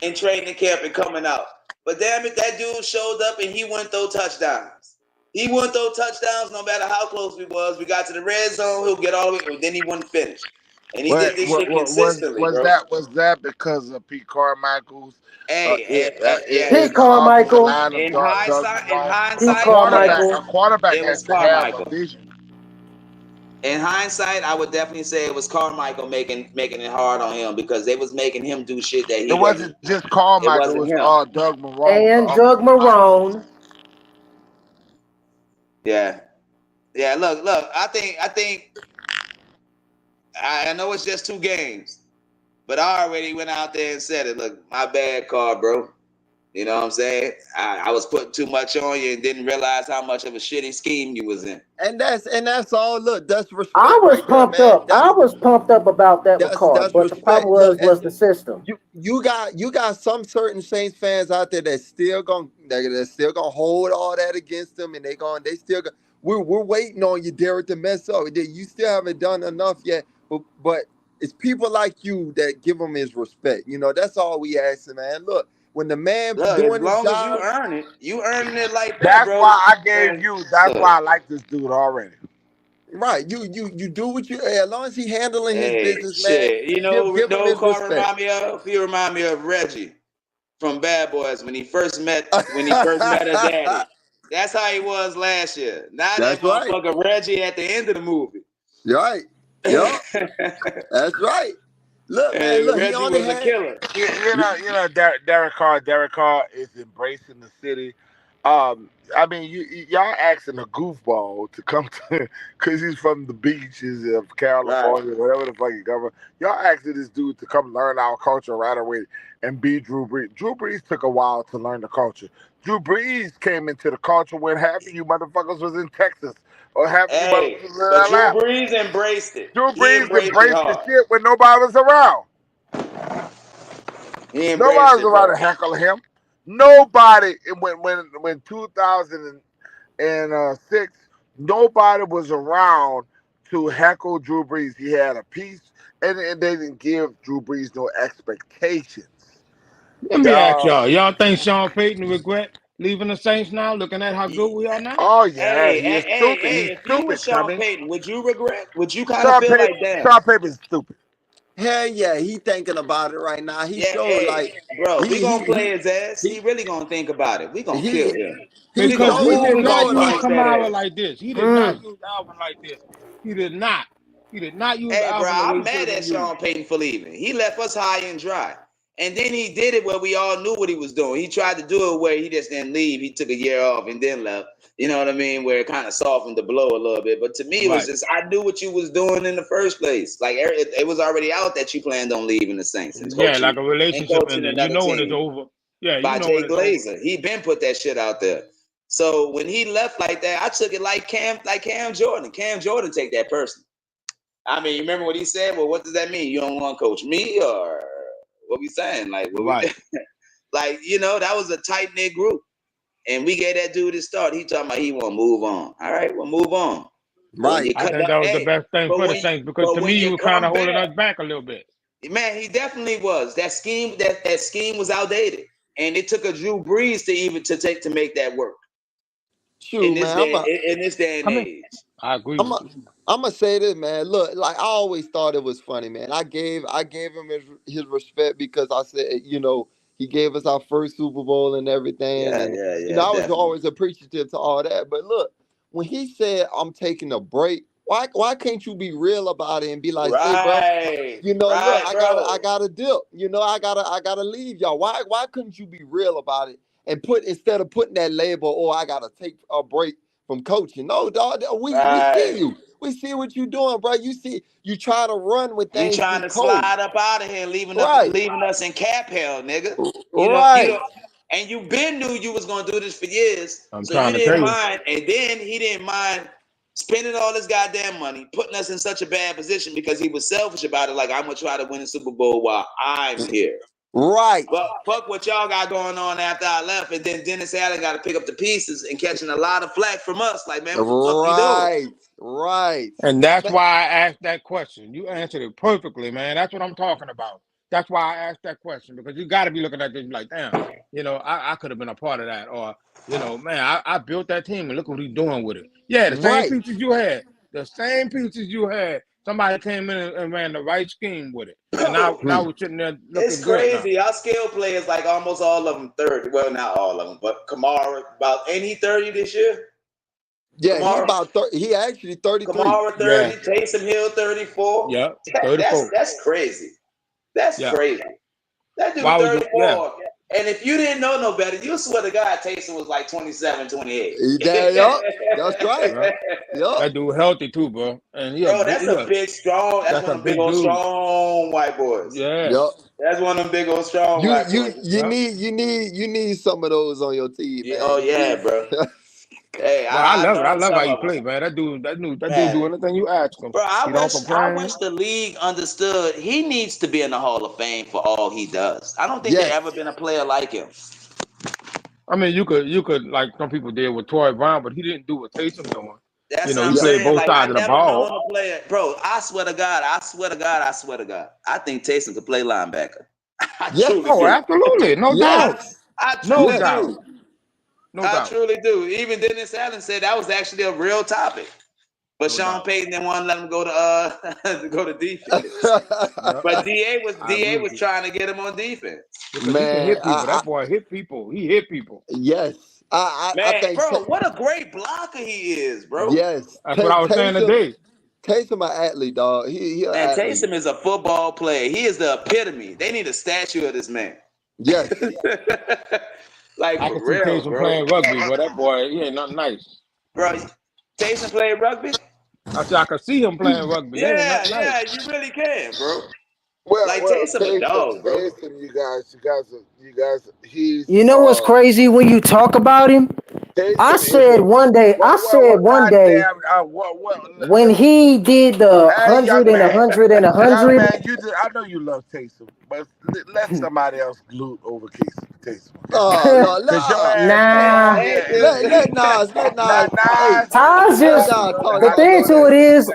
Speaker 7: in training camp and coming out, but damn it, that dude showed up and he wouldn't throw touchdowns. He wouldn't throw touchdowns no matter how close we was. We got to the red zone, he'll get all the way, and then he wouldn't finish. And he did this shit consistently,
Speaker 4: Was
Speaker 7: bro.
Speaker 4: that because of Pete Carmichael's
Speaker 7: Yeah.
Speaker 3: Pete
Speaker 4: in the offensive
Speaker 3: Carmichael.
Speaker 4: line of
Speaker 7: In
Speaker 4: Doug
Speaker 7: hindsight,
Speaker 4: Marrone?
Speaker 3: Pete
Speaker 7: yes,
Speaker 4: A
Speaker 3: Carmichael.
Speaker 4: quarterback
Speaker 7: it
Speaker 4: has
Speaker 7: was
Speaker 4: to have a
Speaker 7: Carmichael.
Speaker 4: vision.
Speaker 7: In hindsight, I would definitely say it was Carmichael making it hard on him because they was making him do shit that
Speaker 4: It
Speaker 7: he wasn't.
Speaker 4: wasn't just
Speaker 7: It
Speaker 4: Carmichael, it
Speaker 7: wasn't
Speaker 4: was
Speaker 7: him.
Speaker 4: Doug Marrone, the
Speaker 3: And Doug
Speaker 4: offensive line coach.
Speaker 3: Marrone.
Speaker 7: Yeah. Look. I know it's just 2 games, but I already went out there and said it. Look, my bad card, bro. You know what I'm saying? I was putting too much on you and didn't realize how much of a shitty scheme you was in.
Speaker 1: And that's all. Look, that's
Speaker 3: I
Speaker 1: respect
Speaker 3: was
Speaker 1: right there,
Speaker 3: pumped
Speaker 1: man.
Speaker 3: up. I was pumped up about that with Carr,
Speaker 1: That's
Speaker 3: but the problem
Speaker 1: respect. Look,
Speaker 3: was the system.
Speaker 1: you got some certain Saints fans out there that's still gonna hold all that against them, and they still we're waiting on you, Derek, to mess up. You still haven't done enough yet, but it's people like you that give him his respect. That's all we asking, man. Look, when the man
Speaker 7: Look, as
Speaker 1: doing his
Speaker 7: long as you
Speaker 1: job,
Speaker 7: earn it, you earning it like that,
Speaker 4: That's
Speaker 7: bro.
Speaker 4: why I gave you. That's
Speaker 7: Look,
Speaker 4: why I like this dude already.
Speaker 1: right? You do what you as long as he handling his
Speaker 7: hey,
Speaker 1: business, man.
Speaker 7: shit. You
Speaker 1: Give him
Speaker 7: know
Speaker 1: his
Speaker 7: who Carr
Speaker 1: respect.
Speaker 7: remind me of? He remind me of Reggie from Bad Boys when he first met her daddy. That's how he was last year. Now that
Speaker 1: That's right.
Speaker 7: motherfucker Reggie at the end of the movie.
Speaker 1: Right. Yup. That's right. Look, man.
Speaker 7: And
Speaker 1: Look, he
Speaker 7: Reggie
Speaker 1: only
Speaker 7: was a
Speaker 1: had.
Speaker 7: killer.
Speaker 4: Derek Carr. Derek Carr is embracing the city. I mean, y'all asking a goofball to come to because he's from the beaches of
Speaker 7: Right.
Speaker 4: California, whatever the fuck he cover. Y'all asking this dude to come learn our culture right away and be Drew Brees. Drew Brees took a while to learn the culture. Drew Brees came into the culture when half of you motherfuckers was in Texas or half of you
Speaker 7: Hey,
Speaker 4: motherfuckers was
Speaker 7: but
Speaker 4: in
Speaker 7: Drew
Speaker 4: Atlanta.
Speaker 7: Brees embraced it.
Speaker 4: Drew
Speaker 7: He
Speaker 4: Brees
Speaker 7: embraced it
Speaker 4: embraced the
Speaker 7: hard.
Speaker 4: shit when nobody was around.
Speaker 7: He embraced
Speaker 4: Nobody was
Speaker 7: it,
Speaker 4: around
Speaker 7: bro.
Speaker 4: to heckle him. Nobody when 2006, nobody was around to heckle Drew Brees. He had a piece, and they didn't give Drew Brees no expectations.
Speaker 5: Let me ask
Speaker 4: Uh,
Speaker 5: y'all think Sean Payton regret leaving the Saints now, looking at how good we are now?
Speaker 4: oh yeah,
Speaker 7: Hey,
Speaker 4: he
Speaker 7: hey,
Speaker 4: is
Speaker 7: hey,
Speaker 4: stupid.
Speaker 7: hey,
Speaker 4: He's
Speaker 7: if you was
Speaker 4: stupid,
Speaker 7: Sean
Speaker 4: Tommy.
Speaker 7: Payton, would you regret? Would you kind of
Speaker 4: Sean
Speaker 7: feel
Speaker 4: Payton,
Speaker 7: like, damn,
Speaker 4: Sean Payton's stupid.
Speaker 1: Hell yeah, he thinking about it right now. He
Speaker 7: yeah,
Speaker 1: showed
Speaker 7: hey,
Speaker 1: like
Speaker 7: bro, we
Speaker 1: he
Speaker 7: gonna
Speaker 1: he
Speaker 7: play his ass.
Speaker 1: he
Speaker 7: He really gonna think about it. We gonna kill
Speaker 1: he
Speaker 7: him.
Speaker 1: he
Speaker 7: We gonna
Speaker 5: Because
Speaker 1: showed
Speaker 5: he
Speaker 7: we,
Speaker 5: did
Speaker 7: we
Speaker 5: not
Speaker 7: gonna
Speaker 5: use
Speaker 1: like
Speaker 7: bust that
Speaker 5: Kamara
Speaker 7: ass.
Speaker 5: like this. He did not
Speaker 3: Mm.
Speaker 5: use Alvin like this. He did not. He did not use
Speaker 7: Hey, bro,
Speaker 5: Alvin the way
Speaker 7: I'm
Speaker 5: he should
Speaker 7: mad
Speaker 5: have
Speaker 7: at
Speaker 5: been used.
Speaker 7: Sean Payton for leaving. He left us high and dry. And then he did it where we all knew what he was doing. He tried to do it where he just didn't leave. He took a year off and then left. You know what I mean? Where it kind of softened the blow a little bit. But to me, it was
Speaker 5: Right.
Speaker 7: just, I knew what you was doing in the first place. Like, it was already out that you planned on leaving the Saints and
Speaker 5: Yeah, like a relationship
Speaker 7: coaching
Speaker 5: ending. You
Speaker 7: another
Speaker 5: know when it's
Speaker 7: team
Speaker 5: over. Yeah, you
Speaker 7: by
Speaker 5: know when
Speaker 7: Jay
Speaker 5: it's over.
Speaker 7: Glazer. He been put that shit out there. So when he left like that, I took it like Cam Jordan. Cam Jordan take that person. I mean, remember what he said? Well, what does that mean? You don't want to coach me, or what we saying? Like,
Speaker 5: Right.
Speaker 7: like, that was a tight knit group, and we gave that dude his start. He talking about he want to move on. All right, well, move on. But when
Speaker 1: right.
Speaker 7: you
Speaker 5: I
Speaker 7: cut
Speaker 5: think
Speaker 7: down,
Speaker 5: that was the
Speaker 7: hey,
Speaker 5: best thing for the Saints because
Speaker 7: but
Speaker 5: to me
Speaker 7: when
Speaker 5: you
Speaker 7: you
Speaker 5: were kind
Speaker 7: come
Speaker 5: of holding
Speaker 7: back,
Speaker 5: us back a little bit.
Speaker 7: man, he definitely was. That scheme was outdated, and it took a Drew Brees to make that work
Speaker 1: Shoot, man.
Speaker 7: in this day and
Speaker 5: I mean,
Speaker 7: age.
Speaker 5: I agree
Speaker 1: I'm
Speaker 5: with
Speaker 1: a,
Speaker 5: you.
Speaker 1: I'm gonna say this, man. Look, like I always thought it was funny, man. I gave him his respect because I said, He gave us our first Super Bowl and everything.
Speaker 7: Yeah,
Speaker 1: And
Speaker 7: yeah,
Speaker 1: you know, I was
Speaker 7: definitely.
Speaker 1: always appreciative to all that. But look, when he said I'm taking a break, why can't you be real about it and be like, say, bro,
Speaker 7: Right,
Speaker 1: you know, look,
Speaker 7: right,
Speaker 1: I
Speaker 7: bro.
Speaker 1: gotta dip. You know, I gotta leave y'all. Why couldn't you be real about it and instead of putting that label, oh, I gotta take a break from coaching? No, dog, we see
Speaker 7: Right.
Speaker 1: you. We see what you doing, bro. You see, you try to run when
Speaker 7: You
Speaker 1: things
Speaker 7: trying
Speaker 1: get
Speaker 7: to
Speaker 1: cold.
Speaker 7: slide up out of here,
Speaker 1: Right,
Speaker 7: leaving us in cap hell, nigga. You
Speaker 1: right.
Speaker 7: know, and you been knew you was gonna do this for years,
Speaker 5: I'm
Speaker 7: so you
Speaker 5: trying to tell
Speaker 7: didn't
Speaker 5: you.
Speaker 7: mind. And then he didn't mind spending all this goddamn money, putting us in such a bad position because he was selfish about it. Like, I'm gonna try to win the Super Bowl while I'm here.
Speaker 1: Right.
Speaker 7: But fuck what y'all got going on after I left, and then Dennis Allen got to pick up the pieces and catching a lot of flack from us. Like, man, what the fuck you doing?
Speaker 1: Right.
Speaker 5: And that's
Speaker 7: But
Speaker 5: why I asked that question. You answered it perfectly, man. That's what I'm talking about. That's why I asked that question, because you got to be looking at this like, damn, you know, I could have been a part of that. Or, you know, man, I built that team and look what he's doing with it. Yeah, the same
Speaker 1: Right.
Speaker 5: pieces you had. The same pieces you had. Somebody came in and ran the right scheme with it. And now we're sitting there
Speaker 7: it's
Speaker 5: looking good now.
Speaker 7: crazy. Our skill players, like almost all of them 30. Well, not all of them, but Kamara, ain't he 30 this year?
Speaker 1: Yeah, he
Speaker 7: Kamara,
Speaker 1: about 30. He actually 33.
Speaker 7: Kamara 30,
Speaker 5: Yeah.
Speaker 7: Taysom Hill 34.
Speaker 5: Yeah. 34.
Speaker 7: That's crazy. That's
Speaker 5: Yeah.
Speaker 7: crazy. That dude
Speaker 5: Why was it?
Speaker 7: 34.
Speaker 5: Yeah.
Speaker 7: And if you didn't know no better, you swear to God, Taysom was like 27, 28.
Speaker 1: Yup. That's right.
Speaker 5: Yeah.
Speaker 1: Yup.
Speaker 5: That dude healthy too, bro. And
Speaker 7: Bro, that's a big, strong. That's one
Speaker 5: a
Speaker 7: of them big
Speaker 5: big
Speaker 7: old
Speaker 5: dude.
Speaker 7: strong white boys.
Speaker 5: Yeah.
Speaker 1: Yup.
Speaker 7: That's one of them big old strong
Speaker 1: You
Speaker 7: white
Speaker 1: you
Speaker 7: boys.
Speaker 1: you
Speaker 5: Yeah.
Speaker 1: need some of those on your team, man.
Speaker 7: Oh yeah, bro. Hey,
Speaker 5: But I love it. I
Speaker 7: know
Speaker 5: love how
Speaker 7: some
Speaker 5: you
Speaker 7: of them.
Speaker 5: play, man. That dude do
Speaker 7: Man.
Speaker 5: anything you ask him.
Speaker 7: Bro,
Speaker 5: He don't
Speaker 7: I
Speaker 5: complain.
Speaker 7: wish the league understood he needs to be in the Hall of Fame for all he does. I don't think
Speaker 1: Yes.
Speaker 7: there ever been a player like him.
Speaker 5: I mean, you could like some people did with Troy Brown, but he didn't do what Taysom doing.
Speaker 7: That's
Speaker 5: You know,
Speaker 7: what
Speaker 5: he
Speaker 7: I'm
Speaker 5: played
Speaker 7: saying.
Speaker 5: both
Speaker 7: Like, I
Speaker 5: sides of the
Speaker 7: never
Speaker 5: ball.
Speaker 7: known a player. Bro, I swear to God, I think Taysom could play linebacker. I truly
Speaker 5: Oh,
Speaker 7: do.
Speaker 5: absolutely. No doubt.
Speaker 1: Yes.
Speaker 7: I
Speaker 5: No
Speaker 7: truly
Speaker 5: doubt.
Speaker 7: do.
Speaker 5: No
Speaker 7: I
Speaker 5: doubt.
Speaker 7: truly do. Even Dennis Allen said that was actually a real topic. But
Speaker 5: No
Speaker 7: Sean
Speaker 5: doubt.
Speaker 7: Payton didn't want to let him go to go to defense.
Speaker 5: Yeah.
Speaker 7: But DA
Speaker 5: I agree with
Speaker 7: was
Speaker 5: you.
Speaker 7: trying to get him on defense.
Speaker 5: Because he can
Speaker 1: Man,
Speaker 5: hit people. That boy hit people. He hit people.
Speaker 1: yes. I
Speaker 7: Man,
Speaker 1: think
Speaker 7: bro, what a great blocker he is, bro.
Speaker 1: yes.
Speaker 5: That's what I was saying today.
Speaker 1: Taysom an athlete, dog. He an
Speaker 7: Man,
Speaker 1: athlete.
Speaker 7: Taysom is a football player. He is the epitome. They need a statue of this man.
Speaker 1: Yes.
Speaker 7: Like,
Speaker 5: I
Speaker 7: for
Speaker 5: can see
Speaker 7: real,
Speaker 5: Taysom
Speaker 7: bro.
Speaker 5: playing rugby, but that boy, he ain't nothing nice.
Speaker 7: Bro, Taysom played rugby?
Speaker 5: I said I could see him playing rugby. He ain't nothing nice.
Speaker 7: Yeah, you really can, bro.
Speaker 4: Well,
Speaker 7: Like, Taysom a dog, bro.
Speaker 4: Taysom, you guys, he's
Speaker 3: You know what's crazy when you talk about him? I said one day,
Speaker 4: goddamn,
Speaker 3: when he did the
Speaker 4: hey,
Speaker 3: 100 and 100 and
Speaker 4: young
Speaker 3: 100.
Speaker 4: man, I know you love Taysom, but let somebody else gloat over Taysom.
Speaker 1: Oh, no,
Speaker 4: Cause your ass
Speaker 3: Nah.
Speaker 4: came here.
Speaker 1: let Nas. Hey,
Speaker 3: Taz
Speaker 1: let
Speaker 3: just,
Speaker 1: Nas talk
Speaker 3: the
Speaker 1: about
Speaker 3: thing
Speaker 1: your
Speaker 3: to it
Speaker 1: Taysom.
Speaker 3: is,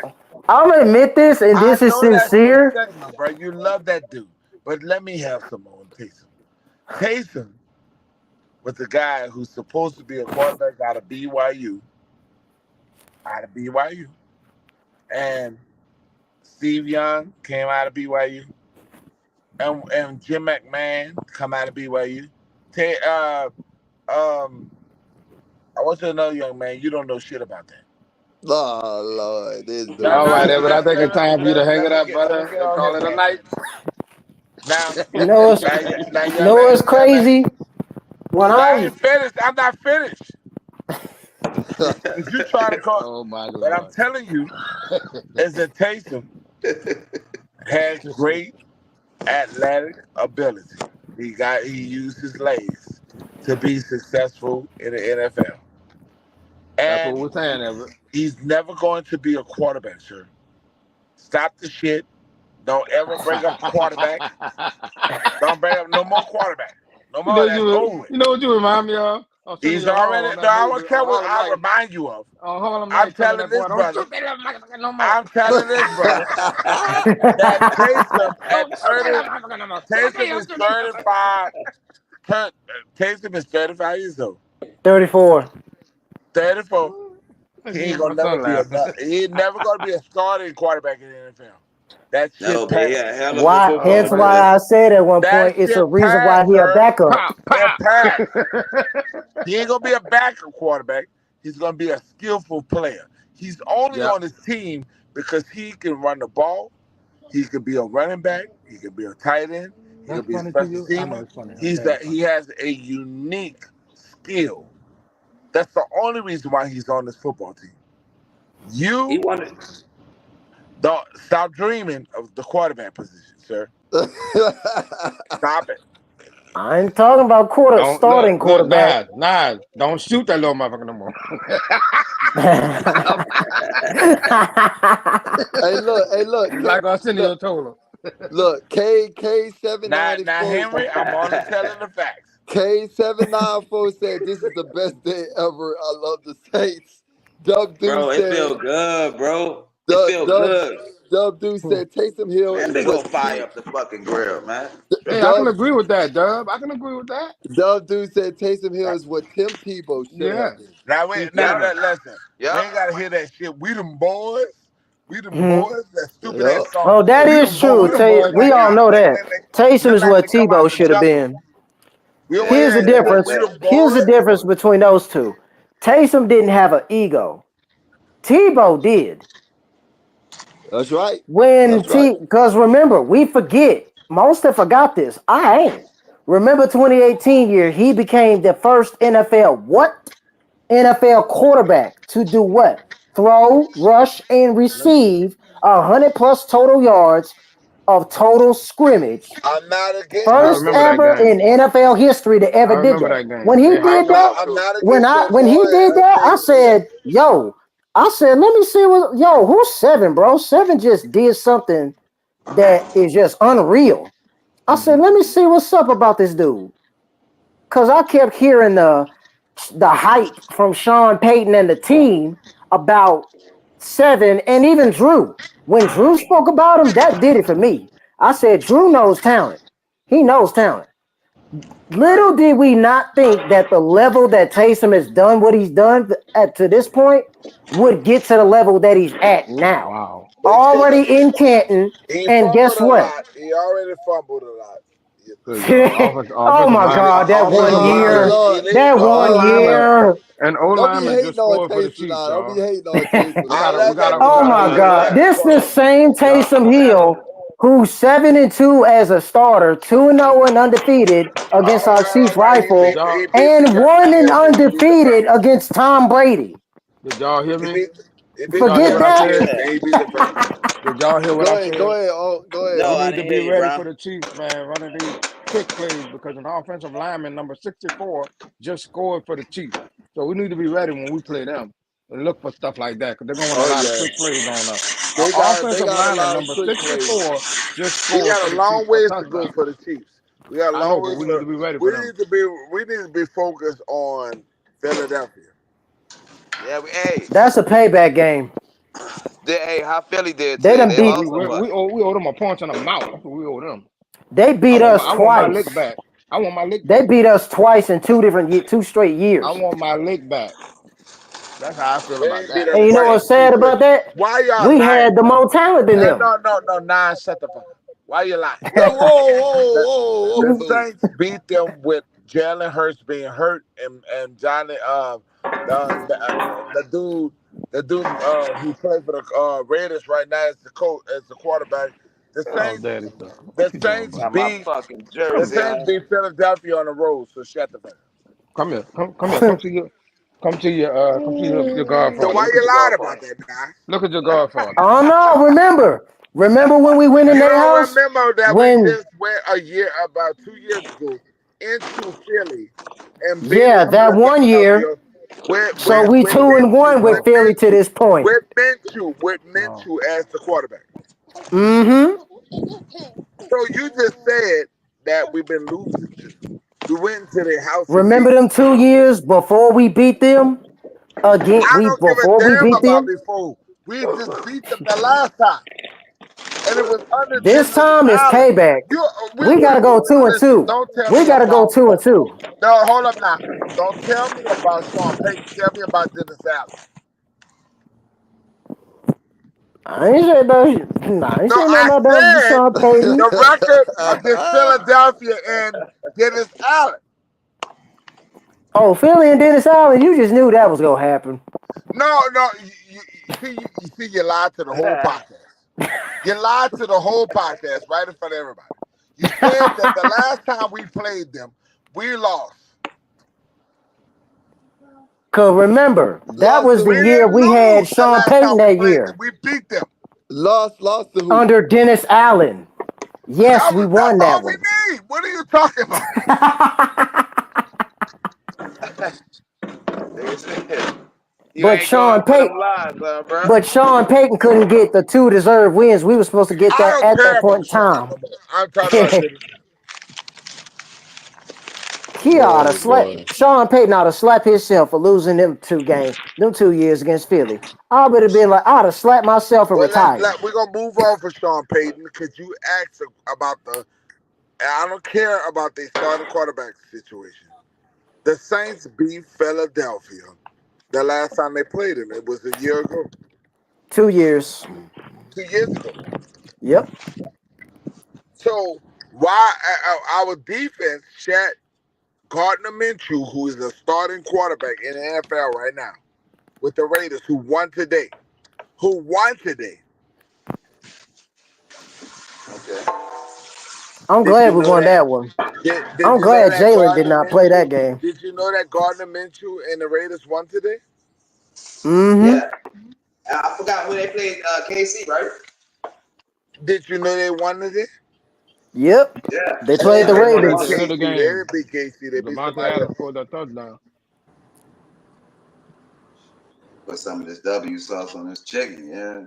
Speaker 3: I'm gonna admit this, and
Speaker 4: I
Speaker 3: this is
Speaker 4: know that's your
Speaker 3: sincere.
Speaker 4: segment, bro. You love that dude, but let me have some on Taysom. Taysom was the guy who's supposed to be a quarterback out of BYU, and Steve Young came out of BYU, and Jim McMahon come out of BYU. I want you to know, young man, you don't know shit about that.
Speaker 1: Oh Lord, this dude.
Speaker 5: All right, Evan. I think it's
Speaker 4: Let
Speaker 5: time for you to hang it up,
Speaker 4: me
Speaker 5: brother,
Speaker 4: get
Speaker 5: and
Speaker 4: on
Speaker 5: call
Speaker 4: his
Speaker 5: it a night.
Speaker 4: Now,
Speaker 3: You know what's,
Speaker 4: now,
Speaker 3: you know what's crazy? When
Speaker 4: I
Speaker 3: I
Speaker 4: ain't finished. I'm not finished. Cause you trying to call,
Speaker 5: Oh my
Speaker 4: but I'm
Speaker 5: Lord.
Speaker 4: telling you, is that Taysom has great athletic ability. He used his legs to be successful in the NFL.
Speaker 5: That's what
Speaker 4: And
Speaker 5: we're saying, Evan.
Speaker 4: he's never going to be a quarterback, sir. Stop the shit. Don't ever bring up quarterback. Don't bring up no more quarterback. No more. That's over with.
Speaker 5: You know what you remind me of? I'm sitting
Speaker 4: He's
Speaker 5: in Harlem
Speaker 4: already.
Speaker 5: on
Speaker 4: No,
Speaker 5: that
Speaker 4: I
Speaker 5: movie
Speaker 4: don't care
Speaker 5: on
Speaker 4: what
Speaker 5: Harlem
Speaker 4: I
Speaker 5: Nights.
Speaker 4: remind you of.
Speaker 5: On Harlem
Speaker 4: I'm
Speaker 5: Nights, telling
Speaker 4: telling
Speaker 5: that
Speaker 4: this
Speaker 5: boy, don't
Speaker 4: brother.
Speaker 5: shoot that little motherfucker no more.
Speaker 4: I'm telling this brother that Taysom at
Speaker 5: Don't shoot that
Speaker 4: 30,
Speaker 5: little motherfucker no more.
Speaker 4: Taysom is 35. Taysom is 35 years old.
Speaker 3: 34.
Speaker 4: 34.
Speaker 5: I
Speaker 4: He
Speaker 5: see
Speaker 4: ain't
Speaker 5: my
Speaker 4: gonna never
Speaker 5: son
Speaker 4: be
Speaker 5: laughing.
Speaker 4: he ain't never gonna be a starting quarterback in the NFL. That
Speaker 7: No,
Speaker 4: shit
Speaker 7: but he
Speaker 4: passed.
Speaker 7: a hell of a
Speaker 3: Why?
Speaker 7: football
Speaker 3: Hence
Speaker 5: Oh
Speaker 3: why
Speaker 5: man.
Speaker 7: player.
Speaker 3: I said at one
Speaker 4: That
Speaker 3: point it's a
Speaker 4: shit
Speaker 3: reason why
Speaker 4: passed,
Speaker 3: he a
Speaker 4: sir.
Speaker 3: backup.
Speaker 5: Pop,
Speaker 4: It
Speaker 5: pop.
Speaker 4: passed. He ain't gonna be a backup quarterback. He's gonna be a skillful player. He's only
Speaker 5: Yep.
Speaker 4: on his team because he can run the ball. He could be a running back. He could be a tight end. He
Speaker 5: That's
Speaker 4: could be a
Speaker 5: funny to
Speaker 4: special
Speaker 5: you. I know
Speaker 4: teamer.
Speaker 5: it's funny. Okay, it's
Speaker 4: He
Speaker 5: funny.
Speaker 4: has a unique skill. That's the only reason why he's on this football team.
Speaker 7: He
Speaker 4: You
Speaker 7: wanted.
Speaker 4: don't stop dreaming of the quarterback position, sir. Stop it.
Speaker 3: I ain't talking about
Speaker 5: Don't
Speaker 3: starting
Speaker 5: look,
Speaker 3: quarterback.
Speaker 5: Nas. Don't shoot that little motherfucker no more.
Speaker 1: Hey, look,
Speaker 5: It's like Arsenio
Speaker 1: look,
Speaker 5: told him.
Speaker 1: look, K
Speaker 4: Now,
Speaker 1: 794
Speaker 4: Henry, I'm only telling the facts.
Speaker 1: K794 said this is the best day ever. I love the Saints. Dub Dude
Speaker 7: Bro, it
Speaker 1: said
Speaker 7: feel good, bro. It
Speaker 1: Dub
Speaker 7: feel
Speaker 1: Dub
Speaker 7: good.
Speaker 1: Dub Dude said Taysom Hill
Speaker 7: Man,
Speaker 1: is
Speaker 7: they go
Speaker 1: what
Speaker 7: fire up the fucking grill, man.
Speaker 5: Hey, I can
Speaker 1: Dub
Speaker 5: agree with that, Dub. I can agree with that.
Speaker 1: Dub Dude said Taysom Hill is what Tim Tebow should have
Speaker 5: Yeah.
Speaker 1: been.
Speaker 4: Now,
Speaker 5: He's
Speaker 7: Yep.
Speaker 4: listen. We
Speaker 7: Yep.
Speaker 4: ain't gotta hear that shit. We them boys. We them boys. That stupid ass
Speaker 1: Yup.
Speaker 4: song.
Speaker 3: Oh, that
Speaker 4: We
Speaker 3: is
Speaker 4: them boys.
Speaker 3: true.
Speaker 5: We them boys
Speaker 3: We
Speaker 5: right
Speaker 3: all
Speaker 5: there.
Speaker 3: know that. Taysom is
Speaker 4: Like
Speaker 3: what
Speaker 4: they come
Speaker 3: Tebow
Speaker 4: out the
Speaker 3: should have
Speaker 4: jungle.
Speaker 3: been.
Speaker 4: We don't want to
Speaker 3: Here's
Speaker 4: hear
Speaker 3: the
Speaker 4: that shit. We
Speaker 3: difference.
Speaker 4: them
Speaker 3: Here's the
Speaker 4: boys.
Speaker 3: difference between those two. Taysom didn't have an ego. Tebow did.
Speaker 1: That's right.
Speaker 3: When
Speaker 1: That's right.
Speaker 3: because remember, we forget. Most have forgot this. I ain't. Remember 2018 year, he became the first NFL quarterback to do what? Throw, rush, and receive 100+ total yards of total scrimmage.
Speaker 4: I'm not against
Speaker 5: I
Speaker 4: your
Speaker 3: First
Speaker 5: remember
Speaker 4: boy.
Speaker 5: that
Speaker 3: ever
Speaker 5: game.
Speaker 3: in NFL history to
Speaker 5: I
Speaker 3: ever did
Speaker 5: remember
Speaker 3: that.
Speaker 5: that game.
Speaker 3: When he
Speaker 5: They
Speaker 3: did
Speaker 5: hyped him
Speaker 3: that,
Speaker 5: up
Speaker 4: I'm
Speaker 5: too.
Speaker 4: not against your
Speaker 3: when he
Speaker 4: boy.
Speaker 3: did that, I
Speaker 4: Taysom Hill.
Speaker 3: said, let me see who's 7, bro? 7 just did something that is just unreal. I said, let me see what's up about this dude. Cause I kept hearing the hype from Sean Payton and the team about 7 and even Drew. When Drew spoke about him, that did it for me. I said, Drew knows talent. He knows talent. Little did we not think that the level that Taysom has done what he's done to this point would get to the level that he's at now.
Speaker 5: Wow.
Speaker 3: Already in Canton,
Speaker 4: He
Speaker 3: and
Speaker 4: fumbled
Speaker 3: guess
Speaker 4: a
Speaker 3: what?
Speaker 4: lot. He already fumbled a lot.
Speaker 5: Good God.
Speaker 3: Oh
Speaker 5: Offensive
Speaker 3: my
Speaker 5: lineman.
Speaker 3: God, that one
Speaker 5: Offensive
Speaker 1: Oh
Speaker 3: year,
Speaker 5: lineman.
Speaker 1: Lord.
Speaker 3: that
Speaker 5: The O
Speaker 3: one
Speaker 5: lineman
Speaker 3: year.
Speaker 5: and O
Speaker 1: Don't be
Speaker 5: lineman just
Speaker 1: hating on
Speaker 5: scored for the
Speaker 1: Taysom
Speaker 5: Chiefs,
Speaker 1: now. Don't be
Speaker 5: y'all.
Speaker 1: hating on Taysom
Speaker 5: We
Speaker 1: now.
Speaker 5: gotta we gotta we
Speaker 3: Oh
Speaker 5: gotta
Speaker 3: my
Speaker 5: let it
Speaker 3: God,
Speaker 5: go.
Speaker 3: this the same
Speaker 5: Yup.
Speaker 3: Taysom Hill who's 7-2 as a starter, 2-0 and undefeated against our Chief
Speaker 4: All right.
Speaker 5: Did
Speaker 3: Rifle,
Speaker 5: y'all
Speaker 4: He beat the
Speaker 3: and
Speaker 4: Browns.
Speaker 3: 1 and
Speaker 4: Yes, he beat the
Speaker 3: undefeated
Speaker 4: Browns.
Speaker 3: against Tom Brady.
Speaker 5: did y'all hear
Speaker 4: He
Speaker 5: me?
Speaker 4: beat, he
Speaker 5: Did
Speaker 4: beat the
Speaker 5: y'all hear
Speaker 3: Forget
Speaker 5: what I
Speaker 4: Browns.
Speaker 3: that.
Speaker 5: said?
Speaker 4: Yes, man. He beat the Browns.
Speaker 5: Did y'all hear what I
Speaker 1: Go
Speaker 5: said?
Speaker 1: ahead. Oh, go ahead.
Speaker 7: No,
Speaker 5: We
Speaker 7: I
Speaker 5: need to
Speaker 7: didn't
Speaker 5: be
Speaker 7: hear you,
Speaker 5: ready for
Speaker 7: Brown.
Speaker 5: the Chiefs, man, running these quick plays because an offensive lineman number 64 just scored for the Chiefs. So we need to be ready when we play them and look for stuff like that because they're gonna want a
Speaker 1: Oh
Speaker 5: lot of
Speaker 1: yeah.
Speaker 5: quick plays on us. Our
Speaker 1: They
Speaker 5: offensive
Speaker 1: got a
Speaker 5: lineman
Speaker 1: lot of
Speaker 5: number
Speaker 1: quick plays.
Speaker 5: 64 just
Speaker 4: We
Speaker 5: scored for
Speaker 4: got a
Speaker 5: the
Speaker 4: long
Speaker 5: Chiefs a
Speaker 4: ways to go
Speaker 5: touchdown.
Speaker 4: for the Chiefs. We got a
Speaker 5: I know,
Speaker 4: long
Speaker 5: but
Speaker 4: ways
Speaker 5: we
Speaker 4: to
Speaker 5: need
Speaker 4: go.
Speaker 5: to be ready for them.
Speaker 4: We need to be focused on Philadelphia.
Speaker 7: Yeah, hey,
Speaker 3: That's a payback game.
Speaker 7: hey, how Philly did
Speaker 3: They
Speaker 7: today?
Speaker 3: done
Speaker 7: They
Speaker 5: Oh,
Speaker 3: beat
Speaker 7: lost or what?
Speaker 5: we owe them a punch in the mouth. That's what we owe them.
Speaker 3: they beat us
Speaker 5: I want my lick
Speaker 3: twice.
Speaker 5: back. I want my lick
Speaker 3: They
Speaker 5: back.
Speaker 3: beat us twice in 2 straight
Speaker 5: I
Speaker 3: years.
Speaker 5: want my lick back. That's how I feel
Speaker 4: They
Speaker 5: about
Speaker 4: ain't beat
Speaker 5: that.
Speaker 4: us
Speaker 3: And you know
Speaker 4: twice
Speaker 3: what's
Speaker 4: in two
Speaker 3: sad
Speaker 4: straight.
Speaker 3: about that?
Speaker 4: Why y'all
Speaker 3: We
Speaker 4: lying,
Speaker 3: had the
Speaker 4: bro?
Speaker 3: more talent than them.
Speaker 4: No, nah, shut the fuck up. Why you lying?
Speaker 1: Whoa,
Speaker 4: The, the
Speaker 1: whoa.
Speaker 4: Saints beat them with Jalen Hurts being hurt and Johnny the dude who played for the Raiders right now as the coach as the quarterback. The
Speaker 5: Oh,
Speaker 4: Saints
Speaker 5: daddy stuff. What
Speaker 4: the
Speaker 5: you doing,
Speaker 4: Saints
Speaker 5: bro?
Speaker 7: Got my
Speaker 4: beat
Speaker 7: fucking
Speaker 4: the
Speaker 7: jersey
Speaker 4: Saints
Speaker 7: on.
Speaker 4: beat Philadelphia on the road. So shut the fuck up.
Speaker 5: Come here. Come here. Come to your
Speaker 4: So
Speaker 5: godfather.
Speaker 4: why
Speaker 5: Look at
Speaker 4: you
Speaker 5: your
Speaker 4: lied
Speaker 5: godfather.
Speaker 4: about that, guy?
Speaker 5: Look at your godfather.
Speaker 3: Oh no, remember when we went in
Speaker 4: You
Speaker 3: their
Speaker 4: don't
Speaker 3: house?
Speaker 4: remember that we
Speaker 3: When
Speaker 4: just went about 2 years ago into Philly and beat
Speaker 3: yeah, that one year.
Speaker 4: Philadelphia with
Speaker 3: So we 2-1 with Philly to this point.
Speaker 4: With
Speaker 5: No.
Speaker 4: Minshew as the quarterback.
Speaker 3: Mm-hmm.
Speaker 4: So you just said that we've been losing to. We went into their house and beat
Speaker 3: Remember
Speaker 4: them.
Speaker 3: them 2 years before we beat them? Again,
Speaker 4: I
Speaker 3: we
Speaker 4: don't give a
Speaker 3: before we
Speaker 4: damn
Speaker 3: beat
Speaker 4: about
Speaker 3: them.
Speaker 4: before. We just beat them the last time. And it was under
Speaker 3: This
Speaker 4: Dennis
Speaker 3: time is
Speaker 4: Allen.
Speaker 3: payback. We gotta go two and
Speaker 4: Listen,
Speaker 3: two.
Speaker 4: don't tell
Speaker 3: We
Speaker 4: me
Speaker 3: gotta go
Speaker 4: about
Speaker 3: 2-2.
Speaker 4: no, hold up now. Don't tell me about Sean Payton. Tell me about Dennis Allen.
Speaker 3: I ain't saying nothing. Nah, I ain't
Speaker 4: No,
Speaker 3: saying
Speaker 4: I
Speaker 3: nothing about
Speaker 4: said
Speaker 3: Sean Payton.
Speaker 4: the record against Philadelphia and Dennis Allen.
Speaker 3: Oh, Philly and Dennis Allen, you just knew that was gonna happen.
Speaker 4: No, you see, you lied to the whole podcast. You lied to the whole podcast right in front of everybody. You said that the last time we played them, we lost.
Speaker 3: Cause remember, that was
Speaker 4: We
Speaker 3: the year
Speaker 4: didn't
Speaker 3: we had
Speaker 4: lose the
Speaker 3: Sean
Speaker 4: last
Speaker 3: Payton
Speaker 4: time we
Speaker 3: that
Speaker 4: played them.
Speaker 3: year
Speaker 4: We beat them.
Speaker 1: Lost to who?
Speaker 3: under Dennis Allen. Yes, we won
Speaker 4: That's all
Speaker 3: that
Speaker 4: we
Speaker 3: one.
Speaker 4: need. What are you talking about?
Speaker 7: You ain't going for them lies, bro.
Speaker 3: But Sean Payton couldn't get the 2 deserved wins. We were supposed to get
Speaker 4: I
Speaker 3: that
Speaker 4: don't
Speaker 3: at
Speaker 4: care
Speaker 3: that point
Speaker 4: about
Speaker 3: in
Speaker 4: Sean
Speaker 3: time.
Speaker 4: no more. I'm talking about Dennis.
Speaker 3: He ought to slap.
Speaker 1: Boy.
Speaker 3: Sean Payton ought to slap himself for losing them 2 years against Philly. I would have been like, I ought to slap myself and
Speaker 4: Well,
Speaker 3: retire.
Speaker 4: we're gonna move on for Sean Payton because you asked about the. I don't care about the starting quarterback situation. The Saints beat Philadelphia the last time they played him. It was a year ago.
Speaker 3: 2 years.
Speaker 4: 2 years ago.
Speaker 3: Yep.
Speaker 4: So why our defense shat Gardner Minshew, who is the starting quarterback in the NFL right now, with the Raiders, who won today.
Speaker 7: Okay.
Speaker 3: I'm
Speaker 7: Did
Speaker 3: glad
Speaker 7: you
Speaker 3: we
Speaker 7: know
Speaker 3: won
Speaker 7: that?
Speaker 3: that one.
Speaker 4: Did
Speaker 3: I'm
Speaker 4: you know
Speaker 3: glad
Speaker 4: that
Speaker 3: Jalen did
Speaker 4: Gardner
Speaker 3: not play that
Speaker 4: Minshew?
Speaker 3: game.
Speaker 4: Did you know that Gardner Minshew and the Raiders won today?
Speaker 3: Mm-hmm.
Speaker 7: Yeah. I forgot when they played KC, right?
Speaker 4: Did you know they won today?
Speaker 3: Yep.
Speaker 7: Yeah.
Speaker 3: They
Speaker 4: They
Speaker 3: played the
Speaker 4: didn't
Speaker 5: At
Speaker 4: beat
Speaker 5: the
Speaker 3: Ravens.
Speaker 5: end of the
Speaker 4: KC. They
Speaker 5: game,
Speaker 4: didn't beat KC. They beat
Speaker 5: Devontae
Speaker 4: somebody
Speaker 5: Adams
Speaker 4: else.
Speaker 5: scored that touchdown.
Speaker 7: Put some of this W sauce on this chicken, yeah.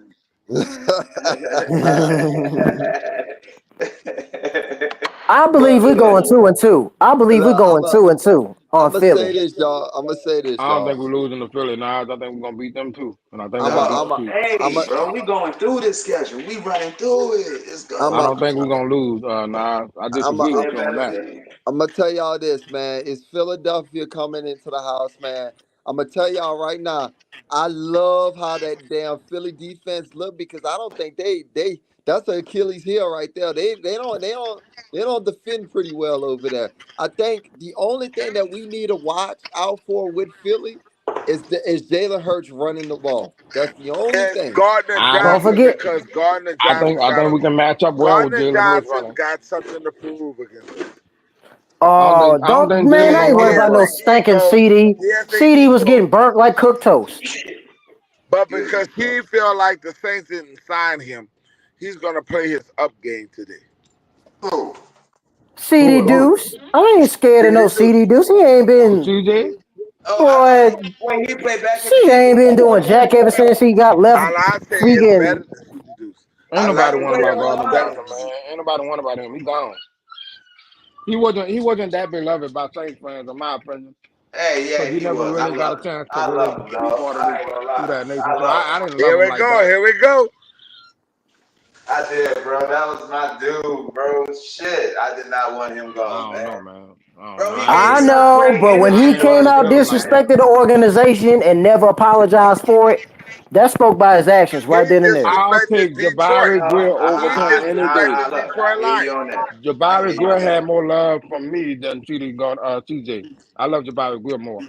Speaker 3: I believe
Speaker 1: But
Speaker 3: we're going 2-2. I believe we're
Speaker 1: look,
Speaker 3: going 2-2 on
Speaker 1: I'm gonna say
Speaker 3: Philly.
Speaker 1: this, y'all. I'm gonna say this,
Speaker 5: I don't think
Speaker 1: y'all.
Speaker 5: we're losing to Philly now. I think we're gonna beat them too, and I think we're
Speaker 1: I'm
Speaker 5: gonna
Speaker 1: a,
Speaker 5: beat
Speaker 1: I'm
Speaker 5: the
Speaker 1: a,
Speaker 5: Chiefs.
Speaker 1: I'm
Speaker 7: Hey,
Speaker 1: a,
Speaker 7: bro, we going through this schedule. We running through it. Let's
Speaker 1: I'm
Speaker 5: I
Speaker 1: a,
Speaker 7: go.
Speaker 5: don't think we're gonna lose. Nah, I
Speaker 1: I'm
Speaker 5: disagree
Speaker 1: a,
Speaker 5: with you on that.
Speaker 1: I'm gonna tell y'all this, man. It's Philadelphia coming into the house, man. I'm gonna tell y'all right now. I love how that damn Philly defense look because I don't think they that's an Achilles heel right there. They don't defend pretty well over there. I think the only thing that we need to watch out for with Philly is Jalen Hurts running the ball. That's the only
Speaker 4: It's
Speaker 1: thing.
Speaker 4: Gardner
Speaker 5: I
Speaker 3: Don't
Speaker 4: Johnson
Speaker 3: forget.
Speaker 4: because Gardner
Speaker 5: I
Speaker 4: Johnson
Speaker 5: think I think we can match up well with
Speaker 4: Gardner
Speaker 5: Jalen Hurts
Speaker 4: Johnson
Speaker 5: running.
Speaker 4: got something to prove against us.
Speaker 3: Oh,
Speaker 5: I don't
Speaker 3: don't
Speaker 5: think
Speaker 3: man!
Speaker 5: Jalen
Speaker 3: I
Speaker 5: gonna
Speaker 3: ain't
Speaker 5: run
Speaker 3: worried
Speaker 5: the
Speaker 3: about
Speaker 4: He
Speaker 3: no
Speaker 5: ball.
Speaker 4: has an
Speaker 3: stinking
Speaker 4: ego.
Speaker 3: CD.
Speaker 4: He has an
Speaker 3: CD was
Speaker 4: ego.
Speaker 3: getting burnt like cooked toast.
Speaker 4: But because he felt like the Saints didn't sign him, he's gonna play his up game today.
Speaker 7: Who?
Speaker 3: CD Deuce. I ain't scared of no CD Deuce. He ain't
Speaker 5: Oh,
Speaker 3: been
Speaker 5: CJ,
Speaker 7: Oh,
Speaker 3: boy.
Speaker 7: wait, he played back in
Speaker 3: She
Speaker 7: the day
Speaker 3: ain't been
Speaker 7: before.
Speaker 3: doing jack ever since he got left
Speaker 4: All I say is better
Speaker 3: freaking.
Speaker 4: than CD Deuce.
Speaker 5: ain't
Speaker 7: I
Speaker 4: I
Speaker 5: nobody
Speaker 7: thought
Speaker 4: like
Speaker 7: he
Speaker 5: won
Speaker 7: played
Speaker 5: about
Speaker 7: on the
Speaker 4: Jalen
Speaker 5: Gardner
Speaker 4: better
Speaker 7: line.
Speaker 5: Johnson,
Speaker 4: than
Speaker 5: man.
Speaker 4: CD.
Speaker 5: Ain't nobody won about him. He gone. He wasn't that beloved by Saints fans, in my opinion,
Speaker 7: Hey,
Speaker 5: because
Speaker 7: yeah,
Speaker 5: he
Speaker 7: he
Speaker 5: never
Speaker 7: was. I
Speaker 5: really got a
Speaker 7: love him.
Speaker 5: chance to
Speaker 7: I
Speaker 5: really
Speaker 7: love him,
Speaker 5: be
Speaker 7: dog.
Speaker 5: part of
Speaker 7: I
Speaker 5: this
Speaker 7: ain't gonna
Speaker 5: through
Speaker 7: lie.
Speaker 5: that nation.
Speaker 7: I
Speaker 5: So
Speaker 7: love
Speaker 5: I
Speaker 7: him.
Speaker 5: didn't love
Speaker 4: Here
Speaker 5: him
Speaker 4: we
Speaker 5: like
Speaker 4: go.
Speaker 5: that.
Speaker 4: Here we go.
Speaker 7: I did, bro. That was my dude, bro. Shit, I did not want him gone,
Speaker 5: I don't know,
Speaker 7: man.
Speaker 5: man. I don't know.
Speaker 7: Bro, he
Speaker 5: I
Speaker 7: gave
Speaker 3: I
Speaker 5: ain't
Speaker 7: such
Speaker 3: know,
Speaker 7: great
Speaker 3: but when
Speaker 5: I
Speaker 3: he
Speaker 5: ain't
Speaker 7: energy on
Speaker 3: came
Speaker 5: really
Speaker 7: this
Speaker 3: out
Speaker 5: feel him
Speaker 7: team,
Speaker 5: like
Speaker 7: man.
Speaker 5: that.
Speaker 3: disrespected the organization and never apologized for it, that spoke by his actions
Speaker 4: He
Speaker 3: right then and there.
Speaker 5: I'll
Speaker 4: disrespected
Speaker 5: take
Speaker 4: Detroit.
Speaker 5: Jabari Greer over
Speaker 4: He
Speaker 5: him any day.
Speaker 4: disrespected
Speaker 7: Look,
Speaker 4: Detroit
Speaker 7: I hear
Speaker 4: Lions.
Speaker 7: you on that. I
Speaker 5: Jabari
Speaker 7: hear you
Speaker 5: Greer
Speaker 7: on that.
Speaker 5: had more love from me than CJ. I love Jabari Greer more.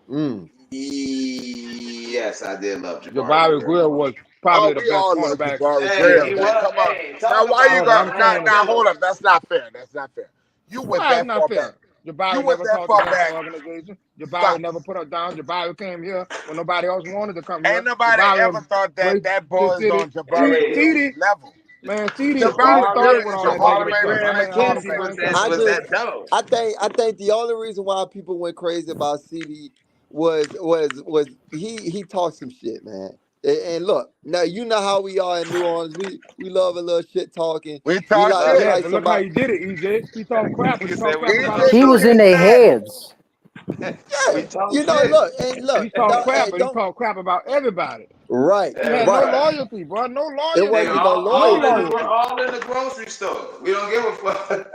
Speaker 1: Mm.
Speaker 7: Yes, I did love Jabari
Speaker 5: Jabari
Speaker 7: Greer
Speaker 5: Greer
Speaker 7: more.
Speaker 5: was
Speaker 4: Oh,
Speaker 5: probably the
Speaker 4: we
Speaker 5: best
Speaker 4: all love
Speaker 5: cornerback
Speaker 4: Jabari
Speaker 5: in
Speaker 7: Hey,
Speaker 4: Greer,
Speaker 5: the
Speaker 7: he
Speaker 4: man.
Speaker 7: was.
Speaker 4: Come on.
Speaker 7: Hey,
Speaker 4: Now,
Speaker 7: talk
Speaker 4: why you
Speaker 7: about
Speaker 5: brother.
Speaker 7: it,
Speaker 4: got
Speaker 5: I'm
Speaker 7: man.
Speaker 5: saying
Speaker 4: now?
Speaker 5: that.
Speaker 4: Hold up. That's not fair. That's not fair. You went
Speaker 5: Why it's
Speaker 4: that
Speaker 5: not
Speaker 4: far back.
Speaker 5: fair?
Speaker 4: You
Speaker 5: Jabari
Speaker 4: went
Speaker 5: never
Speaker 4: that
Speaker 5: talked
Speaker 4: far
Speaker 5: against the
Speaker 4: back.
Speaker 5: organization. Jabari
Speaker 4: Stop.
Speaker 5: never put us down. Jabari came here when nobody else wanted to come here.
Speaker 4: Ain't nobody
Speaker 5: Jabari
Speaker 4: ever thought that
Speaker 5: embraced
Speaker 4: that
Speaker 5: the
Speaker 4: boy is
Speaker 5: city.
Speaker 4: on Jabari
Speaker 7: Hey,
Speaker 4: Greer's
Speaker 5: CD,
Speaker 4: level.
Speaker 5: man, CD
Speaker 4: Jabari
Speaker 5: started
Speaker 7: Jabari,
Speaker 5: with
Speaker 4: Greer is
Speaker 5: all
Speaker 4: a
Speaker 5: that
Speaker 4: Hall of
Speaker 5: negative
Speaker 7: Jabari
Speaker 5: stuff.
Speaker 4: Famer.
Speaker 7: Greer
Speaker 5: I
Speaker 7: and
Speaker 5: ain't all the
Speaker 7: McKenzie
Speaker 5: same
Speaker 1: I
Speaker 7: was
Speaker 1: just
Speaker 7: that
Speaker 5: conversation.
Speaker 7: dope.
Speaker 1: I think the only reason why people went crazy about CD was he talked some shit, man. And look, now you know how we are in New Orleans. We love a little shit talking.
Speaker 4: We
Speaker 1: We
Speaker 4: talk
Speaker 1: like we
Speaker 4: shit.
Speaker 5: Yeah,
Speaker 1: like
Speaker 5: but look how
Speaker 1: somebody.
Speaker 5: he did it, EJ. He talked crap, but
Speaker 7: He
Speaker 5: he
Speaker 7: said
Speaker 5: talked
Speaker 7: we
Speaker 5: crap about
Speaker 4: EJ
Speaker 3: He
Speaker 5: himself.
Speaker 3: was
Speaker 4: do
Speaker 3: in
Speaker 4: his
Speaker 3: their
Speaker 4: thing.
Speaker 3: heads.
Speaker 7: we
Speaker 1: Yeah,
Speaker 7: talk shit.
Speaker 5: He talked crap, but he talked crap about everybody.
Speaker 1: right,
Speaker 5: He had no
Speaker 7: Everybody.
Speaker 1: right.
Speaker 5: loyalty, bro. No
Speaker 1: It
Speaker 7: They
Speaker 5: loyalty.
Speaker 1: wasn't no
Speaker 5: No
Speaker 1: loyalty.
Speaker 5: loyalty.
Speaker 7: all in the grocery store. We don't give a fuck.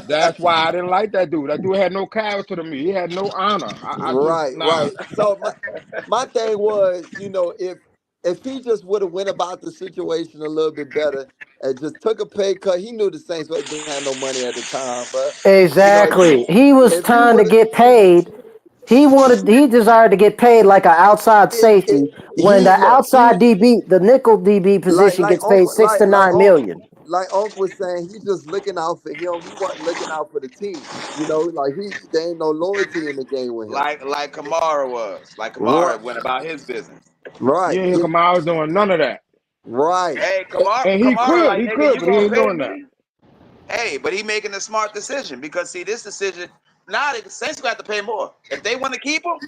Speaker 5: That's why I didn't like that dude. That dude had no character to me. He had no honor. I just
Speaker 1: Right,
Speaker 5: nah.
Speaker 1: right. So my thing was, if he just would have went about the situation a little bit better and just took a pay cut, he knew the Saints didn't have no money at the time, but
Speaker 3: Exactly. He was
Speaker 1: if he
Speaker 3: trying to
Speaker 1: would have,
Speaker 3: get paid. He desired to get paid like an outside safety when the outside DB, the nickel DB position
Speaker 1: like
Speaker 3: gets paid
Speaker 1: Uncle
Speaker 3: 6 to 9 million.
Speaker 1: like Uncle was saying, he just looking out for him. He wasn't looking out for the team. Like there ain't no loyalty in the game with him.
Speaker 7: Like Kamara was. Like
Speaker 1: Right,
Speaker 7: Kamara went about his business.
Speaker 1: right,
Speaker 5: You ain't hear Kamara doing none of that.
Speaker 1: right.
Speaker 7: Hey,
Speaker 5: And he
Speaker 7: Kamara, like,
Speaker 5: could,
Speaker 7: nigga, you
Speaker 5: but he
Speaker 7: gonna
Speaker 5: ain't
Speaker 7: pay
Speaker 5: doing that.
Speaker 7: me? Hey, but he making a smart decision because see this decision. Now the Saints got to pay more if they want to keep him.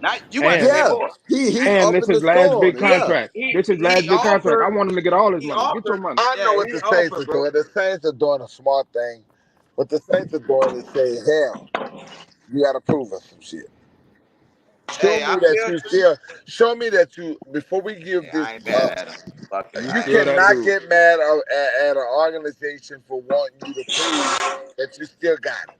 Speaker 7: Now you got to pay more.
Speaker 1: He's
Speaker 5: And
Speaker 1: up
Speaker 5: this
Speaker 1: in the
Speaker 5: is last
Speaker 1: score.
Speaker 5: big contract. This is last big contract. I want him to get all his money. Get your money.
Speaker 4: I know what the Saints are doing. The Saints are doing a smart thing. What the Saints are doing is saying, hell, you got to prove us some shit. Show me that you, before we give this
Speaker 7: I ain't mad at him. Fuck
Speaker 4: you
Speaker 7: that.
Speaker 4: cannot get mad at an organization for wanting you to prove that you still got it.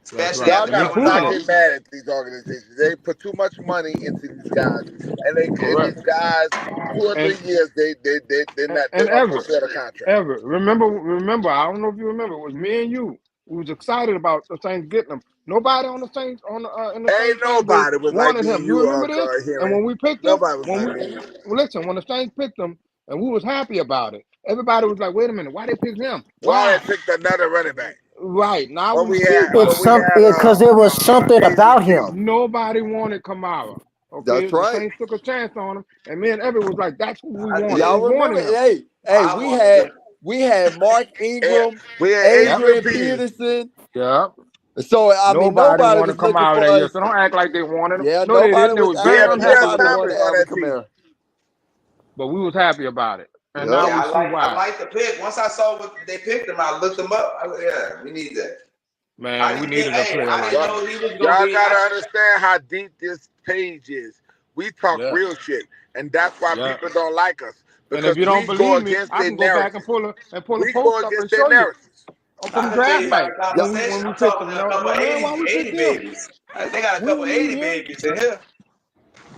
Speaker 7: Especially
Speaker 4: Y'all
Speaker 7: after
Speaker 4: got to
Speaker 7: doing
Speaker 4: not
Speaker 7: all.
Speaker 4: get mad at these organizations. They put too much money into these guys, and these guys 2 or 3 years they're not gonna fulfill the contract.
Speaker 5: Remember, I don't know if you remember, it was me and you who was excited about the Saints getting him. Nobody on the Saints in the Saints
Speaker 4: Ain't
Speaker 5: fan base
Speaker 4: nobody was like
Speaker 5: wanted
Speaker 4: me
Speaker 5: him.
Speaker 4: and
Speaker 5: You
Speaker 4: you,
Speaker 5: remember this? And
Speaker 4: Henry.
Speaker 5: when we picked him,
Speaker 4: Nobody was like me.
Speaker 5: listen, when the Saints picked him, and we was happy about it, everybody was like, "Wait a minute, why they pick him?
Speaker 4: Why they picked another running back?
Speaker 5: Right now
Speaker 4: What
Speaker 5: we
Speaker 4: we
Speaker 5: see
Speaker 4: had?
Speaker 5: why.
Speaker 3: It's because there was something about him.
Speaker 5: Nobody wanted Kamara. Okay,
Speaker 1: That's
Speaker 5: the
Speaker 1: right.
Speaker 5: Saints took a chance on him, and me and Evan was like, "That's what we wanted.
Speaker 1: Y'all
Speaker 5: We wanted
Speaker 1: remember?
Speaker 5: him."
Speaker 1: Hey, we had Mark Ingram,
Speaker 4: We had
Speaker 1: Adrian
Speaker 4: Peterson.
Speaker 1: Peterson.
Speaker 5: Yeah.
Speaker 1: So I mean, nobody
Speaker 5: wanted
Speaker 1: was
Speaker 5: to come
Speaker 1: looking
Speaker 5: out
Speaker 1: for
Speaker 5: that year,
Speaker 1: us.
Speaker 5: so don't act like they wanted him.
Speaker 1: Yeah,
Speaker 5: No, they
Speaker 1: nobody
Speaker 5: didn't. They
Speaker 1: was
Speaker 5: was
Speaker 4: Yeah,
Speaker 5: very
Speaker 4: but
Speaker 1: acting.
Speaker 4: we had
Speaker 5: unhappy
Speaker 1: Nobody
Speaker 5: about
Speaker 1: wanted
Speaker 5: it.
Speaker 4: Thomas on
Speaker 1: Alvin
Speaker 4: that team.
Speaker 1: Kamara.
Speaker 5: But we was happy about it, and
Speaker 1: Yep.
Speaker 5: now
Speaker 7: Yeah,
Speaker 5: we see why.
Speaker 7: I like the pick. Once I saw what they picked him, I looked him up. Yeah, we need that.
Speaker 5: Man, we needed a player
Speaker 7: I
Speaker 5: like
Speaker 7: didn't
Speaker 5: that.
Speaker 7: know he was gonna
Speaker 4: Y'all
Speaker 7: be.
Speaker 4: gotta understand how deep this page is. We talk
Speaker 5: Yeah.
Speaker 4: real shit, and that's why
Speaker 5: Yeah.
Speaker 4: people don't like us,
Speaker 5: And if
Speaker 4: because
Speaker 5: you don't
Speaker 4: we go
Speaker 5: believe me,
Speaker 4: against
Speaker 5: I
Speaker 4: their
Speaker 5: can go back and
Speaker 4: narrative.
Speaker 5: pull a
Speaker 4: We
Speaker 5: post
Speaker 4: go
Speaker 5: up and
Speaker 4: against their
Speaker 5: show you
Speaker 4: narratives.
Speaker 7: I
Speaker 5: from
Speaker 7: can tell
Speaker 5: draft
Speaker 7: you about
Speaker 5: night
Speaker 7: the conversation.
Speaker 5: when we
Speaker 7: I'm
Speaker 5: picked
Speaker 7: talking
Speaker 5: him.
Speaker 7: to a couple
Speaker 5: Man, why
Speaker 7: 80,
Speaker 5: we
Speaker 7: 80
Speaker 5: picked him?
Speaker 7: babies. They got a
Speaker 5: We
Speaker 7: couple
Speaker 5: didn't
Speaker 7: 80
Speaker 5: need him.
Speaker 7: babies in here.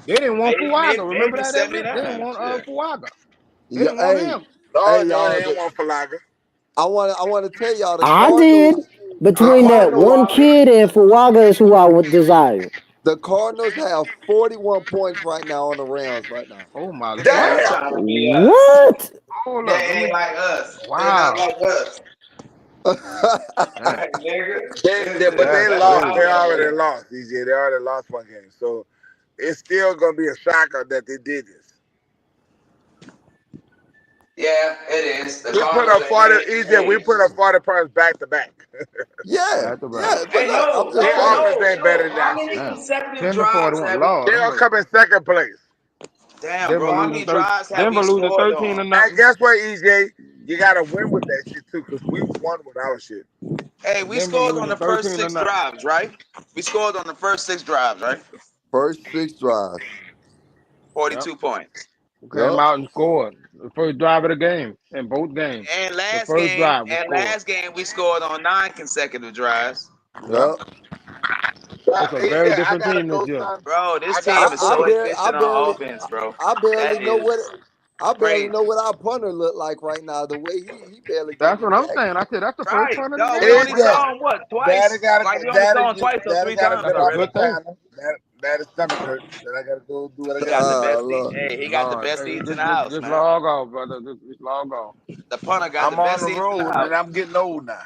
Speaker 5: They didn't want
Speaker 7: 80,
Speaker 5: Fuaga. Remember
Speaker 7: maybe
Speaker 5: that, Evan? They didn't
Speaker 7: 79.
Speaker 5: want
Speaker 7: Shit.
Speaker 5: Fuaga. They
Speaker 1: Yeah,
Speaker 5: didn't want him.
Speaker 4: No,
Speaker 1: y'all.
Speaker 4: they ain't want Falaga.
Speaker 1: I want to tell y'all the
Speaker 3: I
Speaker 1: Cardinals.
Speaker 3: did. Between that one kid and Fuaga is who I would desire.
Speaker 1: The Cardinals have 41 points right now on the Rams right now.
Speaker 5: Oh my
Speaker 7: Damn, you
Speaker 5: what?
Speaker 7: trying to be us.
Speaker 3: What?
Speaker 5: Hold
Speaker 7: They
Speaker 5: up.
Speaker 7: ain't like us. They're
Speaker 5: Wow.
Speaker 7: not like us.
Speaker 5: Man,
Speaker 7: Nigga.
Speaker 4: But they
Speaker 5: that's
Speaker 4: lost. They
Speaker 5: crazy.
Speaker 4: already lost, DJ. They already lost one game, so it's still gonna be a shocker that they did this.
Speaker 7: Yeah, it is. The
Speaker 4: We put
Speaker 7: Cardinals
Speaker 4: a 40, EJ. We put a 40 points back to back.
Speaker 1: yeah,
Speaker 5: Back to back.
Speaker 1: yeah. But
Speaker 7: Hey,
Speaker 1: look, I'm just
Speaker 4: Their
Speaker 1: saying.
Speaker 4: offense ain't better than
Speaker 7: How
Speaker 4: that
Speaker 7: many
Speaker 4: shit.
Speaker 5: Damn.
Speaker 7: consecutive
Speaker 5: 10 to
Speaker 7: drives
Speaker 5: 41.
Speaker 7: have we?
Speaker 5: Lord,
Speaker 4: They'll come in second place.
Speaker 7: Damn,
Speaker 5: Denver
Speaker 7: bro. How
Speaker 5: losing
Speaker 7: many drives have we
Speaker 5: 13
Speaker 7: scored
Speaker 5: to
Speaker 7: on?
Speaker 4: And
Speaker 5: nothing.
Speaker 4: guess what, EJ? You gotta win with that shit too, because we won with our shit.
Speaker 7: Hey, we
Speaker 5: Denver
Speaker 7: scored on
Speaker 5: losing
Speaker 7: the first
Speaker 5: 13 to
Speaker 7: 6
Speaker 5: nothing.
Speaker 7: drives, right? We scored on the first 6 drives, right?
Speaker 1: First 6 drives.
Speaker 7: 42 points.
Speaker 5: We
Speaker 1: Yep.
Speaker 5: came out and scored the first drive of the game in both games.
Speaker 7: And
Speaker 5: The first drive we scored.
Speaker 7: last game we scored on 9 consecutive drives.
Speaker 5: Yeah.
Speaker 1: Yep.
Speaker 5: It's a very
Speaker 4: EJ, I
Speaker 5: different
Speaker 4: gotta
Speaker 5: team this
Speaker 4: go,
Speaker 5: year.
Speaker 4: son.
Speaker 7: Bro, this
Speaker 4: I
Speaker 7: team
Speaker 4: gotta
Speaker 7: is
Speaker 1: I
Speaker 7: so
Speaker 4: go.
Speaker 7: efficient on offense, bro.
Speaker 1: I barely
Speaker 7: That
Speaker 1: know what
Speaker 7: is
Speaker 1: I barely
Speaker 7: crazy.
Speaker 1: know what our punter look like right now. The way he barely
Speaker 5: That's
Speaker 1: getting
Speaker 5: what I'm
Speaker 1: ejected.
Speaker 5: saying. I said that's the first
Speaker 7: Right.
Speaker 5: punt of the
Speaker 7: No, we
Speaker 5: game.
Speaker 7: only
Speaker 4: EJ,
Speaker 7: saw him, what,
Speaker 4: Daddy
Speaker 7: twice?
Speaker 4: gotta
Speaker 7: Like, we only
Speaker 4: Daddy
Speaker 7: saw him twice or
Speaker 4: Daddy
Speaker 7: 3
Speaker 4: gotta
Speaker 7: times
Speaker 4: get
Speaker 5: That's a
Speaker 4: off
Speaker 7: already.
Speaker 4: the
Speaker 5: good thing.
Speaker 4: panel. Daddy's stomach hurt. Then I gotta go do what I
Speaker 7: He
Speaker 4: gotta
Speaker 7: got the
Speaker 4: do.
Speaker 7: best seat.
Speaker 1: Lord.
Speaker 7: Hey, he got the
Speaker 5: Lord,
Speaker 7: best seats in the house,
Speaker 5: just
Speaker 7: man.
Speaker 5: log off, brother. Just log off.
Speaker 7: The punter got the
Speaker 4: I'm on
Speaker 7: best
Speaker 4: the
Speaker 7: seats in the
Speaker 4: road and
Speaker 7: house.
Speaker 4: I'm getting old now.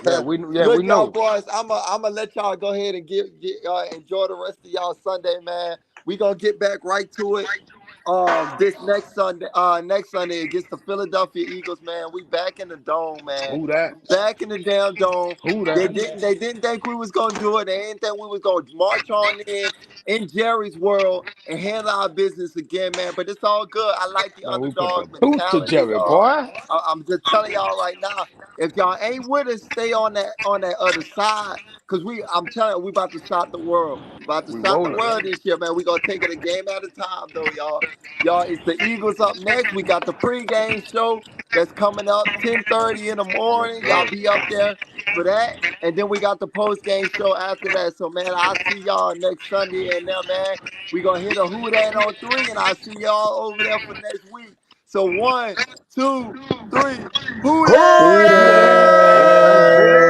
Speaker 5: Yeah, we
Speaker 1: Look, y'all
Speaker 5: know.
Speaker 1: boys, I'm gonna let y'all go ahead and get enjoy the rest of y'all Sunday, man. We gonna get back right to it. This next Sunday against the Philadelphia Eagles, man. We back in the dome, man.
Speaker 5: Who that?
Speaker 1: Back in the damn dome.
Speaker 5: Who
Speaker 1: They
Speaker 5: that?
Speaker 1: didn't think we was gonna do it. They didn't think we was gonna march on in Jerry's world and handle our business again, man. But it's all good. I like the
Speaker 5: Man, we put the
Speaker 1: underdog
Speaker 5: boots to
Speaker 1: mentality.
Speaker 5: Jerry, boy.
Speaker 1: I'm just telling y'all right now, if y'all ain't with us, stay on that other side. Cause I'm telling you, we about to stop the world. We about to
Speaker 5: We
Speaker 1: stop the
Speaker 5: rolling.
Speaker 1: world this year, man. We gonna take it a game at a time, though, y'all. Y'all, it's the Eagles up next. We got the pregame show that's coming up 10:30 in the
Speaker 5: Yes,
Speaker 1: morning. Y'all
Speaker 5: sir.
Speaker 1: be up there for that. And then we got the post-game show after that. So, man, I'll see y'all next Sunday. And there, man, we going to hit a Who Dat on 3. And I'll see y'all over there for next week. So 1, 2, 3. Who Dat?